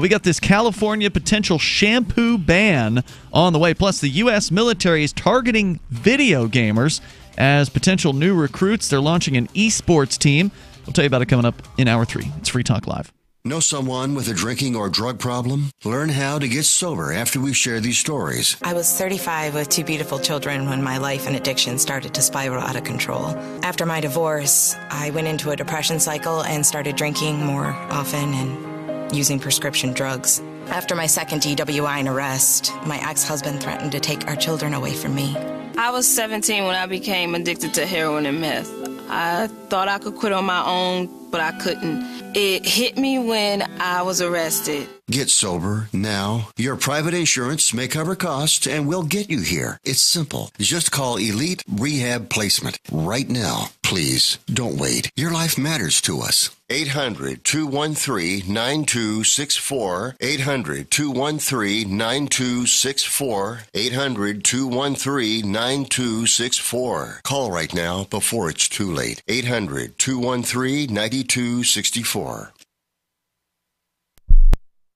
we got this California potential shampoo ban on the way. Plus, the U.S. military is targeting video gamers as potential new recruits. They're launching an esports team. We'll tell you about it coming up in Hour 3. It's Free Talk Live. Know someone with a drinking or drug problem? Learn how to get sober after we share these stories. I was 35 with 2 beautiful children when my life and addiction started to spiral out of control. After my divorce, I went into a depression cycle and started drinking more often and using prescription drugs. After my second DWI and arrest, my ex-husband threatened to take our children away from me. I was 17 when I became addicted to heroin and meth. I thought I could quit on my own, but I couldn't. It hit me when I was arrested. Get sober now. Your private insurance may cover costs and we'll get you here. It's simple. Just call Elite Rehab Placement right now. Please, don't wait. Your life matters to us. 800-213-9264. 800-213-9264. 800-213-9264. Call right now before it's too late. 800-213-9264.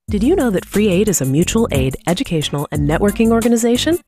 Did you know that Free Aid is a mutual aid, educational, and networking organization?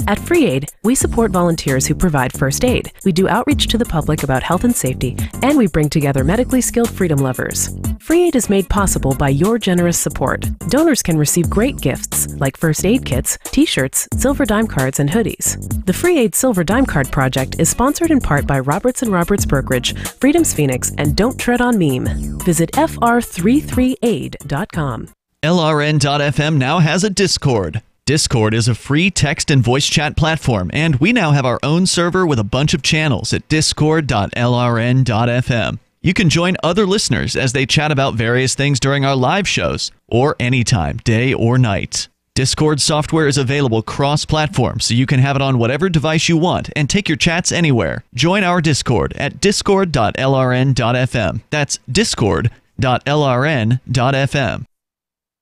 At Free Aid, we support volunteers who provide first aid. We do outreach to the public about health and safety, and we bring together medically skilled freedom lovers. Free Aid is made possible by your generous support. Donors can receive great gifts like first aid kits, t-shirts, silver dime cards, and hoodies. The Free Aid Silver Dime Card Project is sponsored in part by Roberts & Roberts Brokerage, Freedom's Phoenix, and Don't Tread on Meme. Visit fr33aid.com. LRN.FM now has a Discord. Discord is a free text and voice chat platform, and we now have our own server with a bunch of channels at discord.lrn.fm. You can join other listeners as they chat about various things during our live shows, or anytime, day or night. Discord software is available cross-platform, so you can have it on whatever device you want and take your chats anywhere. Join our Discord at discord.lrn.fm. That's discord.lrn.fm.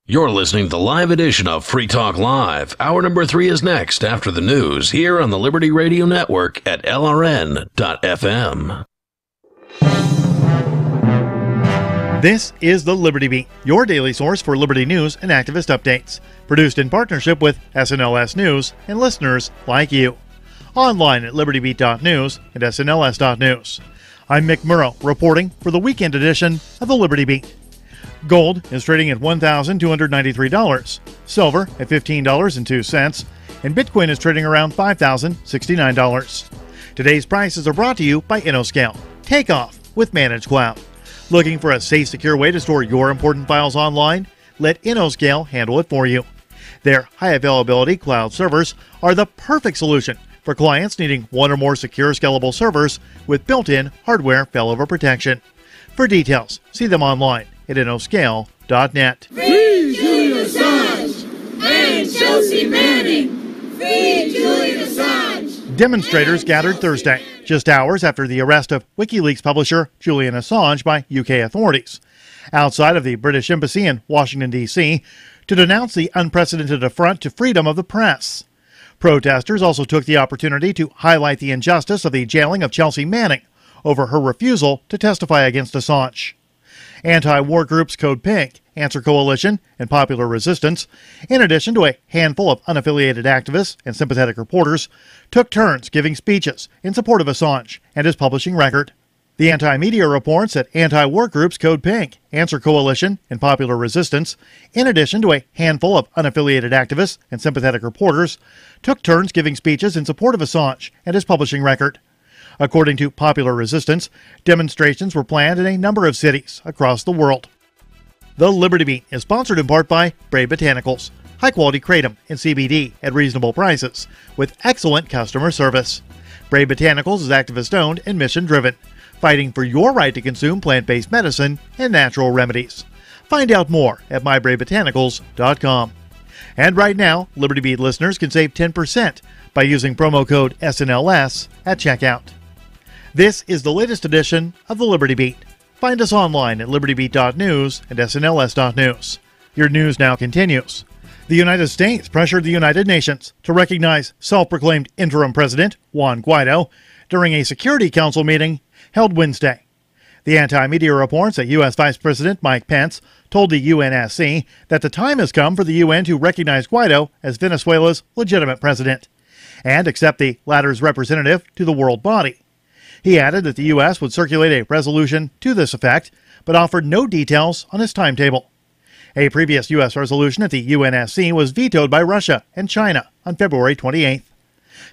You're listening to the live edition of Free Talk Live. Hour number 3 is next after the news here on the Liberty Radio Network at LRN.FM. This is the Liberty Beat, your daily source for liberty news and activist updates. Produced in partnership with SNLS News and listeners like you. Online at libertybeat.news and snls.news. I'm Mick Murrow, reporting for the weekend edition of the Liberty Beat. Gold is trading at $1,293, silver at $15.02, and Bitcoin is trading around $5,069. Today's prices are brought to you by InnoScale. Take off with Managed Cloud. Looking for a safe, secure way to store your important files online? Let InnoScale handle it for you. Their high availability cloud servers are the perfect solution for clients needing one or more secure, scalable servers with built-in hardware failover protection. For details, see them online at InnoScale.net. Free Julian Assange and Chelsea Manning. Free Julian Assange. Demonstrators gathered Thursday, just hours after the arrest of WikiLeaks publisher Julian Assange by UK authorities, outside of the British Embassy in Washington, D.C., to denounce the unprecedented affront to freedom of the press. Protesters also took the opportunity to highlight the injustice of the jailing of Chelsea Manning over her refusal to testify against Assange. Anti-war groups Code Pink, Answer Coalition, and Popular Resistance, in addition to a handful of unaffiliated activists and sympathetic reporters, took turns giving speeches in support of Assange and his publishing record. The anti-media reports that anti-war groups Code Pink, Answer Coalition, and Popular Resistance, in addition to a handful of unaffiliated activists and sympathetic reporters, took turns giving speeches in support of Assange and his publishing record. According to Popular Resistance, demonstrations were planned in a number of cities across the world. The Liberty Beat is sponsored in part by Brave Botanicals, high-quality kratom and CBD at reasonable prices, with excellent customer service. Brave Botanicals is activist-owned and mission-driven, fighting for your right to consume plant-based medicine and natural remedies. Find out more at mybravebotanicals.com. And right now, Liberty Beat listeners can save 10% by using promo code SNLS at checkout. This is the latest edition of the Liberty Beat. Find us online at libertybeat.news and snls.news. Your news now continues. The United States pressured the United Nations to recognize self-proclaimed interim president Juan Guaido during a Security Council meeting held Wednesday. The anti-media reports that U.S. Vice President Mike Pence told the UNSC that the time has come for the UN to recognize Guaido as Venezuela's legitimate president and accept the latter's representative to the world body. He added that the U.S. would circulate a resolution to this effect, but offered no details on his timetable. A previous U.S. resolution at the UNSC was vetoed by Russia and China on February 28th.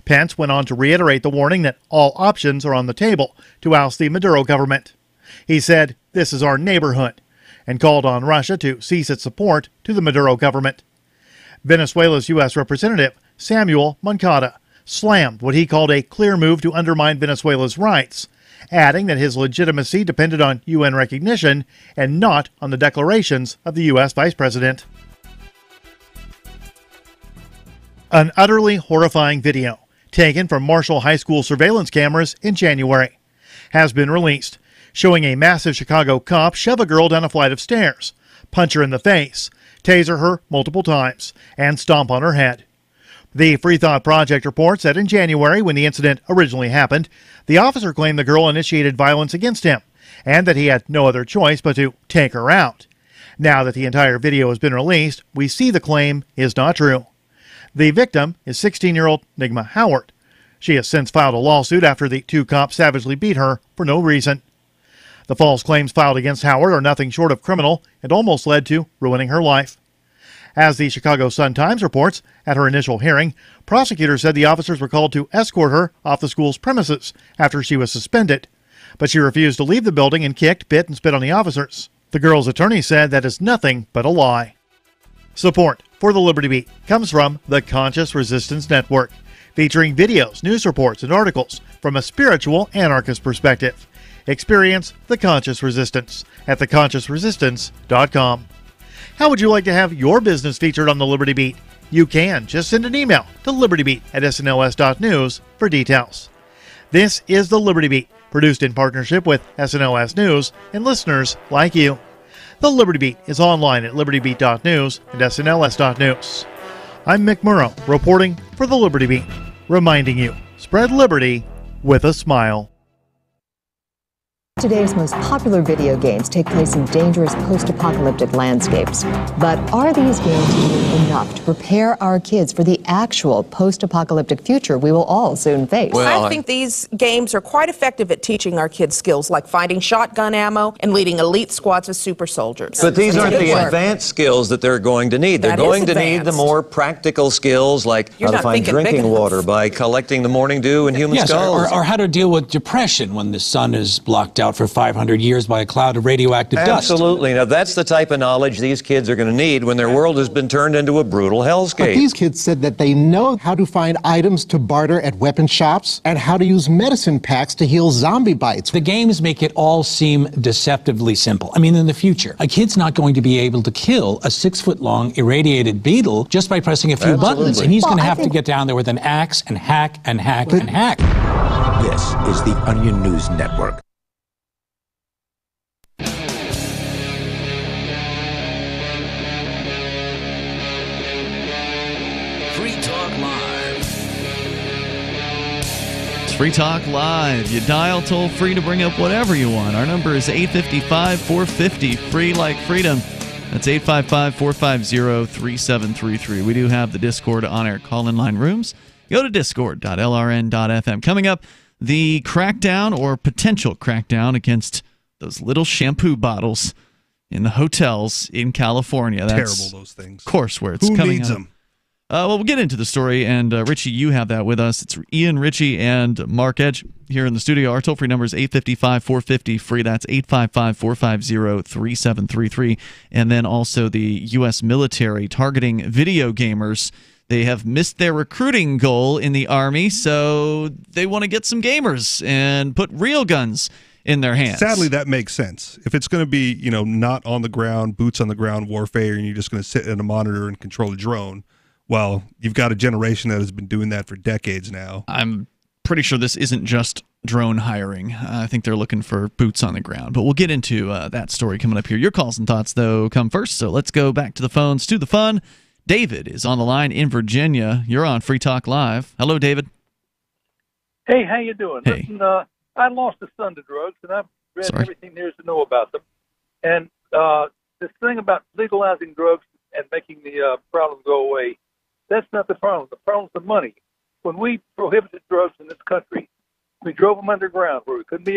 Pence went on to reiterate the warning that all options are on the table to oust the Maduro government. He said, "This is our neighborhood," and called on Russia to cease its support to the Maduro government. Venezuela's U.S. Representative Samuel Moncada slammed what he called a clear move to undermine Venezuela's rights, adding that his legitimacy depended on UN recognition and not on the declarations of the U.S. Vice President. An utterly horrifying video, taken from Marshall High School surveillance cameras in January, has been released, showing a massive Chicago cop shove a girl down a flight of stairs, punch her in the face, taser her multiple times, and stomp on her head. The Free Thought Project reports that in January, when the incident originally happened, the officer claimed the girl initiated violence against him, and that he had no other choice but to take her out. Now that the entire video has been released, we see the claim is not true. The victim is 16-year-old Nigma Howard. She has since filed a lawsuit after the two cops savagely beat her for no reason. The false claims filed against Howard are nothing short of criminal and almost led to ruining her life. As the Chicago Sun-Times reports, at her initial hearing, prosecutors said the officers were called to escort her off the school's premises after she was suspended. But she refused to leave the building and kicked, bit, and spit on the officers. The girl's attorney said that is nothing but a lie. Support for the Liberty Beat comes from the Conscious Resistance Network, featuring videos, news reports, and articles from a spiritual anarchist perspective. Experience the Conscious Resistance at theconsciousresistance.com. How would you like to have your business featured on the Liberty Beat? You can. Just send an email to libertybeat@snls.news for details. This is the Liberty Beat, produced in partnership with SNLS News and listeners like you. The Liberty Beat is online at libertybeat.news and snls.news. I'm Mick Murrow, reporting for the Liberty Beat, reminding you, spread liberty with a smile. Today's most popular video games take place in dangerous post-apocalyptic landscapes. But are these games doing enough to prepare our kids for the actual post-apocalyptic future we will all soon face? Well, I think these games are quite effective at teaching our kids skills like finding shotgun ammo and leading elite squads of super soldiers. But these aren't the advanced skills that they're going to need. They're going to need the more practical skills like how to find drinking water by collecting the morning dew in human skulls. Or how to deal with depression when the sun is blocked out for 500 years by a cloud of radioactive dust. Absolutely. Now, that's the type of knowledge these kids are going to need when their world has been turned into a brutal hellscape. But these kids said that they know how to find items to barter at weapon shops and how to use medicine packs to heal zombie bites. The games make it all seem deceptively simple. I mean, in the future, a kid's not going to be able to kill a 6-foot-long irradiated beetle just by pressing a few buttons, and he's going to have to get down there with an axe and hack and hack and hack. This is the Onion News Network. Free Talk Live. You dial toll free to bring up whatever you want. Our number is 855-450, free like freedom. That's 855-450-3733. We do have the Discord on-air call-in line rooms. Go to discord.lrn.fm. Coming up, the crackdown or potential crackdown against those little shampoo bottles in the hotels in California. That's terrible, those things. Of course, where it's Who coming needs up. them? Well, we'll get into the story, and Richie, you have that with us. It's Ian, Richie, and Mark Edge here in the studio. Our toll-free number is 855-450-FREE. That's 855-450-3733. And then also the U.S. military targeting video gamers. They have missed their recruiting goal in the Army, so they want to get some gamers and put real guns in their hands. Sadly, that makes sense. If it's going to be, not on the ground, boots on the ground warfare, and you're just going to sit in a monitor and control a drone, well, you've got a generation that has been doing that for decades now. I'm pretty sure this isn't just drone hiring. I think they're looking for boots on the ground. But we'll get into that story coming up here. Your calls and thoughts, though, come first. So let's go back to the phones, to the fun. David is on the line in Virginia. You're on Free Talk Live. Hello, David. Hey, how you doing? Hey. Listen, I lost a son to drugs, and I've read everything there is to know about them. And this thing about legalizing drugs and making the problem go away, that's not the problem. The problem's the money. When we prohibited drugs in this country, we drove them underground where we couldn't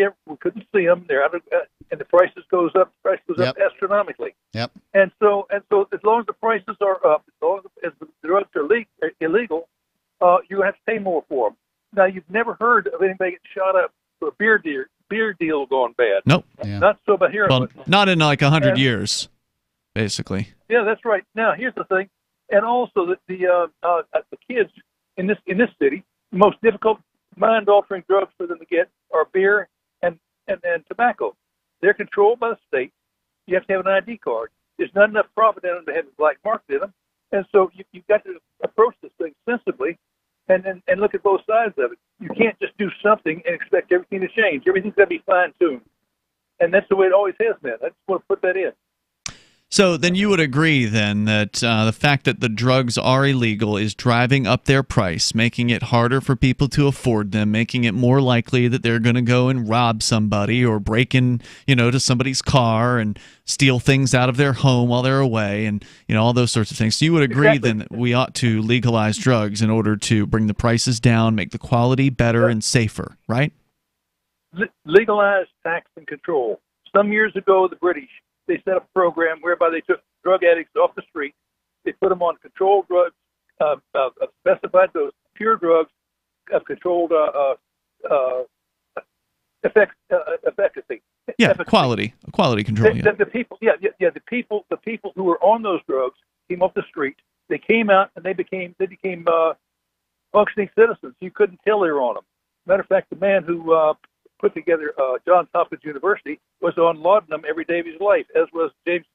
see them. They're out of, and the prices goes up. The price goes up astronomically. Yep. And so as long as the prices are up, as long as the drugs are illegal, you're gonna have to pay more for them. Now, you've never heard of anybody getting shot up for a beer deal going bad. Nope. Not so about heroin. Well, not in like 100 years, basically. Yeah, that's right. Now, here's the thing, and also that the kids in this city, the most difficult mind-altering drugs for them to get are beer and tobacco. They're controlled by the state. You have to have an ID card. There's not enough profit in them to have a black market in them, and so you've got to approach this thing sensibly and look at both sides of it. You can't just do something and expect everything to change. Everything's got to be fine-tuned, and that's the way it always has been. I just want to put that in. So then you would agree then that the fact that the drugs are illegal is driving up their price, making it harder for people to afford them, making it more likely that they're going to go and rob somebody or break in, to somebody's car and steal things out of their home while they're away and, all those sorts of things. So you would agree then that we ought to legalize drugs in order to bring the prices down, make the quality better and safer, right? Legalize, tax, and control. Some years ago, the British, they set up a program whereby they took drug addicts off the street. They put them on controlled drugs, specified dose, pure drugs, controlled efficacy. Yeah, quality control. The people who were on those drugs came off the street. They came out and they became functioning citizens. You couldn't tell they were on them. Matter of fact, the man who put together Johns Hopkins University was on laudanum every day of his life, as was James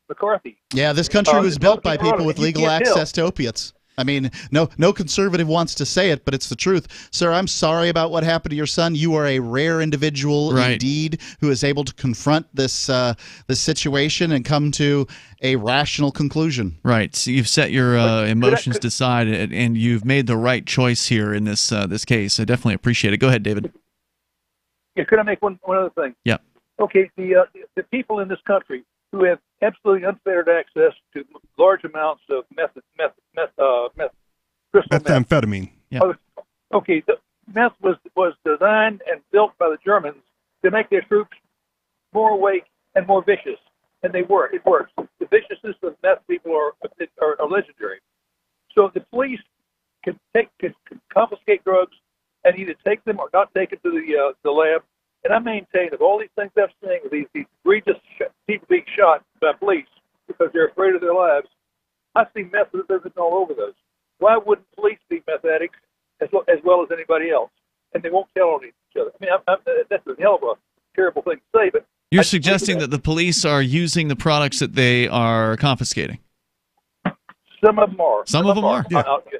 McCarthy. Yeah, this country was built by people with legal access to opiates. I mean, no conservative wants to say it, but it's the truth. Sir, I'm sorry about what happened to your son. You are a rare individual indeed who is able to confront this situation and come to a rational conclusion. Right. So you've set your emotions to side, and you've made the right choice here in this case. I definitely appreciate it. Go ahead, David. Yeah, could I make one other thing? Yeah. Okay, the people in this country who have absolutely unfettered access to large amounts of methamphetamine. Yeah. Okay, the meth was designed and built by the Germans to make their troops more awake and more vicious, and they work. It works. The viciousness of meth people are legendary. So the police can confiscate drugs and either take them or not take it to the lab. And I maintain of all these things I've seen, these egregious people being shot by police because they're afraid of their lives, I see meth written all over those. Why wouldn't police be meth addicts as well as anybody else? And they won't tell on each other. I mean, that's a hell of a terrible thing to say, but you're suggesting that the police are using the products that they are confiscating. Some of them are. Some of them are.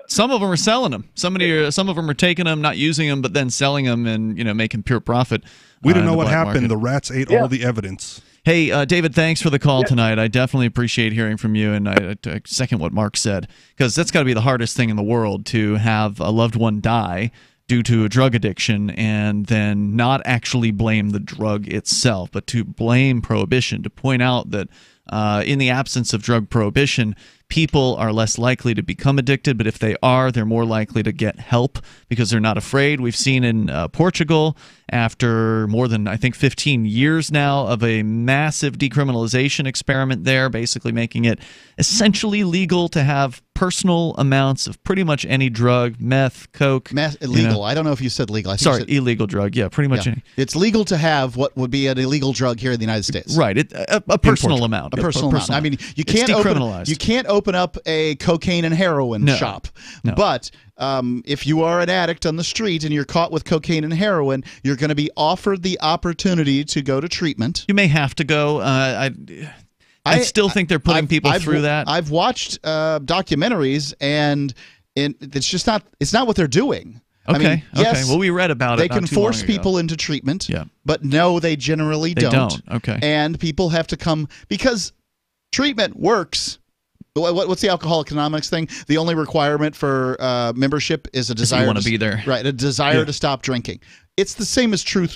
Some of them are selling them. Some of them are taking them, not using them, but then selling them and making pure profit. We don't know what happened. Market. The rats ate all the evidence. Hey, David, thanks for the call tonight. I definitely appreciate hearing from you, and I second what Mark said, because that's got to be the hardest thing in the world, to have a loved one die due to a drug addiction and then not actually blame the drug itself, but to blame prohibition, to point out that in the absence of drug prohibition, people are less likely to become addicted, but if they are, they're more likely to get help because they're not afraid. We've seen in Portugal, after more than, I think, 15 years now of a massive decriminalization experiment there, basically making it essentially legal to have personal amounts of pretty much any drug, meth, coke. Illegal. I don't know if you said legal. I think illegal drug. Yeah, pretty much any. It's legal to have what would be an illegal drug here in the United States. Right. A personal amount. A personal amount. I mean, you can't open up a cocaine and heroin shop. No. But if you are an addict on the street and you're caught with cocaine and heroin, you're going to be offered the opportunity to go to treatment. You may have to go. I still think they're putting people through that. I've watched documentaries, and it's just not. It's not what they're doing. Okay. I mean, yes, well, we read about it. They can force people into treatment. Yeah. But no, they generally don't. Okay. And people have to come because treatment works. What's the Alcoholics Anonymous thing? The only requirement for membership is a desire. You want to be there, right? A desire to stop drinking. It's the same as true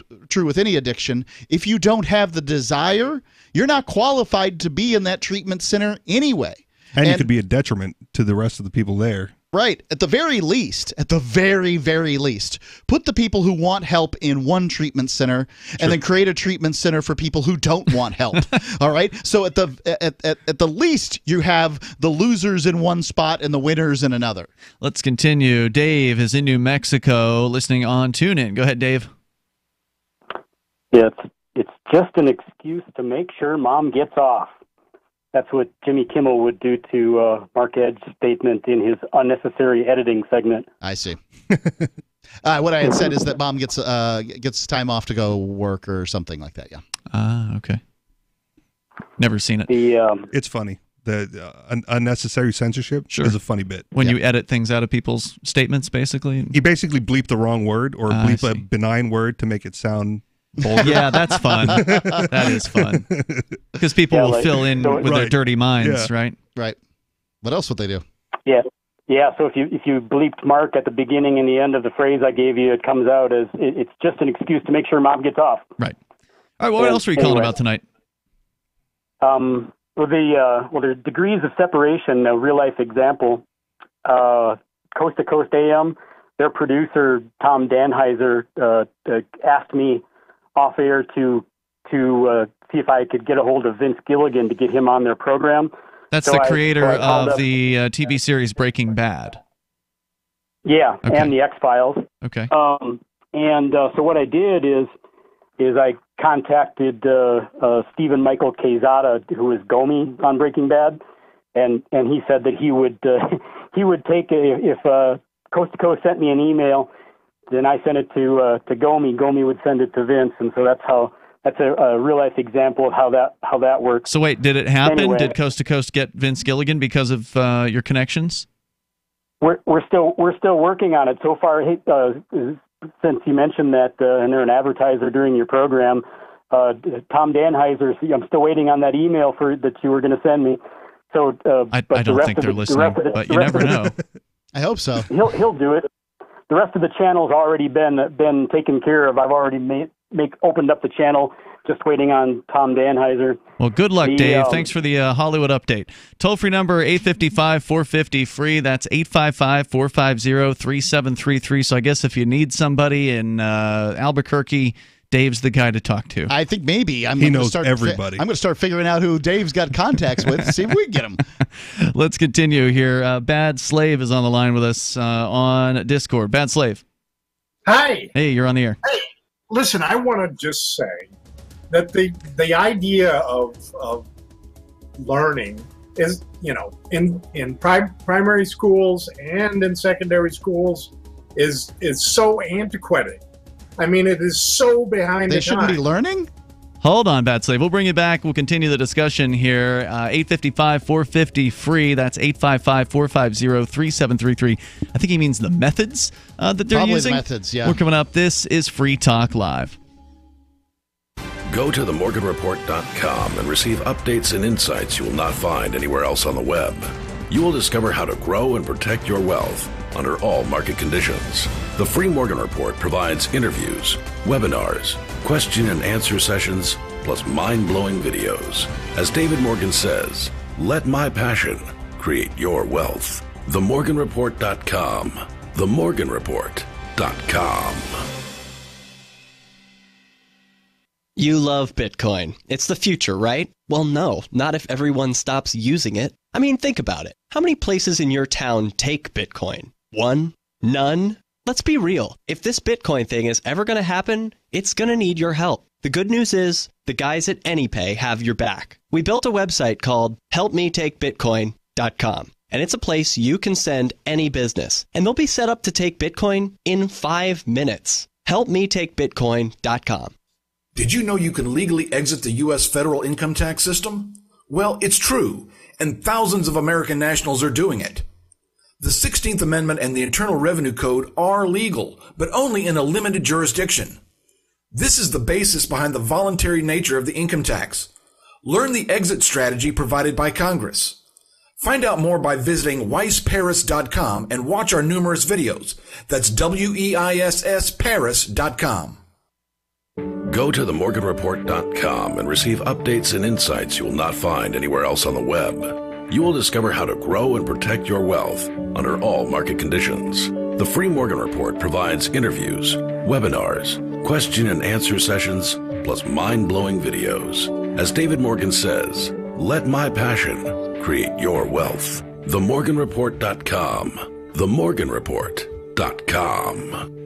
with any addiction. If you don't have the desire, you're not qualified to be in that treatment center anyway. And you could be a detriment to the rest of the people there. Right. At the very least, very least, put the people who want help in one treatment center and then create a treatment center for people who don't want help. All right? So at the least, you have the losers in one spot and the winners in another. Let's continue. Dave is in New Mexico listening on TuneIn. Go ahead, Dave. Yeah, it's just an excuse to make sure mom gets off. That's what Jimmy Kimmel would do to Mark Edge's statement in his unnecessary editing segment. I see. What I had said is that mom gets time off to go work or something like that. Yeah. Okay. Never seen it. It's funny. The unnecessary censorship is a funny bit. When you edit things out of people's statements, basically. You basically bleep the wrong word or bleep a benign word to make it sound vulgar. Yeah, that's fun. That is fun. Because people will fill in with their dirty minds, right? Right. What else would they do? Yeah. Yeah, so if you bleeped Mark at the beginning and the end of the phrase I gave you, it comes out as it's just an excuse to make sure mom gets off. Right. All right, what else are you calling about tonight? The degrees of separation, a real-life example, Coast to Coast AM, their producer, Tom Danheiser, asked me off-air to see if I could get a hold of Vince Gilligan to get him on their program. That's the creator of the TV series Breaking Bad. Yeah, okay. And the X-Files. Okay. So what I did is I contacted Stephen Michael Quezada, who is Gomi on Breaking Bad, and he said that he would take if Coast to Coast sent me an email, then I sent it to Gomi. Gomi would send it to Vince, and so that's a real life example of how that works. So wait, did it happen? Anyway, did Coast to Coast get Vince Gilligan because of your connections? We're still working on it. So far, since you mentioned that, and they're an advertiser during your program, Tom Danheiser. I'm still waiting on that email that you were going to send me. So I don't think they're listening, but you never know. I hope so. He'll do it. The rest of the channel's already been taken care of. I've already opened up the channel, just waiting on Tom Danheiser. Well, good luck, Dave. Thanks for the Hollywood update. Toll-free number 855-450-FREE. That's 855-450-3733. So I guess if you need somebody in Albuquerque, Dave's the guy to talk to. I think maybe. He knows everybody. I'm going to start figuring out who Dave's got contacts with, see if we can get him. Let's continue here. Bad Slave is on the line with us on Discord. Bad Slave. Hi. Hey, you're on the air. Hey, listen, I want to just say that the idea of learning is, in primary schools and in secondary schools is so antiquated. I mean, it is so behind the time. They shouldn't be learning? Hold on, Bad Slave. We'll bring you back. We'll continue the discussion here. 855-450-FREE. That's 855-450-3733. I think he means the methods that they're Probably using. The methods, yeah. We're coming up. This is Free Talk Live. Go to themorganreport.com and receive updates and insights you will not find anywhere else on the web. You will discover how to grow and protect your wealth under all market conditions. The Free Morgan Report provides interviews, webinars, question and answer sessions, plus mind-blowing videos. As David Morgan says, let my passion create your wealth. TheMorganReport.com. TheMorganReport.com. You love Bitcoin. It's the future, right? Well, no, not if everyone stops using it. I mean, think about it. How many places in your town take Bitcoin? One? None? Let's be real. If this Bitcoin thing is ever going to happen, it's going to need your help. The good news is the guys at AnyPay have your back. We built a website called helpmetakebitcoin.com, and it's a place you can send any business, and they'll be set up to take Bitcoin in 5 minutes. helpmetakebitcoin.com. Did you know you can legally exit the U.S. federal income tax system? Well, it's true, and thousands of American nationals are doing it. The 16th Amendment and the Internal Revenue Code are legal, but only in a limited jurisdiction. This is the basis behind the voluntary nature of the income tax. Learn the exit strategy provided by Congress. Find out more by visiting weissparis.com and watch our numerous videos. That's WEISS Paris.com. Go to themorganreport.com and receive updates and insights you will not find anywhere else on the web. You will discover how to grow and protect your wealth under all market conditions. The free Morgan Report provides interviews, webinars, question and answer sessions, plus mind-blowing videos. As David Morgan says, let my passion create your wealth. TheMorganReport.com. TheMorganReport.com.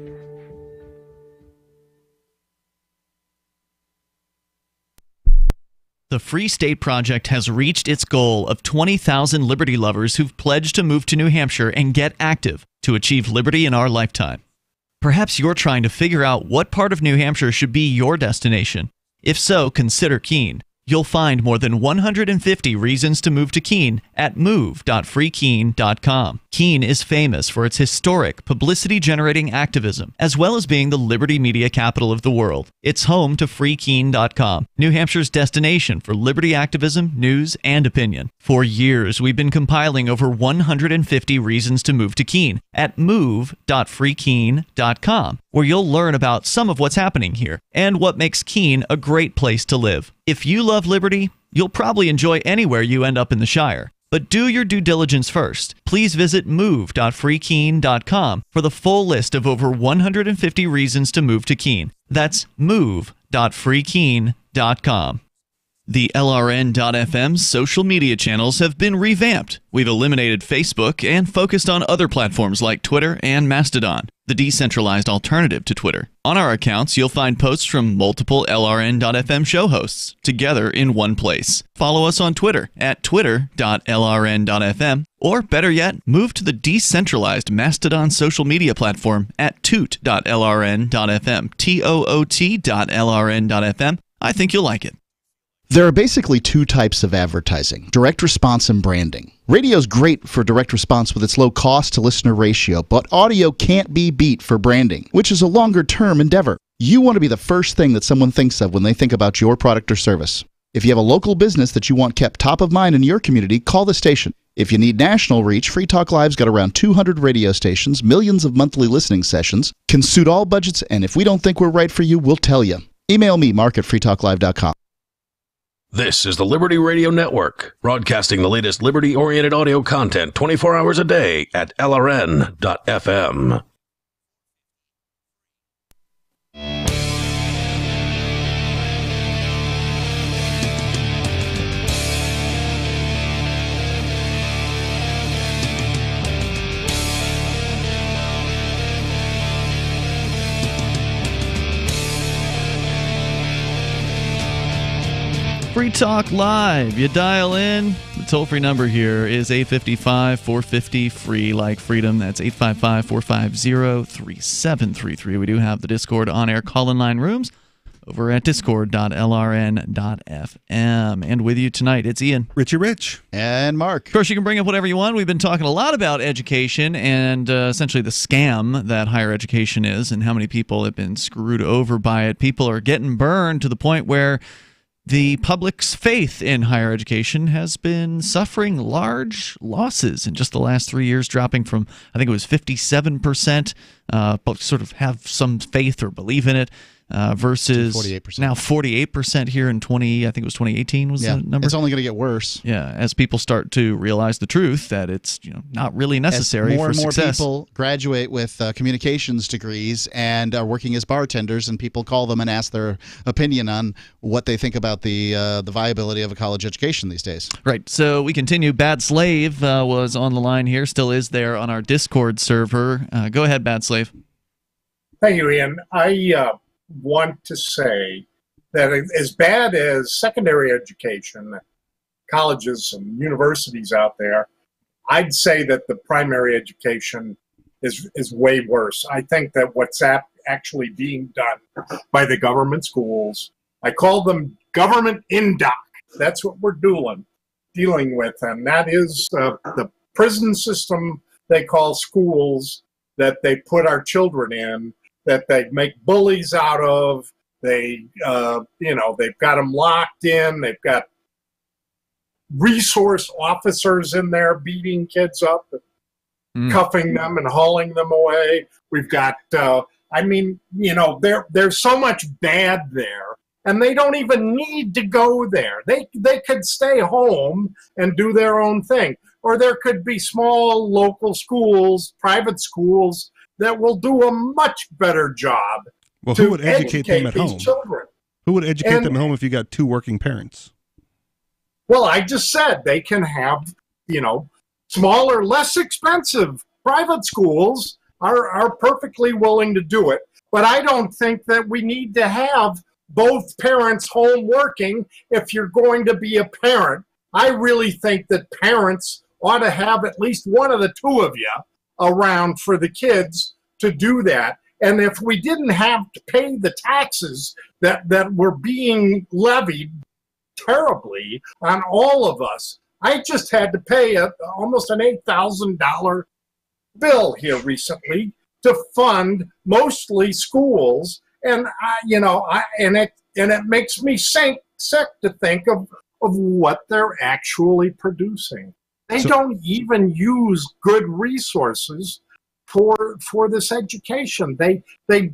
The Free State Project has reached its goal of 20,000 liberty lovers who've pledged to move to New Hampshire and get active to achieve liberty in our lifetime. Perhaps you're trying to figure out what part of New Hampshire should be your destination. If so, consider Keene. You'll find more than 150 reasons to move to Keene at move.freekeene.com. Keene is famous for its historic, publicity-generating activism, as well as being the liberty media capital of the world. It's home to freekeene.com, New Hampshire's destination for liberty activism, news, and opinion. For years, we've been compiling over 150 reasons to move to Keene at move.freekeene.com, where you'll learn about some of what's happening here and what makes Keene a great place to live. If you love liberty, you'll probably enjoy anywhere you end up in the Shire. But do your due diligence first. Please visit move.freekeene.com for the full list of over 150 reasons to move to Keene. That's move.freekeene.com. The LRN.FM social media channels have been revamped. We've eliminated Facebook and focused on other platforms like Twitter and Mastodon, the decentralized alternative to Twitter. On our accounts, you'll find posts from multiple LRN.FM show hosts together in one place. Follow us on Twitter at twitter.lrn.fm, or better yet, move to the decentralized Mastodon social media platform at toot.lrn.fm, toot.lrn.fm. I think you'll like it. There are basically two types of advertising: direct response and branding. Radio's great for direct response with its low cost to listener ratio, but audio can't be beat for branding, which is a longer term endeavor. You want to be the first thing that someone thinks of when they think about your product or service. If you have a local business that you want kept top of mind in your community, call the station. If you need national reach, Free Talk Live's got around 200 radio stations, millions of monthly listening sessions, can suit all budgets, and if we don't think we're right for you, we'll tell you. Email me, mark@freetalklive.com. This is the Liberty Radio Network, broadcasting the latest liberty-oriented audio content 24 hours a day at LRN.FM. Free Talk Live. You dial in. The toll-free number here is 855-450-FREE, like freedom. That's 855-450-3733. We do have the Discord on-air call-in line rooms over at discord.lrn.fm. And with you tonight, it's Ian. Richie Rich. And Mark. Of course, you can bring up whatever you want. We've been talking a lot about education and essentially the scam that higher education is and how many people have been screwed over by it. People are getting burned to the point where the public's faith in higher education has been suffering large losses in just the last 3 years, dropping from, I think it was 57%, but sort of have some faith or believe in it, versus 48%. now 48% here in 2018 was the number. It's only going to get worse. Yeah, as people start to realize the truth that it's not really necessary more for and more success. people graduate with communications degrees and are working as bartenders, and people call them and ask their opinion on what they think about the viability of a college education these days. Right. So we continue. Bad Slave was on the line here, still is there on our Discord server. Go ahead, Bad Slave. Thank you, Ian. I want to say that as bad as secondary education, colleges and universities out there, I'd say that the primary education is way worse. I think that what's actually being done by the government schools, I call them government indoc. That's what we're dealing with, and that is the prison system they call schools that they put our children in, that they make bullies out of. They've got them locked in. They've got resource officers in there beating kids up, cuffing them and hauling them away. We've got, there's so much bad there, and they don't even need to go there. They could stay home and do their own thing. Or there could be small local schools, private schools, that will do a much better job. Well, who would educate them at home? Children. Who would educate them at home if you got two working parents? Well, I just said they can have, smaller, less expensive private schools are perfectly willing to do it. But I don't think that we need to have both parents home working if you're going to be a parent. I really think that parents ought to have at least one of the two of you around for the kids to do that. And if we didn't have to pay the taxes that were being levied terribly on all of us, I just had to pay almost an $8,000 bill here recently to fund mostly schools, and it makes me sick to think of what they're actually producing. They don't even use good resources for this education. They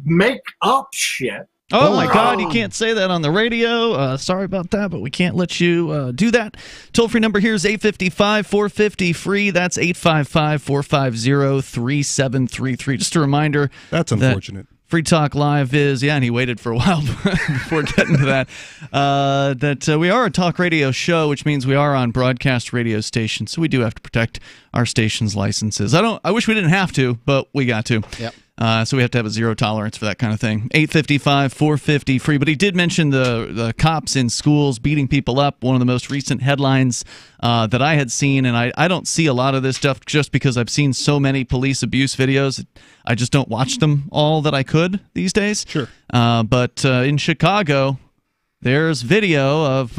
make up shit. Oh my God, you can't say that on the radio. Sorry about that, but we can't let you do that. Toll-free number here is 855-450-FREE. That's 855-450-3733. Just a reminder. That's unfortunate. Free Talk Live is, and he waited for a while before getting to that, that we are a talk radio show, which means we are on broadcast radio stations, so we do have to protect our station's licenses. I wish we didn't have to, but we got to. Yep. So we have to have a zero tolerance for that kind of thing. 855-450-FREE. But he did mention the cops in schools beating people up. One of the most recent headlines that I had seen, and I don't see a lot of this stuff just because I've seen so many police abuse videos. I just don't watch them all that I could these days. Sure. But in Chicago, there's video of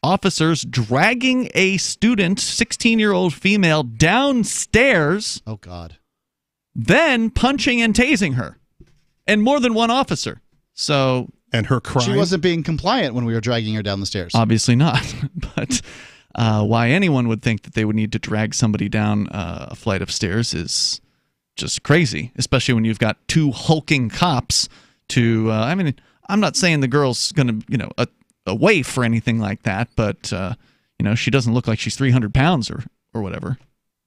officers dragging a student, 16-year-old female, downstairs. Oh, God. Then punching and tasing her, and more than one officer. And her crime? She wasn't being compliant when we were dragging her down the stairs. Obviously not. But why anyone would think that they would need to drag somebody down a flight of stairs is just crazy, especially when you've got two hulking cops to, I'm not saying the girl's going to, a waif or anything like that, but, she doesn't look like she's 300 pounds or whatever.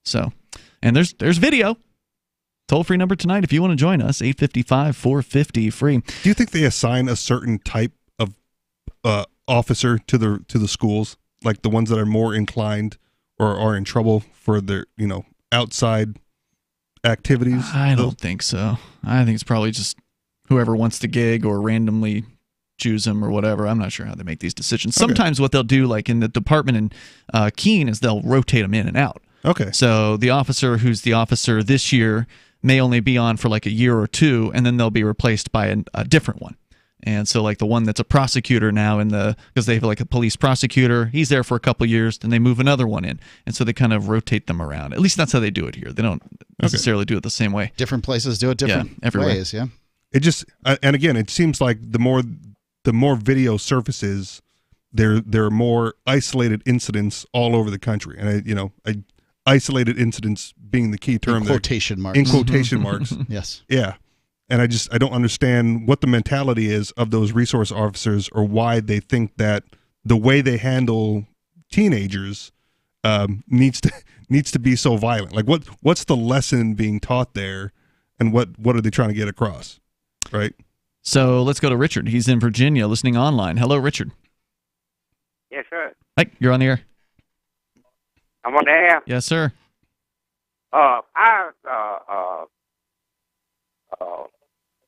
So, and there's video. Toll-free number tonight if you want to join us, 855-450-FREE. Do you think they assign a certain type of officer to the schools, like the ones that are more inclined or are in trouble for their, outside activities? I don't think so. I think it's probably just whoever wants to gig or randomly choose them or whatever. I'm not sure how they make these decisions. Okay. Sometimes what they'll do, like in the department in Keene, is they'll rotate them in and out. Okay. So the officer who's the officer this year may only be on for like a year or two, and then they'll be replaced by a different one. And so like the one that's a prosecutor now because they have like a police prosecutor, he's there for a couple years, then they move another one in. And so they kind of rotate them around. At least that's how they do it here. They don't necessarily do it the same way. Different places do it different ways, yeah. It just, and again, it seems like the more video surfaces, there are more isolated incidents all over the country. And isolated incidents being the key term. In quotation marks. In quotation marks. Yes. Yeah. And I don't understand what the mentality is of those resource officers, or why they think that the way they handle teenagers needs to be so violent. Like what's the lesson being taught there, and what are they trying to get across, right? So let's go to Richard. He's in Virginia, listening online. Hello, Richard. Yes, sir. Hi, you're on the air. I'm on the air. Yes, sir.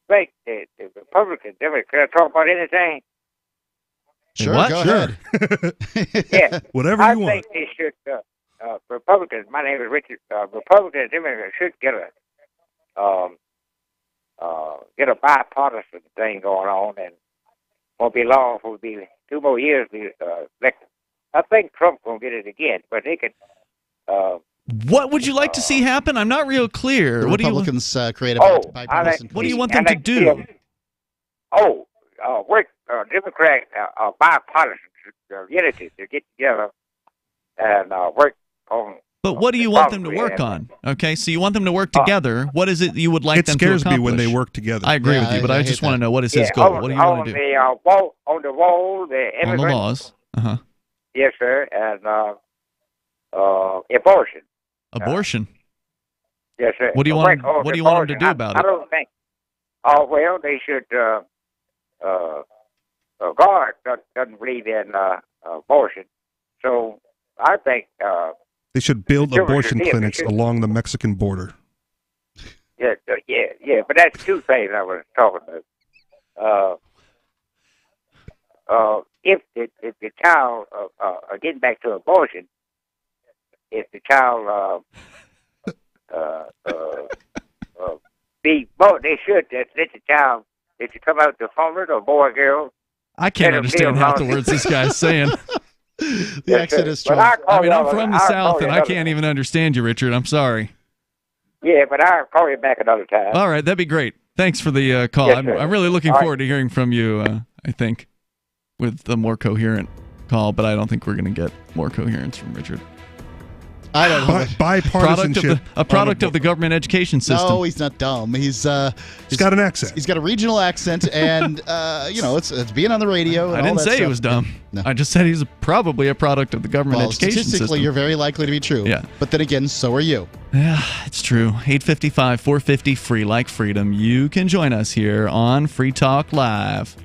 Think the Republicans, can I talk about anything? Sure, what? go Sure. ahead. Yeah. Whatever I you want. think they should, Republicans, my name is Richard, Republicans, they should get a bipartisan thing going on, and won't be long for 2 more years to be elected. I think Trump's going to get it again, but they could. What would you like to see happen? I'm not real clear. The What Republicans create a bipartisan. What do you want them to do? Work Democrat bipartisan unity to get together and work on. But what do you want them to work on? Okay, so you want them to work together. What is it you would like them to accomplish? It scares me when they work together. I agree with you, but I just want to know, what is his goal? What do you want to do? On the wall, the On immigrants. the laws. Uh-huh. Yes, sir, and abortion. Abortion. Yes, sir. What do you want? What do you want them to do about it? I don't think. Well, they should. God doesn't believe in abortion, so I think. They should build Sure, abortion yeah, clinics sure. along the Mexican border. Yeah. But that's two things I was talking about. If the child, getting back to abortion, if the child be both, they should let the child, if you come out to formula or boy or girl. I can't understand half the words this guy's saying. The accent is strong. I mean, I'm from the South, and I can't even understand you, Richard. I'm sorry. Yeah, but I'll call you back another time. All right, that'd be great. Thanks for the call. Yes, I'm really looking All forward to hearing from you, I think, with the more coherent call, but I don't think we're going to get more coherence from Richard. I don't know. Bipartisanship. A product of the government education system. No, he's not dumb. He's got an accent. He's got a regional accent, and it's being on the radio. And I didn't say he was dumb. No. I just said he's probably a product of the government education system. Statistically, you're very likely to be true. Yeah. But then again, so are you. Yeah, it's true. 855-450 free like freedom. You can join us here on Free Talk Live.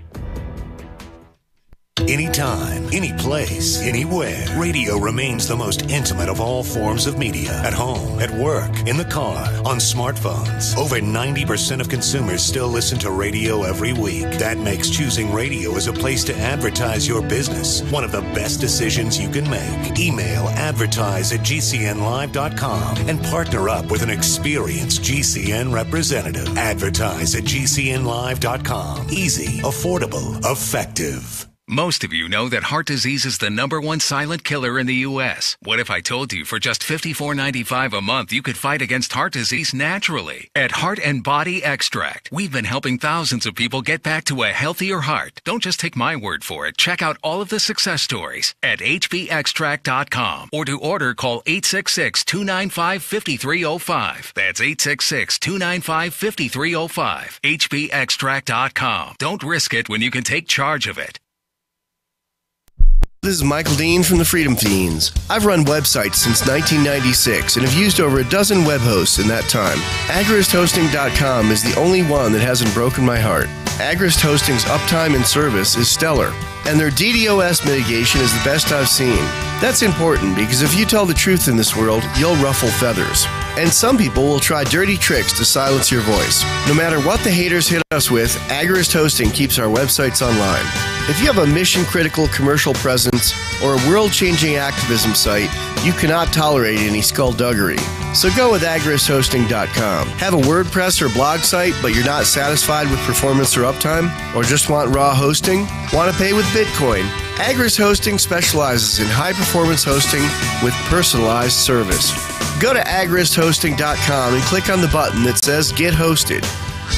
Anytime, any place, anywhere. Radio remains the most intimate of all forms of media. At home, at work, in the car, on smartphones. Over 90% of consumers still listen to radio every week. That makes choosing radio as a place to advertise your business one of the best decisions you can make. Email advertise@gcnlive.com and partner up with an experienced GCN representative. Advertise@gcnlive.com. Easy, affordable, effective. Most of you know that heart disease is the #1 silent killer in the U.S. What if I told you for just $54.95 a month you could fight against heart disease naturally? At Heart and Body Extract, we've been helping thousands of people get back to a healthier heart. Don't just take my word for it. Check out all of the success stories at hbextract.com, or to order, call 866-295-5305. That's 866-295-5305. hbextract.com. Don't risk it when you can take charge of it. This is Michael Dean from the Freedom Fiends. I've run websites since 1996 and have used over a dozen web hosts in that time. AgristHosting.com is the only one that hasn't broken my heart. Agrist Hosting's uptime and service is stellar, and their DDoS mitigation is the best I've seen. That's important because if you tell the truth in this world, you'll ruffle feathers. And some people will try dirty tricks to silence your voice. No matter what the haters hit us with, Agrist Hosting keeps our websites online. If you have a mission-critical commercial presence or a world-changing activism site, you cannot tolerate any skullduggery. So go with agristhosting.com. Have a WordPress or blog site, but you're not satisfied with performance or uptime? Or just want raw hosting? Want to pay with Bitcoin? Agrist Hosting specializes in high-performance hosting with personalized service. Go to agristhosting.com and click on the button that says Get Hosted.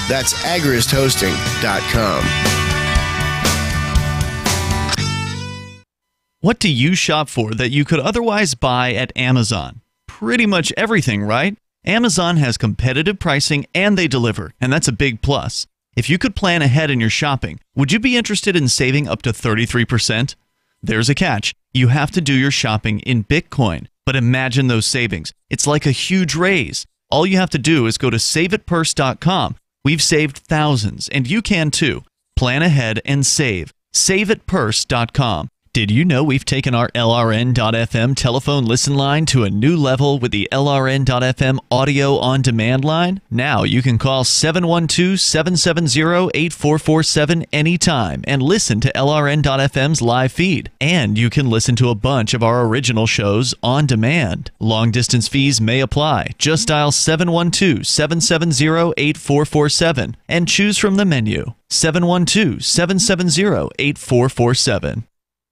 That's agristhosting.com. What do you shop for that you could otherwise buy at Amazon? Pretty much everything, right? Amazon has competitive pricing and they deliver, and that's a big plus. If you could plan ahead in your shopping, would you be interested in saving up to 33%? There's a catch. You have to do your shopping in Bitcoin. But imagine those savings. It's like a huge raise. All you have to do is go to saveatpurse.com. We've saved thousands, and you can too. Plan ahead and save. Saveatpurse.com. Did you know we've taken our LRN.FM telephone listen line to a new level with the LRN.FM audio on demand line? Now you can call 712-770-8447 anytime and listen to LRN.FM's live feed. And you can listen to a bunch of our original shows on demand. Long distance fees may apply. Just dial 712-770-8447 and choose from the menu. 712-770-8447.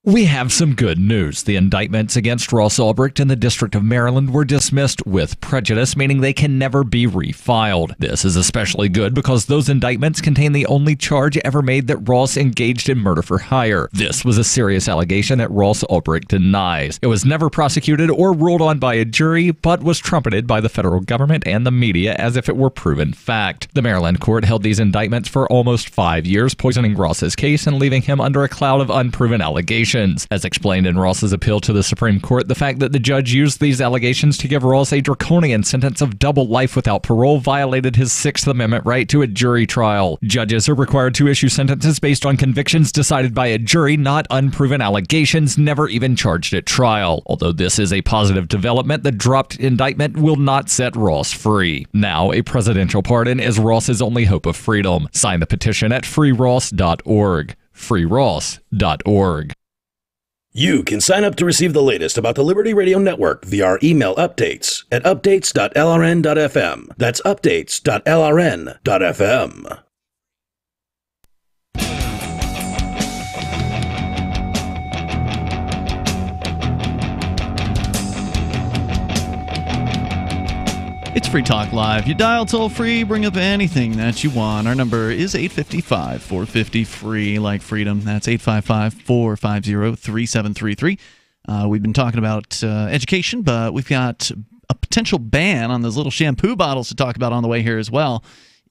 We have some good news. The indictments against Ross Ulbricht in the District of Maryland were dismissed with prejudice, meaning they can never be refiled. This is especially good because those indictments contain the only charge ever made that Ross engaged in murder for hire. This was a serious allegation that Ross Ulbricht denies. It was never prosecuted or ruled on by a jury, but was trumpeted by the federal government and the media as if it were proven fact. The Maryland court held these indictments for almost 5 years, poisoning Ross's case and leaving him under a cloud of unproven allegations. As explained in Ross's appeal to the Supreme Court, the fact that the judge used these allegations to give Ross a draconian sentence of double life without parole violated his Sixth Amendment right to a jury trial. Judges are required to issue sentences based on convictions decided by a jury, not unproven allegations never even charged at trial. Although this is a positive development, the dropped indictment will not set Ross free. Now, a presidential pardon is Ross's only hope of freedom. Sign the petition at freeross.org. freeross.org. You can sign up to receive the latest about the Liberty Radio Network via our email updates at updates.lrn.fm. That's updates.lrn.fm. It's Free Talk Live. You dial toll free, bring up anything that you want. Our number is 855-450-FREE, like freedom. That's 855-450-3733. We've been talking about education, but we've got a potential ban on those little shampoo bottles to talk about on the way here as well,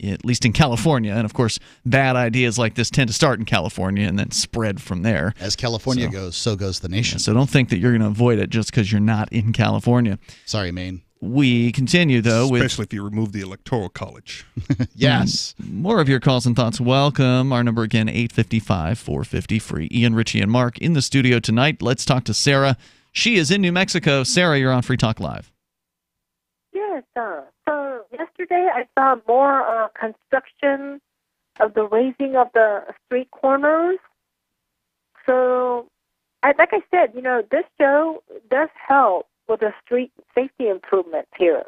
at least in California. And, of course, bad ideas like this tend to start in California and then spread from there. As California goes, so goes the nation. Yeah, so don't think that you're going to avoid it just because you're not in California. Sorry, Maine. We continue, though, especially if you remove the Electoral College. Yes. More of your calls and thoughts. Welcome. Our number again, 855-450-FREE. Ian, Richie, and Mark in the studio tonight. Let's talk to Sarah. She is in New Mexico. Sarah, you're on Free Talk Live. Yes. So yesterday I saw more construction of the raising of the street corners. So, like I said, this show does help with the street safety improvements here.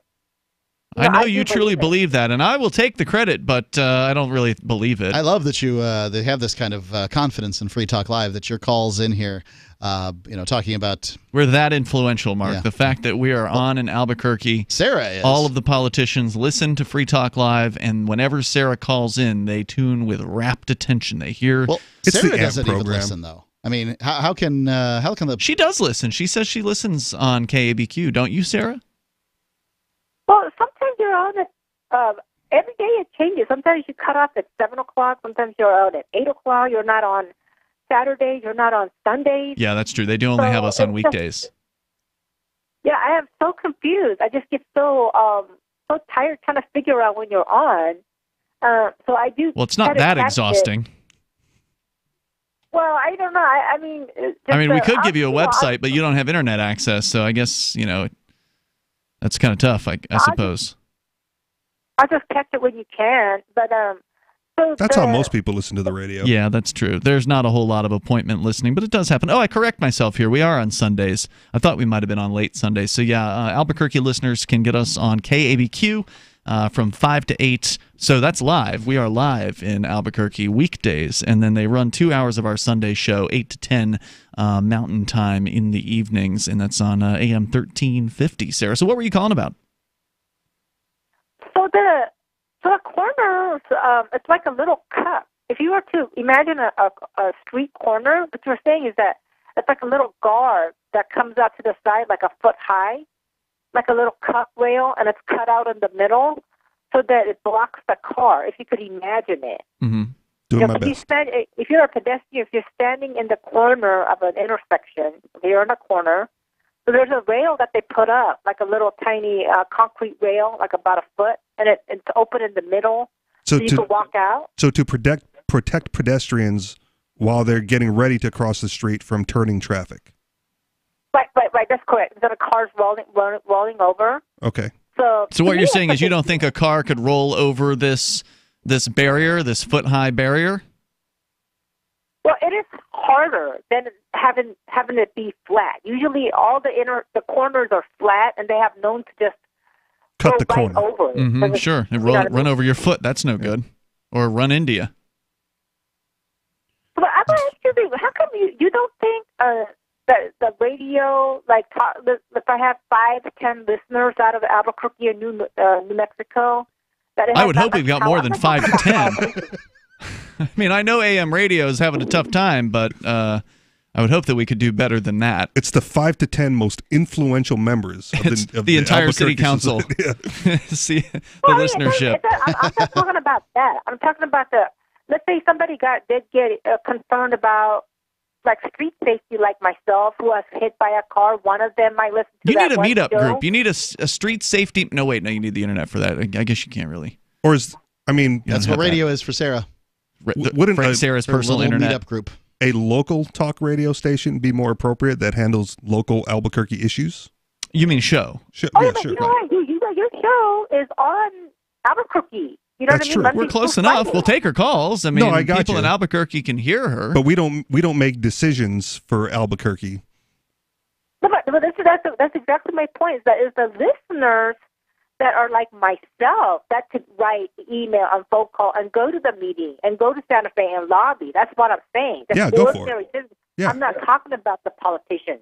I know you truly believe that, and I will take the credit, but I don't really believe it. I love that they have this kind of confidence in Free Talk Live, that your calls in here, talking about... We're that influential, Mark. Yeah. The fact that we are on in Albuquerque. Sarah is. All of the politicians listen to Free Talk Live, and whenever Sarah calls in, they tune with rapt attention. They hear... Well, Sarah doesn't even listen, though. I mean, how can the... She does listen. She says she listens on KABQ. Don't you, Sarah? Well, sometimes you're on at... every day it changes. Sometimes you cut off at 7 o'clock. Sometimes you're out at 8 o'clock. You're not on Saturdays. You're not on Sundays. Yeah, that's true. They do only have us on weekdays. Yeah, I am so confused. I just get so tired trying to figure out when you're on. So I do... Well, it's not that exhausting. Well, I don't know. I mean, we could give you a website, but you don't have internet access, so I guess, that's kind of tough, I suppose. I'll just catch it when you can, but that's how most people listen to the radio. Yeah, that's true. There's not a whole lot of appointment listening, but it does happen. Oh, I correct myself here. We are on Sundays. I thought we might have been on late Sundays. So, yeah, Albuquerque listeners can get us on KABQ from 5 to 8. So that's live. We are live in Albuquerque weekdays, and then they run 2 hours of our Sunday show, 8 to 10 Mountain Time in the evenings, and that's on AM 1350. Sarah, so what were you calling about? So the corner, it's like a little cup. If you were to imagine a street corner, what you're saying is that it's like a little guard that comes out to the side like a foot high. like a little cut rail, and it's cut out in the middle so that it blocks the car, if you could imagine it. Mm-hmm. Doing my best. If you're a pedestrian, if you're standing in the corner of an intersection, you're in a corner, so there's a rail that they put up, like a little tiny concrete rail, like about a foot, and it's open in the middle, so you can walk out. So to protect pedestrians while they're getting ready to cross the street from turning traffic. Right. That's correct. There are cars rolling over. Okay. So what you're saying is you don't think a car could roll over this barrier, this foot-high barrier? Well, it is harder than having it be flat. Usually, all the corners are flat, and they have known to just cut the right corner over it. Mm-hmm, sure, and run over your foot. That's no good. Or run into you. But I'm going to ask you, how come you don't think the radio, like, if I have 5 to 10 listeners out of Albuquerque or New Mexico, that I would hope we've got more than 5 to 10. I mean, I know AM radio is having a tough time, but I would hope that we could do better than that. It's the 5 to 10 most influential members of the entire city council. See the listenership. I'm not talking about that. I'm talking about let's say somebody did get concerned about, like, street safety, like myself, who was hit by a car. One of them might listen to You need a meetup show. group. You need a street safety. No, wait, no, you need the internet for that. I guess you can't really. Or that's what radio is for Sarah. Wouldn't Sarah's personal internet meetup group, a local talk radio station, be more appropriate that handles local Albuquerque issues? You mean show? Yeah, but you know what? Your show is on Albuquerque. You know That's what I mean? We're close enough. We'll take her calls. I mean, I got people you. in Albuquerque can hear her. But we don't make decisions for Albuquerque. But that's exactly my point. Is the listeners that are like myself that could write email and phone call and go to the meeting and go to Santa Fe and lobby. That's what I'm saying. Go for it. Yeah. I'm not talking about the politicians.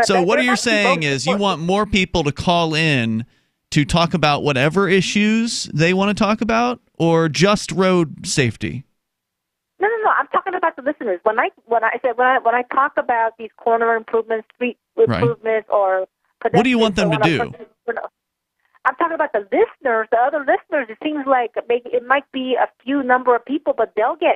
So what you're saying is you want more people to call in to talk about whatever issues they want to talk about, or just road safety? No. I'm talking about the listeners. When I talk about these corner improvements, street improvements, or what do you want them to do? I'm talking about the listeners. The other listeners. It seems like maybe it might be a few number of people, but they'll get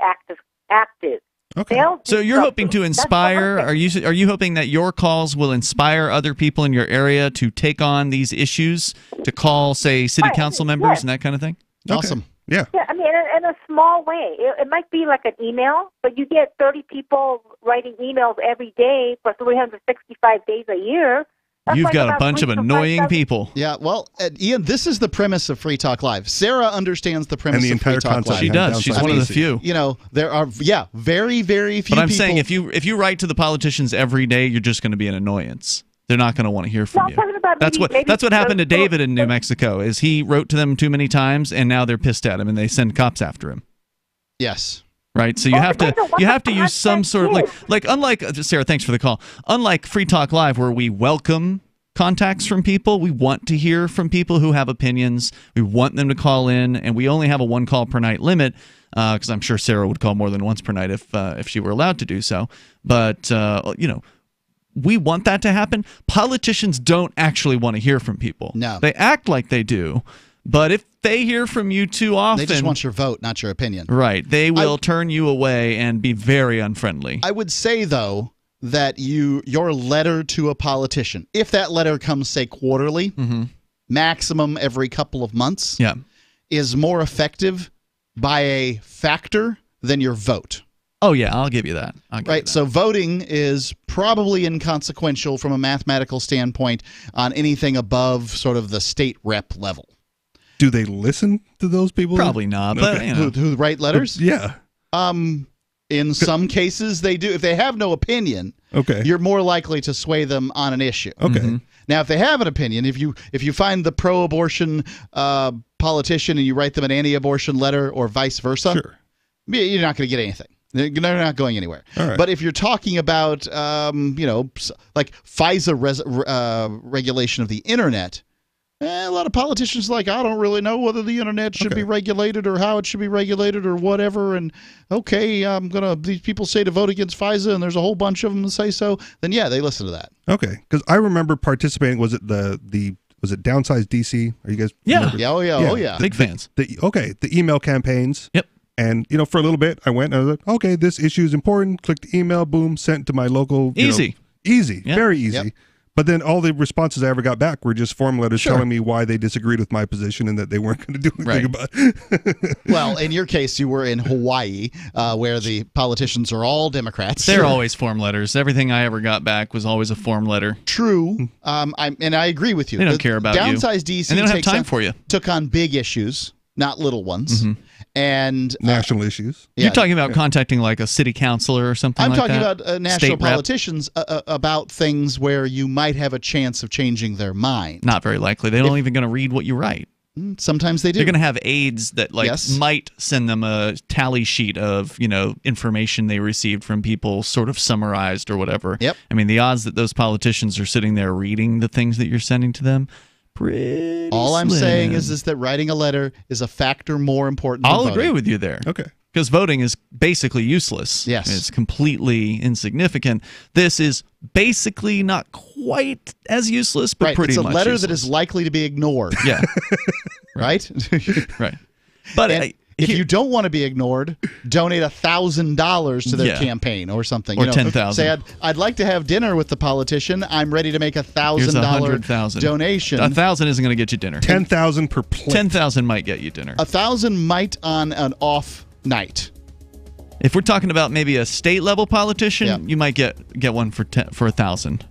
active. Okay. So you're hoping to inspire? Are you hoping that your calls will inspire other people in your area to take on these issues, to call, say, city council members and that kind of thing? Awesome. Okay. Yeah. Yeah, I mean, in a small way. It might be like an email, but you get 30 people writing emails every day for 365 days a year. You've got a bunch of annoying people. Yeah, well, Ian, this is the premise of Free Talk Live. Sarah understands the premise of Free Talk Live. She does. She's one of the few. There are, very, very few people. But I'm saying if you write to the politicians every day, you're just going to be an annoyance. They're not going to want to hear from you. That's what happened to David in New Mexico, is he wrote to them too many times, and now they're pissed at him, and they send cops after him. Yes. Right, so you have to use some sort of like unlike Sarah, thanks for the call. Unlike Free Talk Live, where we welcome contacts from people, we want to hear from people who have opinions. We want them to call in, and we only have a 1 call per night limit because I'm sure Sarah would call more than once per night if she were allowed to do so. But we want that to happen. Politicians don't actually want to hear from people. No, they act like they do. But if they hear from you too often... They just want your vote, not your opinion. Right. They will turn you away and be very unfriendly. I would say, though, that your letter to a politician, if that letter comes, say, quarterly, maximum every couple of months, is more effective by a factor than your vote. Oh, yeah, I'll give you that. So voting is probably inconsequential from a mathematical standpoint on anything above sort of the state rep level. Do they listen to those people? Probably not. But who write letters? Yeah. In some cases, they do. If they have no opinion, you're more likely to sway them on an issue. Okay. Now, if they have an opinion, if you find the pro-abortion politician and you write them an anti-abortion letter or vice versa, you're not going to get anything. They're not going anywhere. Right. But if you're talking about, like FISA regulation of the internet, A lot of politicians are like, I don't really know whether the internet should be regulated or how it should be regulated or whatever. And okay, these people say to vote against FISA, and there's a whole bunch of them that say so. Then yeah, they listen to that. Okay, because I remember participating. Was it was it Downsize DC? Are you guys? Yeah. Oh yeah. Big fans. The email campaigns. Yep. And for a little bit, I went and I was like, okay, this issue is important. Click the email, boom, sent to my local. Easy, very easy. Yep. But then all the responses I ever got back were just form letters telling me why they disagreed with my position and that they weren't going to do anything about it. Well, in your case, you were in Hawaii, where the politicians are all Democrats. They're always form letters. Everything I ever got back was always a form letter. True. And I agree with you. They don't care about Downsized DC and they don't have time for you. Took on big issues, not little ones. Mm-hmm. And national issues. You're talking about contacting like a city councilor or something like that? I'm talking about national politicians about things where you might have a chance of changing their mind. Not very likely. They're not even going to read what you write. Sometimes they do. They're going to have aides that might send them a tally sheet of information they received from people sort of summarized or whatever. Yep. I mean, the odds that those politicians are sitting there reading the things that you're sending to them, pretty All I'm slim. saying is that writing a letter is a factor more important than I'll voting. agree with you there. Okay. Because voting is basically useless. Yes. It's completely insignificant. This is basically not quite as useless, but pretty much It's a letter useless. that is likely to be ignored. Yeah. Right? Right. But if you don't want to be ignored, donate $1,000 to their campaign or something. Or $10,000. Say, I'd like to have dinner with the politician. I'm ready to make $1,000 donation. 1,000 isn't going to get you dinner. 10,000 per plate. 10,000 might get you dinner. 1,000 might on an off night. If we're talking about maybe a state level politician, you might get one for 1,000.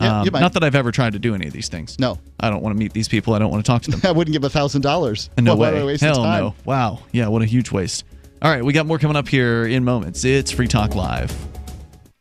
Yeah, you might. Not that I've ever tried to do any of these things. No. I don't want to meet these people. I don't want to talk to them. I wouldn't give $1,000. No What way. a waste of Hell time. no. Wow. Yeah, what a huge waste. All right, we got more coming up here in moments. It's Free Talk Live.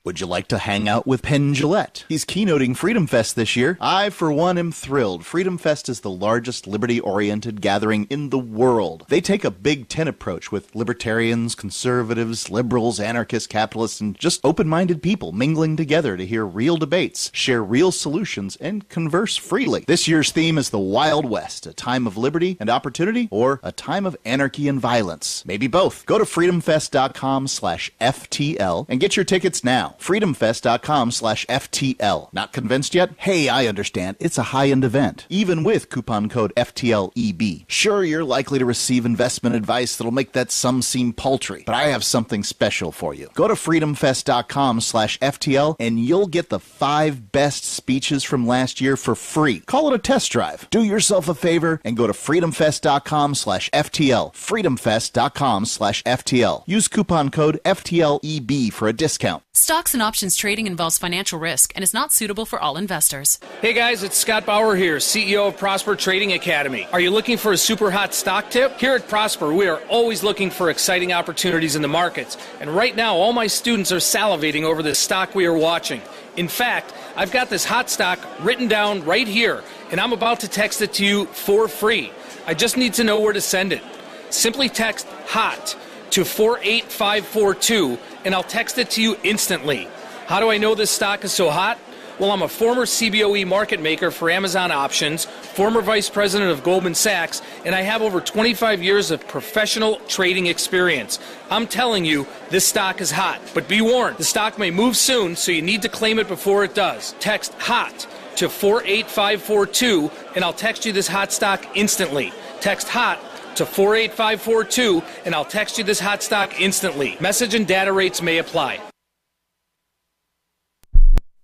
Would you like to hang out with Penn Jillette? He's keynoting Freedom Fest this year. I, for one, am thrilled. Freedom Fest is the largest liberty-oriented gathering in the world. They take a Big Ten approach with libertarians, conservatives, liberals, anarchists, capitalists, and just open-minded people mingling together to hear real debates, share real solutions, and converse freely. This year's theme is the Wild West, a time of liberty and opportunity, or a time of anarchy and violence. Maybe both. Go to freedomfest.com/FTL and get your tickets now. freedomfest.com/FTL. Not convinced yet? Hey, I understand. It's a high-end event, even with coupon code FTLEB. Sure, you're likely to receive investment advice that'll make that sum seem paltry, but I have something special for you. Go to freedomfest.com/FTL and you'll get the 5 best speeches from last year for free. Call it a test drive. Do yourself a favor and go to freedomfest.com/FTL. freedomfest.com/FTL. Use coupon code FTLEB for a discount. Stocks and options trading involves financial risk and is not suitable for all investors. Hey guys, it's Scott Bauer here, CEO of Prosper Trading Academy. Are you looking for a super hot stock tip? Here at Prosper, we are always looking for exciting opportunities in the markets. And right now, all my students are salivating over this stock we are watching. In fact, I've got this hot stock written down right here, and I'm about to text it to you for free. I just need to know where to send it. Simply text HOT to 48542, and I'll text it to you instantly. How do I know this stock is so hot? Well, I'm a former CBOE market maker for Amazon Options, former vice president of Goldman Sachs, and I have over 25 years of professional trading experience. I'm telling you, this stock is hot. But be warned, the stock may move soon, so you need to claim it before it does. Text HOT to 48542, and I'll text you this hot stock instantly. Text HOT to 48542, and I'll text you this hot stock instantly. Message and data rates may apply.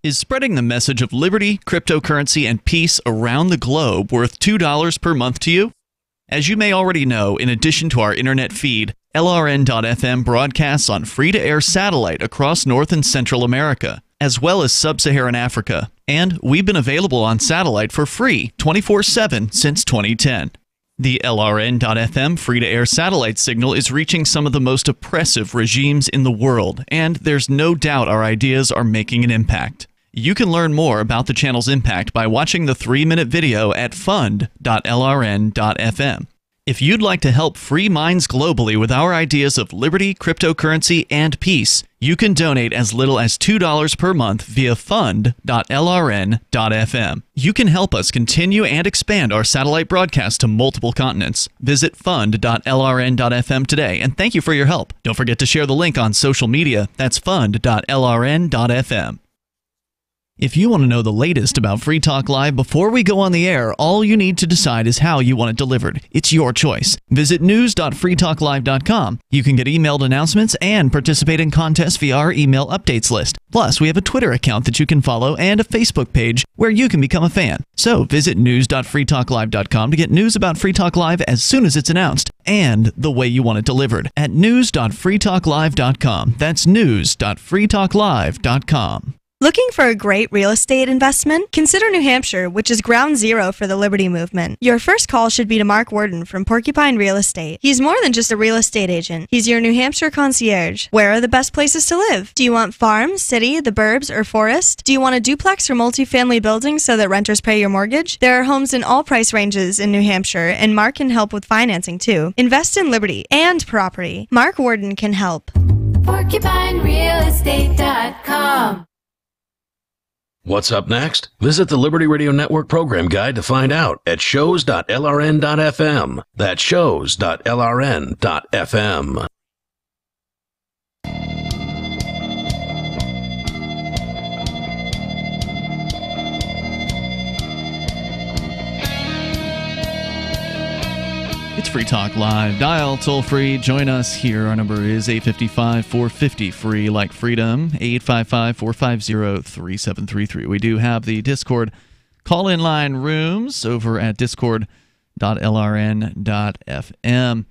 Is spreading the message of liberty, cryptocurrency, and peace around the globe worth $2 per month to you? As you may already know, in addition to our internet feed, LRN.FM broadcasts on free-to-air satellite across North and Central America, as well as Sub-Saharan Africa. And we've been available on satellite for free 24/7 since 2010. The LRN.FM free-to-air satellite signal is reaching some of the most oppressive regimes in the world, and there's no doubt our ideas are making an impact. You can learn more about the channel's impact by watching the 3-minute video at fund.lrn.fm. If you'd like to help free minds globally with our ideas of liberty, cryptocurrency, and peace, you can donate as little as $2 per month via fund.lrn.fm. You can help us continue and expand our satellite broadcast to multiple continents. Visit fund.lrn.fm today, and thank you for your help. Don't forget to share the link on social media. That's fund.lrn.fm. If you want to know the latest about Free Talk Live before we go on the air, all you need to decide is how you want it delivered. It's your choice. Visit news.freetalklive.com. You can get emailed announcements and participate in contests via our email updates list. Plus, we have a Twitter account that you can follow and a Facebook page where you can become a fan. So visit news.freetalklive.com to get news about Free Talk Live as soon as it's announced and the way you want it delivered at news.freetalklive.com. That's news.freetalklive.com. Looking for a great real estate investment? Consider New Hampshire, which is ground zero for the Liberty Movement. Your first call should be to Mark Worden from Porcupine Real Estate. He's more than just a real estate agent. He's your New Hampshire concierge. Where are the best places to live? Do you want farm, city, the burbs, or forest? Do you want a duplex or multifamily building so that renters pay your mortgage? There are homes in all price ranges in New Hampshire, and Mark can help with financing too. Invest in liberty and property. Mark Worden can help. PorcupineRealEstate.com. What's up next? Visit the Liberty Radio Network program guide to find out at shows.lrn.fm. That's shows.lrn.fm. It's Free Talk Live. Dial toll free. Join us here. Our number is 855-450-FREE, like freedom, 855-450-3733. We do have the Discord call-in line rooms over at discord.lrn.fm.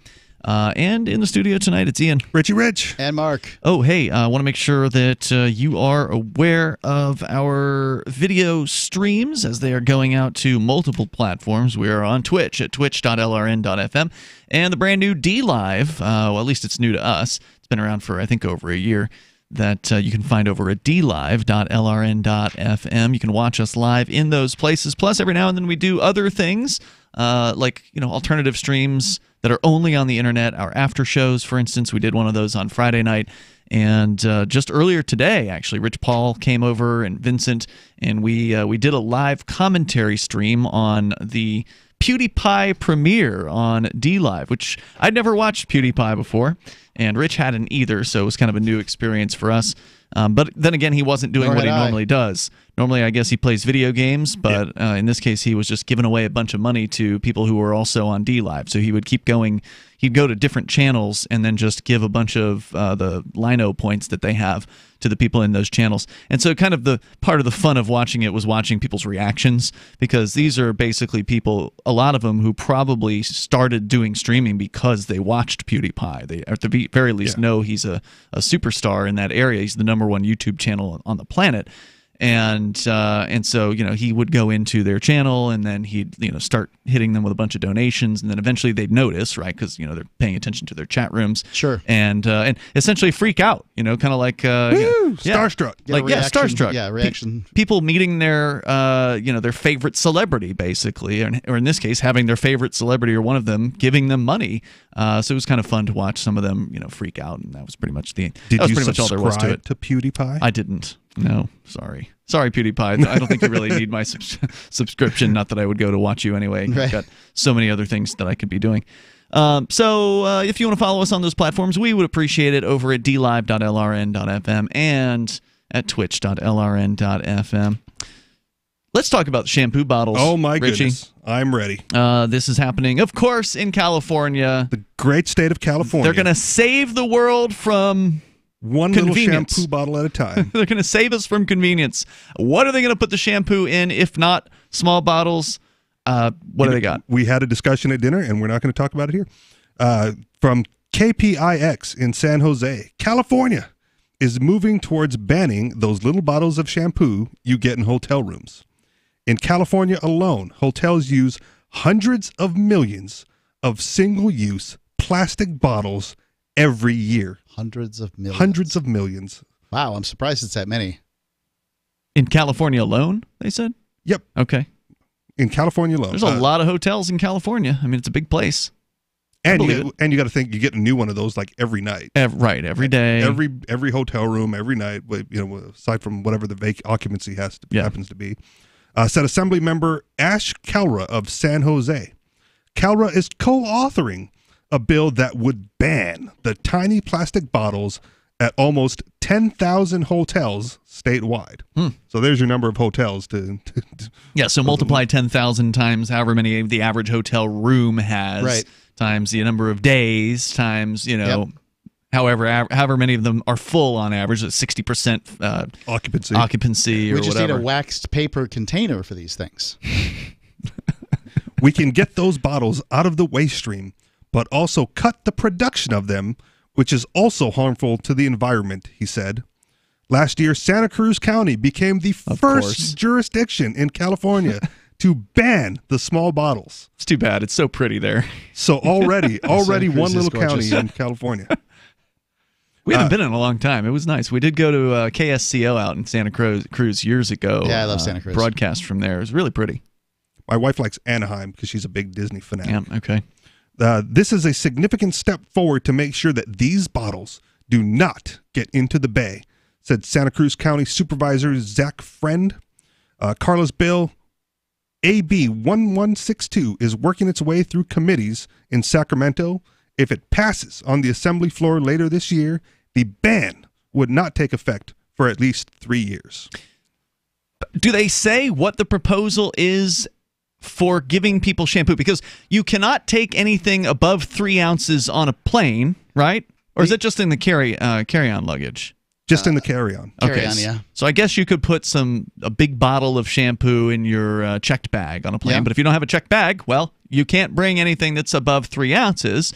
And in the studio tonight, it's Ian. Richie Rich. And Mark. Oh, hey, I want to make sure that you are aware of our video streams as they are going out to multiple platforms. We are on Twitch at twitch.lrn.fm. And the brand new DLive, well, at least it's new to us. It's been around for, I think, over a year. That you can find over at dlive.lrn.fm. You can watch us live in those places. Plus, every now and then we do other things, like alternative streams that are only on the internet. Our after shows, for instance, we did one of those on Friday night. And just earlier today, actually, Rich Paul came over and Vincent, and we did a live commentary stream on the PewDiePie premiere on DLive, which I'd never watched PewDiePie before, and Rich hadn't either, so it was kind of a new experience for us. But then again, he wasn't doing what he normally does. Normally, I guess he plays video games, but in this case, he was just giving away a bunch of money to people who were also on DLive. So he would keep going. He'd go to different channels and then just give a bunch of the Lino points that they have to the people in those channels. And so kind of the part of the fun of watching it was watching people's reactions, because these are basically people, a lot of them, who probably started doing streaming because they watched PewDiePie. They, at the very least, know he's a superstar in that area. He's the #1 YouTube channel on the planet. And so he would go into their channel, and then he'd start hitting them with a bunch of donations, and then eventually they'd notice, right? Because they're paying attention to their chat rooms, sure, and essentially freak out, kind of like starstruck, starstruck, reaction. People meeting their their favorite celebrity, basically, or in this case, having their favorite celebrity or one of them giving them money. So it was kind of fun to watch some of them, freak out, and that was pretty much all there was to it. To PewDiePie? I didn't. No, sorry, PewDiePie. I don't think you really need my subscription. Not that I would go to watch you anyway. Right. I've got so many other things that I could be doing. So if you want to follow us on those platforms, we would appreciate it over at dlive.lrn.fm and at twitch.lrn.fm. Let's talk about shampoo bottles. Oh, my Richie. goodness. I'm ready. This is happening, of course, in California. The great state of California. They're going to save the world from one little shampoo bottle at a time. They're going to save us from convenience. What are they going to put the shampoo in if not small bottles? What do they got? We had a discussion at dinner, and we're not going to talk about it here. From KPIX in San Jose, California is moving towards banning those little bottles of shampoo you get in hotel rooms. In California alone, hotels use hundreds of millions of single-use plastic bottles every year. Hundreds of millions. Hundreds of millions. Wow, I'm surprised it's that many. In California alone, they said? Yep. Okay. In California alone. There's a lot of hotels in California. I mean, it's a big place. And you got to think you get a new one of those like every night. Every day. Every hotel room, every night, aside from whatever the occupancy happens to be. Said Assembly member Ash Kalra of San Jose. Kalra is co-authoring a bill that would ban the tiny plastic bottles at almost 10,000 hotels statewide. So there's your number of hotels to so multiply 10,000 times however many the average hotel room has, times the number of days, times, however many of them are full on average, at 60% occupancy or we just whatever. need a waxed paper container for these things. We can get those bottles out of the waste stream, but also cut the production of them, which is also harmful to the environment, he said. Last year, Santa Cruz County became the first jurisdiction in California to ban the small bottles. It's too bad. It's so pretty there. So already one little county in California. We haven't been in a long time. It was nice. We did go to KSCO out in Santa Cruz years ago. Yeah, I love Santa Cruz. Broadcast from there. It was really pretty. My wife likes Anaheim because she's a big Disney fanatic. Yeah, okay. This is a significant step forward to make sure that these bottles do not get into the bay, said Santa Cruz County Supervisor Zach Friend. Carla's bill, AB 1162, is working its way through committees in Sacramento. If it passes on the assembly floor later this year, the ban would not take effect for at least 3 years. Do they say what the proposal is for giving people shampoo? Because you cannot take anything above 3 ounces on a plane, right? Or is it just in the carry-on luggage? Just in the carry-on. Okay, Carry-on, yeah. So I guess you could put a big bottle of shampoo in your checked bag on a plane. Yeah. But if you don't have a checked bag, well, you can't bring anything that's above 3 ounces,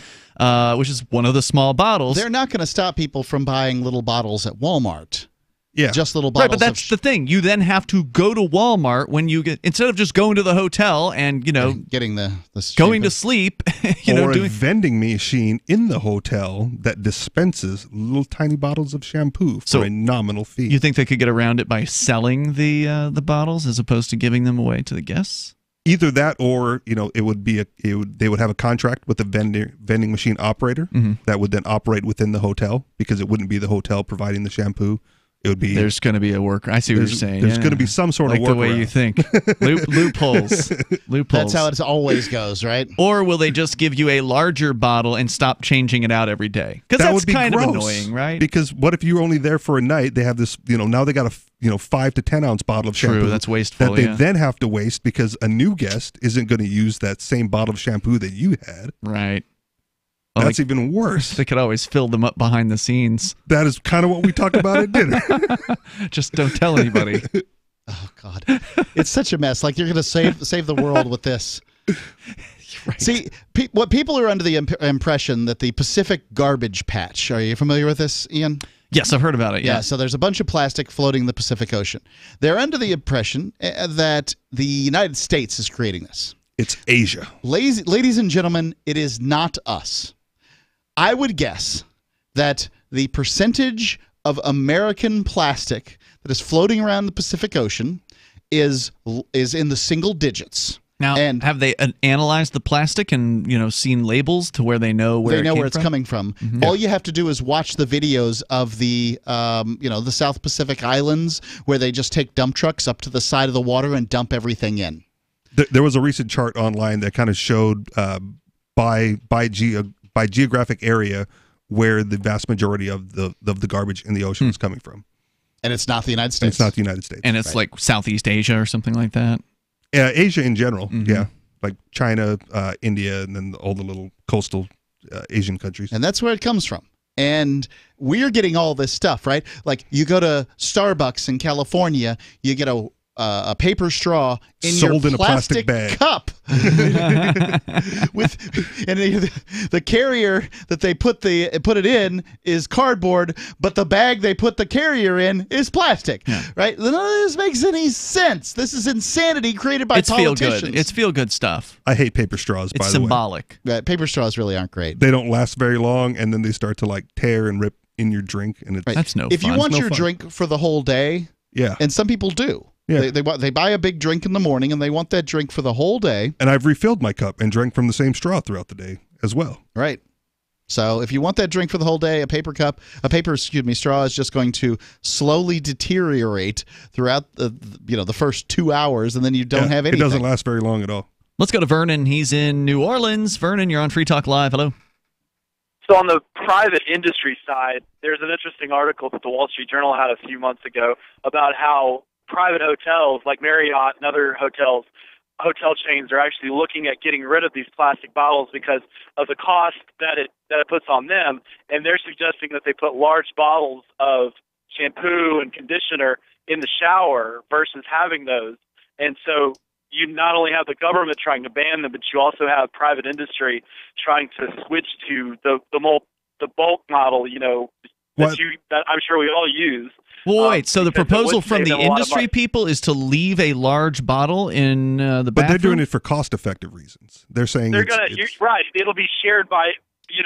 which is one of the small bottles. They're not going to stop people from buying little bottles at Walmart. Yeah. Just little bottles. Right, but that's the thing. You then have to go to Walmart when you get, instead of just going to the hotel and, getting the going to sleep, or a vending machine in the hotel that dispenses little tiny bottles of shampoo for a nominal fee. You think they could get around it by selling the bottles as opposed to giving them away to the guests? Either that, or it would be they would have a contract with the vending machine operator that would then operate within the hotel, because it wouldn't be the hotel providing the shampoo. It would be. There's going to be a work. I see what you're saying. There's going to be some sort of the way you think. Loopholes. That's how it always goes, right? Or will they just give you a larger bottle and stop changing it out every day? Because that's would be kind gross, of annoying, right? Because what if you're only there for a night? They have this, now they got a 5 to 10 ounce bottle of shampoo. True, that's wasteful. That they then have to waste because a new guest isn't going to use that same bottle of shampoo that you had. Right. Well, that's even worse. They could always fill them up behind the scenes. That is kind of what we talked about at dinner. Just don't tell anybody. Oh, God. It's such a mess. Like, you're going to save the world with this. Right. See, what people are under the impression that the Pacific Garbage Patch, are you familiar with this, Ian? Yes, I've heard about it. Yeah. So there's a bunch of plastic floating in the Pacific Ocean. They're under the impression that the United States is creating this. It's Asia. Ladies and gentlemen, it is not us. I would guess that the percentage of American plastic that is floating around the Pacific Ocean is in the single digits. Now, have they analyzed the plastic and seen labels to where they know where it's coming from? Mm-hmm. All you have to do is watch the videos of the the South Pacific Islands, where they just take dump trucks up to the side of the water and dump everything in. There was a recent chart online that kind of showed by geographic area where the vast majority of the garbage in the ocean is coming from. And it's not the United States. It's not the United States. And it's like Southeast Asia or something like that? Asia in general, yeah. Like China, India, and then all the little coastal Asian countries. And that's where it comes from. And we're getting all this stuff, right? Like, you go to Starbucks in California, you get a paper straw sold in a plastic bag cup with the carrier that they put it in is cardboard, but the bag they put the carrier in is plastic. Right? None of this makes any sense. This is insanity created by politicians. It's feel good stuff. I hate paper straws. By the way, it's symbolic. Right, paper straws really aren't great. They don't last very long, and then they start to tear and rip in your drink, and that's no fun. If you want your drink for the whole day, and some people do. Yeah. They buy a big drink in the morning, and they want that drink for the whole day. And I've refilled my cup and drank from the same straw throughout the day as well. Right. So if you want that drink for the whole day, a paper straw is just going to slowly deteriorate throughout the first 2 hours, and then you don't have anything. It doesn't last very long at all. Let's go to Vernon. He's in New Orleans. Vernon, you're on Free Talk Live. Hello. So on the private industry side, there's an interesting article that the Wall Street Journal had a few months ago about how private hotels like Marriott and other hotel chains are actually looking at getting rid of these plastic bottles because of the cost that it puts on them, and they're suggesting that they put large bottles of shampoo and conditioner in the shower versus having those. And so you not only have the government trying to ban them, but you also have private industry trying to switch to the bulk model, that I'm sure we all use. Well, wait, so the proposal from the industry people is to leave a large bottle in the bathroom? But they're doing it for cost-effective reasons. They're saying you're right. It'll be shared by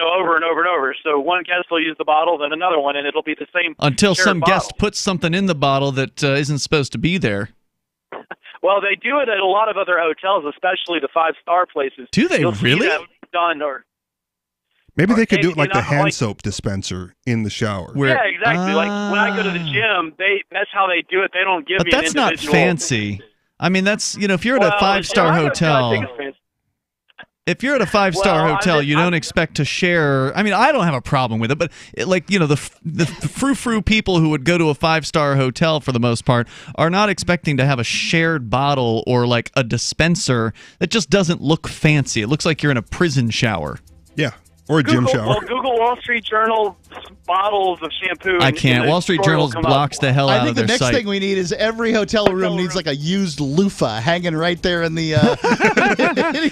over and over and over. So one guest will use the bottle, then another one, and it'll be the same. Until some bottle. guest puts something in the bottle that isn't supposed to be there. Well, they do it at a lot of other hotels, especially the 5-star places. Do they really? Maybe they could do it like the hand soap dispenser in the shower. Yeah, exactly. Like when I go to the gym, that's how they do it. They don't give me an individual. But that's not fancy. I mean, that's if you're at a 5-star hotel. If you're at a 5-star hotel, you don't expect to share. I mean, I don't have a problem with it, but the frou-frou people who would go to a 5-star hotel for the most part are not expecting to have a shared bottle or like a dispenser that just doesn't look fancy. It looks like you're in a prison shower. Yeah. Or a gym shower. Well, Google Wall Street Journal bottles of shampoo. I can't. Wall Street Journal blocks the hell out of their site. I think the next thing we need is every hotel room needs like a used loofah hanging right there in the.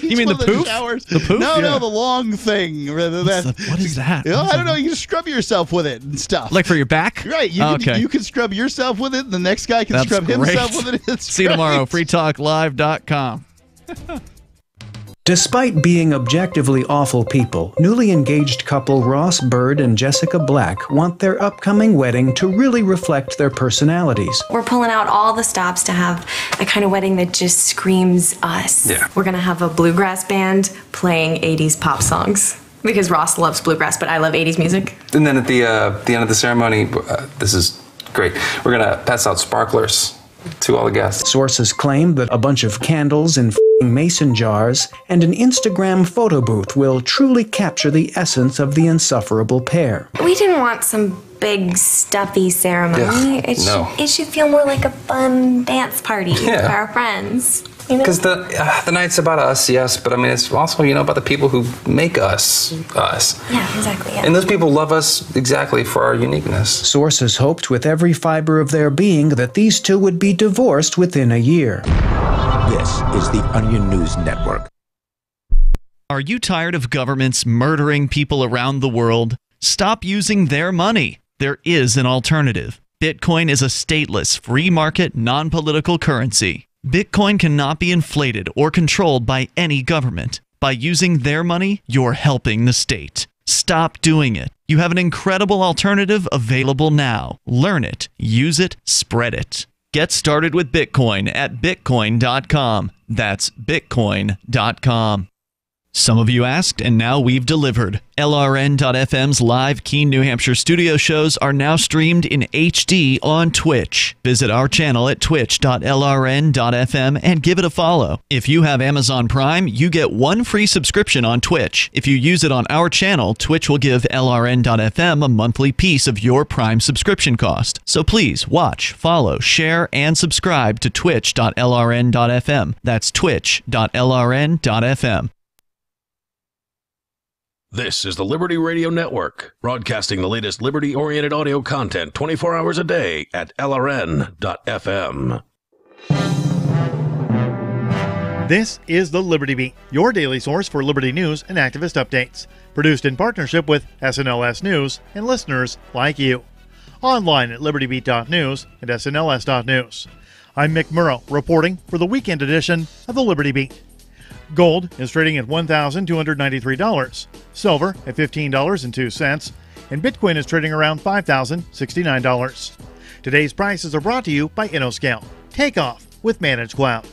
You mean the poof? The poof? No, the long thing. What is that? I don't know. You can scrub yourself with it and stuff. Like for your back? Right. You can scrub yourself with it. And the next guy can scrub himself with it. See you tomorrow. FreeTalkLive.com. Despite being objectively awful people, newly engaged couple Ross Bird and Jessica Black want their upcoming wedding to really reflect their personalities. We're pulling out all the stops to have the kind of wedding that just screams us. Yeah. We're going to have a bluegrass band playing 80s pop songs. Because Ross loves bluegrass, but I love 80s music. And then at the end of the ceremony, this is great, we're going to pass out sparklers to all the guests. Sources claim that a bunch of candles in mason jars and an Instagram photo booth will truly capture the essence of the insufferable pair. We didn't want some big, stuffy ceremony. It should feel more like a fun dance party for our friends. Because the night's about us, yes, but I mean, it's also, about the people who make us, us. Yeah, exactly. Yeah. And those people love us exactly for our uniqueness. Sources hoped with every fiber of their being that these two would be divorced within a year. This is the Onion News Network. Are you tired of governments murdering people around the world? Stop using their money. There is an alternative. Bitcoin is a stateless, free market, non-political currency. Bitcoin cannot be inflated or controlled by any government. By using their money, you're helping the state. Stop doing it. You have an incredible alternative available now. Learn it, use it, spread it. Get started with Bitcoin at Bitcoin.com. That's Bitcoin.com. Some of you asked, and now we've delivered. LRN.FM's live Keene, New Hampshire studio shows are now streamed in HD on Twitch. Visit our channel at twitch.lrn.fm and give it a follow. If you have Amazon Prime, you get one free subscription on Twitch. If you use it on our channel, Twitch will give LRN.FM a monthly piece of your Prime subscription cost. So please watch, follow, share, and subscribe to twitch.lrn.fm. That's twitch.lrn.fm. This is the Liberty Radio Network, broadcasting the latest liberty-oriented audio content 24 hours a day at LRN.FM. This is the Liberty Beat, your daily source for liberty news and activist updates. Produced in partnership with SNLS News and listeners like you. Online at libertybeat.news and snls.news. I'm Mick Murrow, reporting for the weekend edition of the Liberty Beat. Gold is trading at $1,293, silver at $15.02, and Bitcoin is trading around $5,069. Today's prices are brought to you by InnoScale. Take off with Managed Cloud.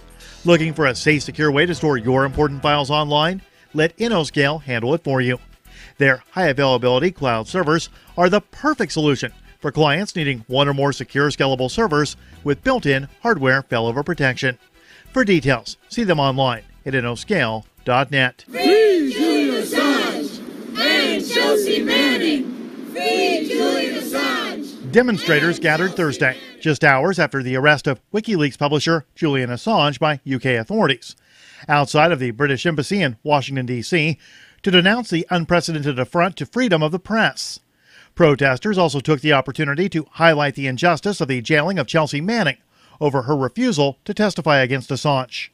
Looking for a safe, secure way to store your important files online? let InnoScale handle it for you. Their high availability cloud servers are the perfect solution for clients needing one or more secure scalable servers with built-in hardware failover protection. For details, see them online at InnoScale.net. Free Julian Assange and Chelsea Manning. Free Julian Assange. Demonstrators gathered Thursday, just hours after the arrest of WikiLeaks publisher Julian Assange by UK authorities, outside of the British Embassy in Washington, D.C., to denounce the unprecedented affront to freedom of the press. Protesters also took the opportunity to highlight the injustice of the jailing of Chelsea Manning over her refusal to testify against Assange.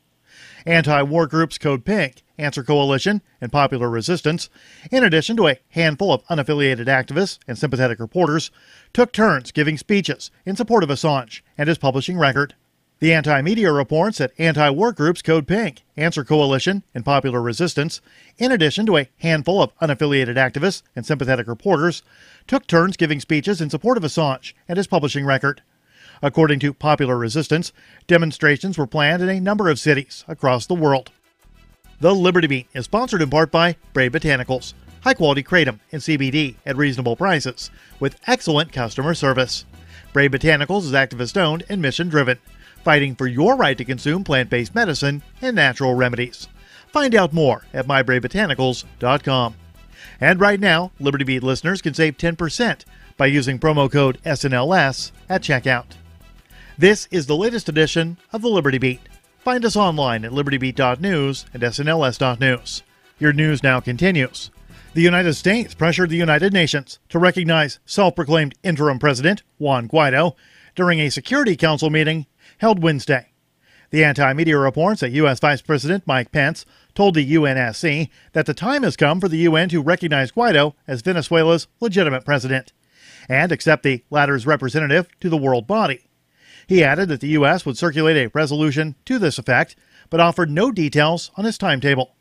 Anti-war groups Code Pink, Answer Coalition, and Popular Resistance, in addition to a handful of unaffiliated activists and sympathetic reporters, took turns giving speeches in support of Assange and his publishing record. The anti-media reports that anti-war groups Code Pink, Answer Coalition, and Popular Resistance, in addition to a handful of unaffiliated activists and sympathetic reporters, took turns giving speeches in support of Assange and his publishing record. According to Popular Resistance, demonstrations were planned in a number of cities across the world. The Liberty Beat is sponsored in part by Brave Botanicals, high-quality kratom and CBD at reasonable prices, with excellent customer service. Brave Botanicals is activist-owned and mission-driven, fighting for your right to consume plant-based medicine and natural remedies. Find out more at mybravebotanicals.com. And right now, Liberty Beat listeners can save 10% by using promo code SNLS at checkout. This is the latest edition of the Liberty Beat. Find us online at libertybeat.news and snls.news. Your news now continues. The United States pressured the United Nations to recognize self-proclaimed interim president Juan Guaido during a Security Council meeting held Wednesday. The anti-media reports that U.S. Vice President Mike Pence told the UNSC that the time has come for the UN to recognize Guaido as Venezuela's legitimate president and accept the latter's representative to the world body. He added that the U.S. would circulate a resolution to this effect, but offered no details on his timetable.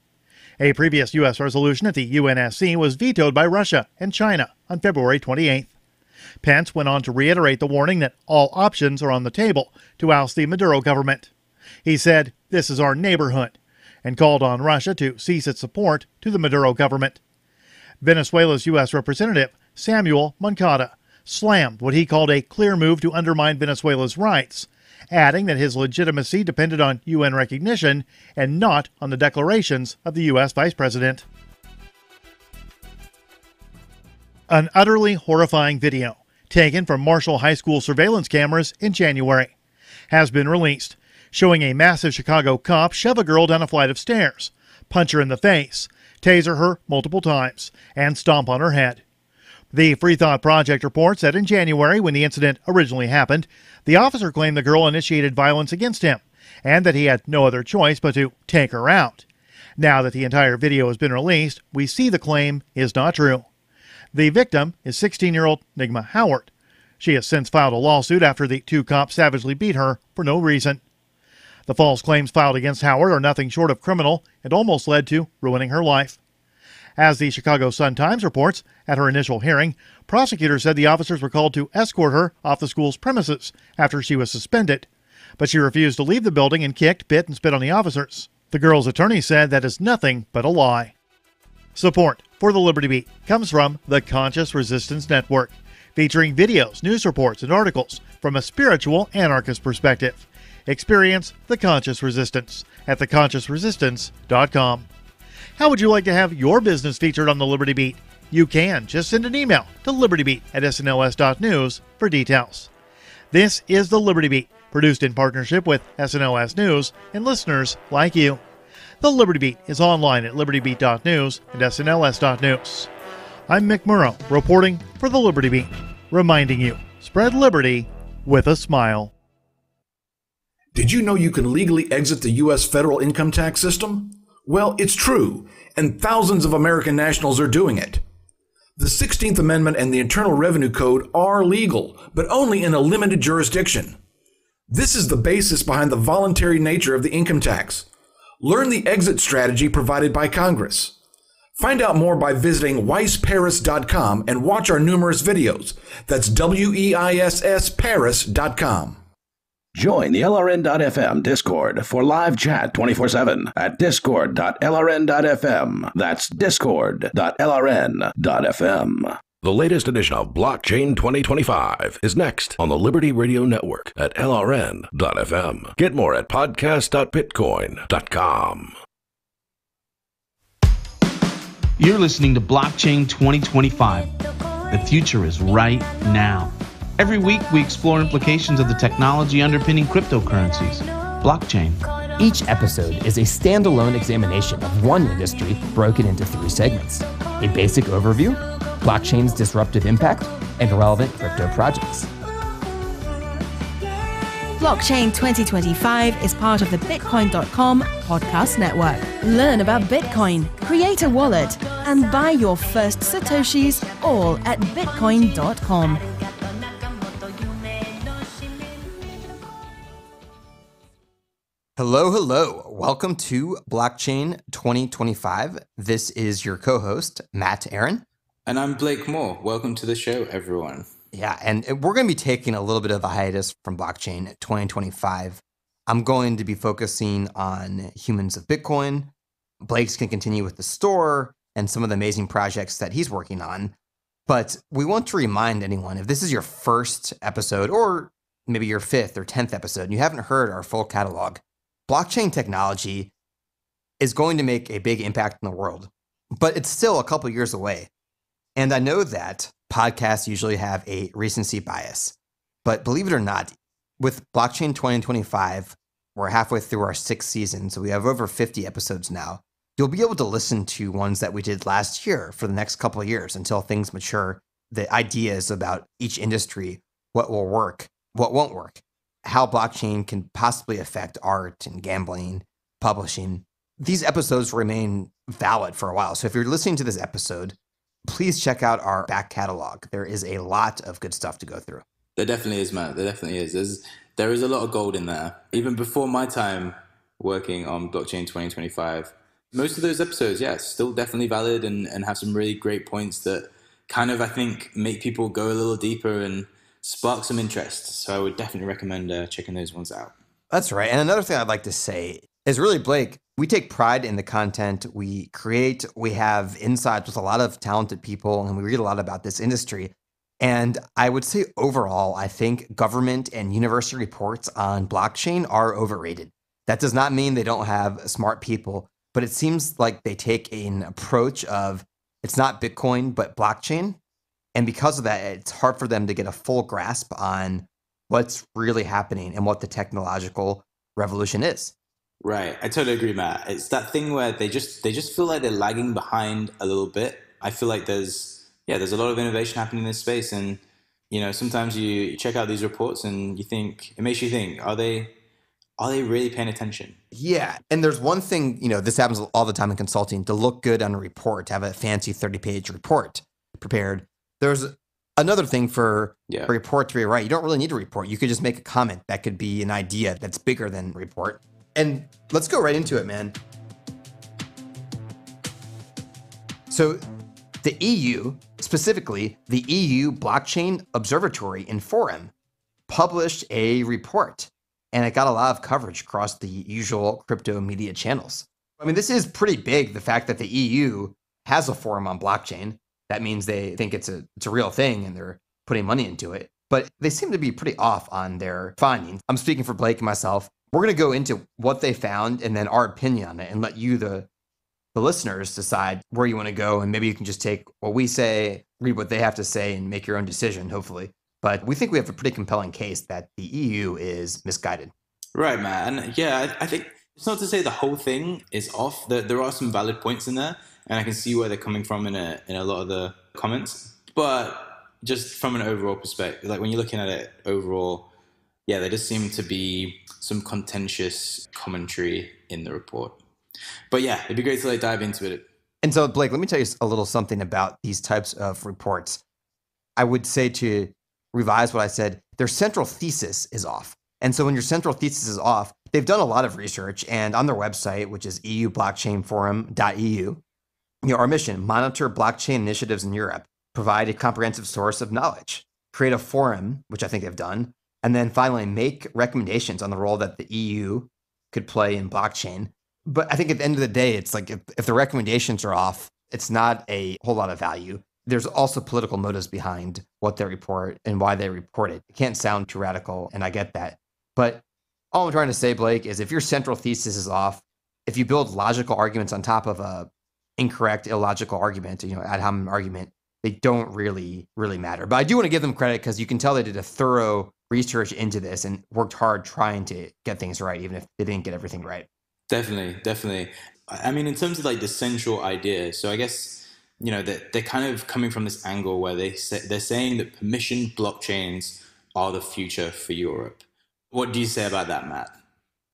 A previous U.S. resolution at the UNSC was vetoed by Russia and China on February 28th. Pence went on to reiterate the warning that all options are on the table to oust the Maduro government. He said, "This is our neighborhood," and called on Russia to cease its support to the Maduro government. Venezuela's U.S. representative, Samuel Moncada, slammed what he called a clear move to undermine Venezuela's rights, adding that his legitimacy depended on UN recognition and not on the declarations of the U.S. Vice President. An utterly horrifying video, taken from Marshall High School surveillance cameras in January, has been released, showing a massive Chicago cop shove a girl down a flight of stairs, punch her in the face, taser her multiple times, and stomp on her head. The Free Thought Project reports that in January, when the incident originally happened, the officer claimed the girl initiated violence against him and that he had no other choice but to take her out. Now that the entire video has been released, we see the claim is not true. The victim is 16-year-old Nigma Howard. She has since filed a lawsuit after the two cops savagely beat her for no reason. The false claims filed against Howard are nothing short of criminal and almost led to ruining her life. As the Chicago Sun-Times reports, at her initial hearing, prosecutors said the officers were called to escort her off the school's premises after she was suspended, but she refused to leave the building and kicked, bit, and spit on the officers. The girl's attorney said that is nothing but a lie. Support for the Liberty Beat comes from the Conscious Resistance Network, featuring videos, news reports, and articles from a spiritual anarchist perspective. Experience the Conscious Resistance at theconsciousresistance.com. How would you like to have your business featured on the Liberty Beat? You can. Just send an email to libertybeat@snls.news for details. This is the Liberty Beat, produced in partnership with SNLS News and listeners like you. The Liberty Beat is online at libertybeat.news and snls.news. I'm Mick Murrow, reporting for the Liberty Beat, reminding you, spread liberty with a smile. Did you know you can legally exit the U.S. federal income tax system? Well, it's true, and thousands of American nationals are doing it. The 16th Amendment and the Internal Revenue Code are legal, but only in a limited jurisdiction. This is the basis behind the voluntary nature of the income tax. Learn the exit strategy provided by Congress. Find out more by visiting weissparis.com and watch our numerous videos. That's WEISS Paris.com. Join the LRN.FM Discord for live chat 24/7 at discord.lrn.fm. That's discord.lrn.fm. The latest edition of Blockchain 2025 is next on the Liberty Radio Network at LRN.fm. Get more at podcast.bitcoin.com. You're listening to Blockchain 2025. The future is right now. Every week, we explore implications of the technology underpinning cryptocurrencies, blockchain. Each episode is a standalone examination of one industry broken into 3 segments: a basic overview, blockchain's disruptive impact, and relevant crypto projects. Blockchain 2025 is part of the Bitcoin.com podcast network. Learn about Bitcoin, create a wallet, and buy your first Satoshis all at Bitcoin.com. Hello. Welcome to Blockchain 2025. This is your co-host, Matt Aaron. And I'm Blake Moore. Welcome to the show, everyone. Yeah, and we're going to be taking a little bit of a hiatus from Blockchain 2025. I'm going to be focusing on Humans of Bitcoin. Blake's going to continue with the store and some of the amazing projects that he's working on. But we want to remind anyone, if this is your first episode, or maybe your 5th or 10th episode, and you haven't heard our full catalog, blockchain technology is going to make a big impact in the world, but it's still a couple years away. And I know that podcasts usually have a recency bias, but believe it or not, with Blockchain 2025, we're halfway through our 6th season, so we have over 50 episodes now. You'll be able to listen to ones that we did last year for the next couple of years until things mature, the ideas about each industry, what will work, what won't work, how blockchain can possibly affect art and gambling, publishing. These episodes remain valid for a while. So if you're listening to this episode, please check out our back catalog. There is a lot of good stuff to go through. There definitely is, Matt. There definitely is. There is a lot of gold in there. Even before my time working on Blockchain 2025, most of those episodes, still definitely valid and have some really great points that kind of, I think, make people go a little deeper and spark some interest. So I would definitely recommend checking those ones out. That's right. And another thing I'd like to say is really, Blake, we take pride in the content we create. We have insights with a lot of talented people, and we read a lot about this industry. And I would say overall, I think government and university reports on blockchain are overrated. That does not mean they don't have smart people, but it seems like they take an approach of it's not Bitcoin, but blockchain. And because of that, it's hard for them to get a full grasp on what's really happening and what the technological revolution is. Right. I totally agree, Matt. It's that thing where they just feel like they're lagging behind a little bit. I feel like there's a lot of innovation happening in this space. And, sometimes you check out these reports and it makes you think, are they really paying attention? Yeah. And there's one thing, this happens all the time in consulting, to look good on a report, to have a fancy 30-page report prepared. There's another thing for a report to be right. You don't really need a report. You could just make a comment. That could be an idea that's bigger than a report. And let's go right into it, man. So the EU, specifically the EU Blockchain Observatory and Forum, published a report, and it got a lot of coverage across the usual crypto media channels. I mean, this is pretty big, the fact that the EU has a forum on blockchain. That means they think it's a real thing and they're putting money into it. But they seem to be pretty off on their findings. I'm speaking for Blake and myself. We're going to go into what they found and then our opinion on it and let you, the listeners, decide where you want to go. And maybe you can just take what we say, read what they have to say, and make your own decision, hopefully. But we think we have a pretty compelling case that the EU is misguided. Right, Matt. And I think it's not to say the whole thing is off. There are some valid points in there. And I can see where they're coming from in a lot of the comments. But just from an overall perspective, like when you're looking at it overall, there does seem to be some contentious commentary in the report. But it'd be great to dive into it. And so, Blake, let me tell you a little something about these types of reports. I would say, to revise what I said, their central thesis is off. And so when your central thesis is off, they've done a lot of research, and on their website, which is eublockchainforum.eu, our mission: monitor blockchain initiatives in Europe, provide a comprehensive source of knowledge, create a forum, which I think they've done, And then finally, make recommendations on the role that the EU could play in blockchain. But I think at the end of the day, it's like if the recommendations are off, it's not a whole lot of value. There's also political motives behind what they report and why they report it. It can't sound too radical, and I get that. But all I'm trying to say, Blake, is if your central thesis is off, if you build logical arguments on top of a incorrect, illogical argument, ad hominem argument, they don't really matter. But I do want to give them credit because you can tell they did a thorough research into this and worked hard trying to get things right, even if they didn't get everything right. Definitely. I mean, in terms of like the central idea, so I guess, they're kind of coming from this angle where they're saying that permissioned blockchains are the future for Europe. What do you say about that, Matt?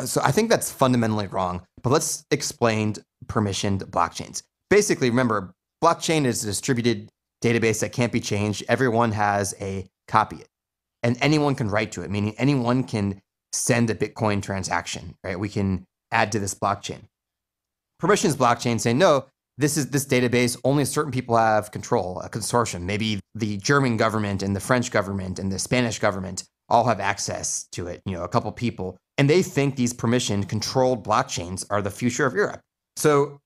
So I think that's fundamentally wrong, but let's explain permissioned blockchains. Basically, remember, blockchain is a distributed database that can't be changed. Everyone has a copy of it, and anyone can write to it, meaning anyone can send a Bitcoin transaction, right? We can add to this blockchain. Permissions blockchain say, no, this database, only certain people have control, a consortium. Maybe the German government and the French government and the Spanish government all have access to it, a couple people. And they think these permissioned, controlled blockchains are the future of Europe. So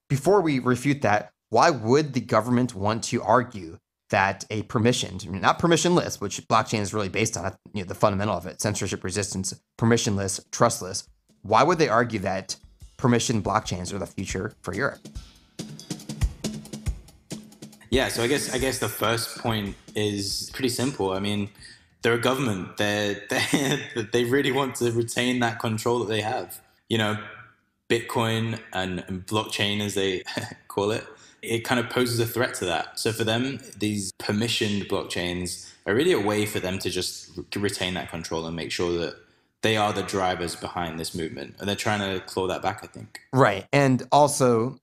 before we refute that, why would the government want to argue that a permissioned, not permissionless, which blockchain is really based on, the fundamental of it, censorship resistance, permissionless, trustless, why would they argue that permissioned blockchains are the future for Europe? Yeah, so I guess the first point is pretty simple. I mean, they're a government. They really want to retain that control that they have. Bitcoin and blockchain, as they call it, it kind of poses a threat to that. So for them, these permissioned blockchains are really a way for them to just retain that control and make sure that they are the drivers behind this movement. And they're trying to claw that back, I think. Right. And also,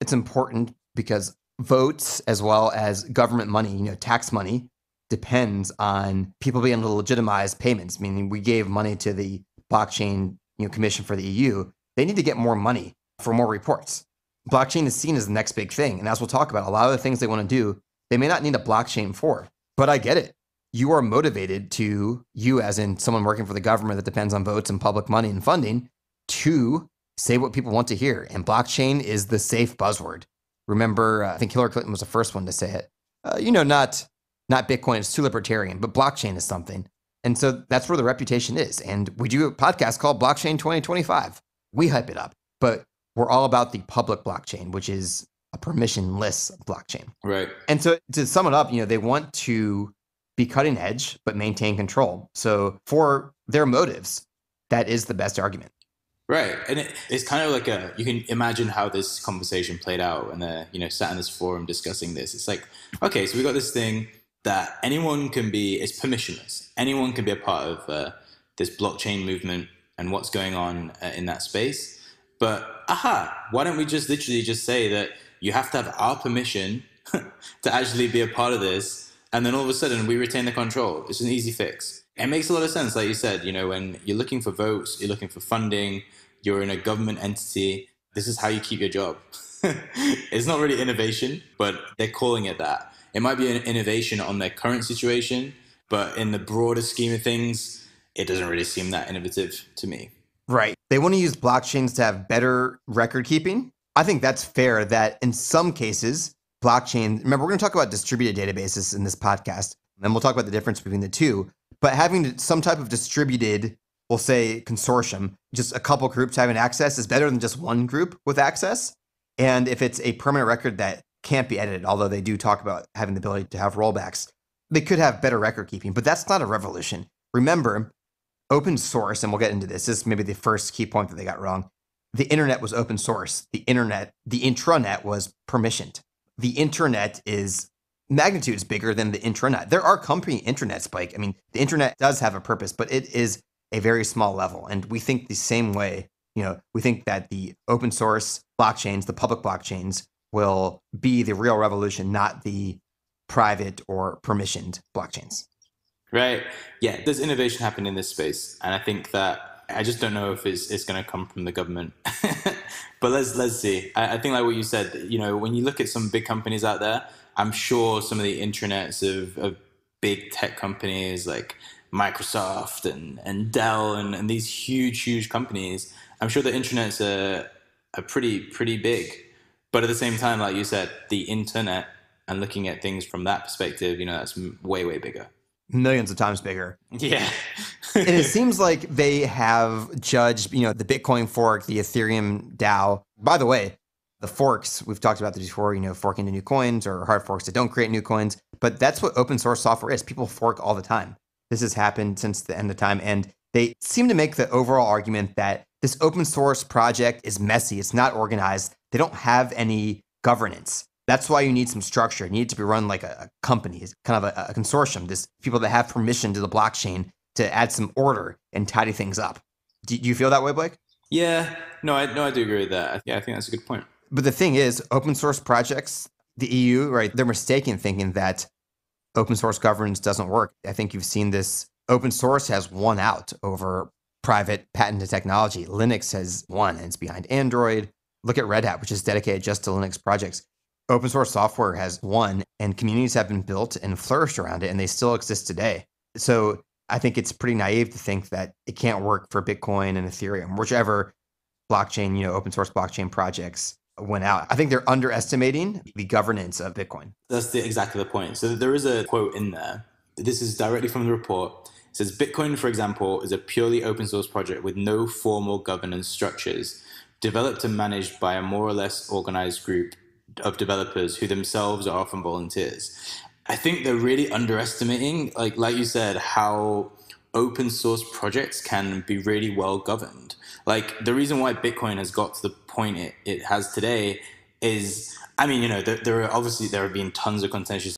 it's important because votes as well as government money, tax money, depends on people being able to legitimize payments, meaning we gave money to the blockchain commission for the EU. They need to get more money for more reports. Blockchain is seen as the next big thing. And as we'll talk about, a lot of the things they want to do, they may not need a blockchain for. But I get it. You are motivated to, you as in someone working for the government that depends on votes and public money and funding, to say what people want to hear. And blockchain is the safe buzzword. Remember, I think Hillary Clinton was the first one to say it. Not Bitcoin, it's too libertarian, but blockchain is something. And so that's where the reputation is. And we do a podcast called Blockchain 2025. We hype it up, but we're all about the public blockchain, which is a permissionless blockchain. Right. And so to sum it up, they want to be cutting edge, but maintain control. So for their motives, that is the best argument. Right. And it's kind of like you can imagine how this conversation played out and they're, sat in this forum discussing this. It's like, okay, so we got this thing that anyone can be, it's permissionless. Anyone can be a part of this blockchain movement and what's going on in that space. But, why don't we just literally just say that you have to have our permission to actually be a part of this. And then all of a sudden we retain the control. It's an easy fix. It makes a lot of sense. Like you said, when you're looking for votes, you're looking for funding, you're in a government entity, this is how you keep your job. It's not really innovation, but they're calling it that. It might be an innovation on their current situation, but in the broader scheme of things, it doesn't really seem that innovative to me. Right. They want to use blockchains to have better record keeping. I think that's fair that in some cases, blockchain, remember, we're going to talk about distributed databases in this podcast, and we'll talk about the difference between the two. But having some type of distributed, we'll say consortium, just a couple groups having access is better than just one group with access. And if it's a permanent record that can't be edited, although they do talk about having the ability to have rollbacks, they could have better record keeping, but that's not a revolution. Remember, open source, and we'll get into this is maybe the first key point that they got wrong. The internet was open source. The intranet was permissioned. The internet is magnitudes bigger than the intranet. There are company intranets, Blake. I mean, the internet does have a purpose, but it is a very small level. And we think the same way, we think that the open source blockchains, the public blockchains, will be the real revolution, not the private or permissioned blockchains. Right. Yeah, there's innovation happening in this space. And I think that I just don't know if it's going to come from the government. But let's see. I think like what you said, when you look at some big companies out there, I'm sure some of the intranets of big tech companies like Microsoft and Dell and these huge companies, I'm sure the intranets are pretty big. But at the same time, like you said, the internet and looking at things from that perspective, that's way bigger. Millions of times bigger. Yeah. And it seems like they have judged, the Bitcoin fork, the Ethereum DAO. By the way, the forks, we've talked about this before, forking to new coins or hard forks that don't create new coins. But that's what open source software is. People fork all the time. This has happened since the end of time. And they seem to make the overall argument that this open source project is messy. It's not organized. They don't have any governance. That's why you need some structure. You need it to be run like a company. It's kind of a consortium. There's people that have permission to the blockchain to add some order and tidy things up. Do you feel that way, Blake? Yeah. No, I do agree with that. Yeah, I think that's a good point. But the thing is, open source projects, the EU, right, they're mistaken thinking that open source governance doesn't work. I think you've seen this. Open source has won out over private patented technology. Linux has won, and it's behind Android. Look at Red Hat, which is dedicated just to Linux projects. Open source software has won, and communities have been built and flourished around it, and they still exist today. So I think it's pretty naive to think that it can't work for Bitcoin and Ethereum, whichever blockchain, open source blockchain projects went out. I think they're underestimating the governance of Bitcoin. That's exactly the point. So there is a quote in there. This is directly from the report. It says, Bitcoin, for example, is a purely open source project with no formal governance structures, developed and managed by a more or less organized group of developers who themselves are often volunteers. I think they're really underestimating, like you said, how open source projects can be really well governed. Like, the reason why Bitcoin has got to the point it has today is, there have been tons of contentious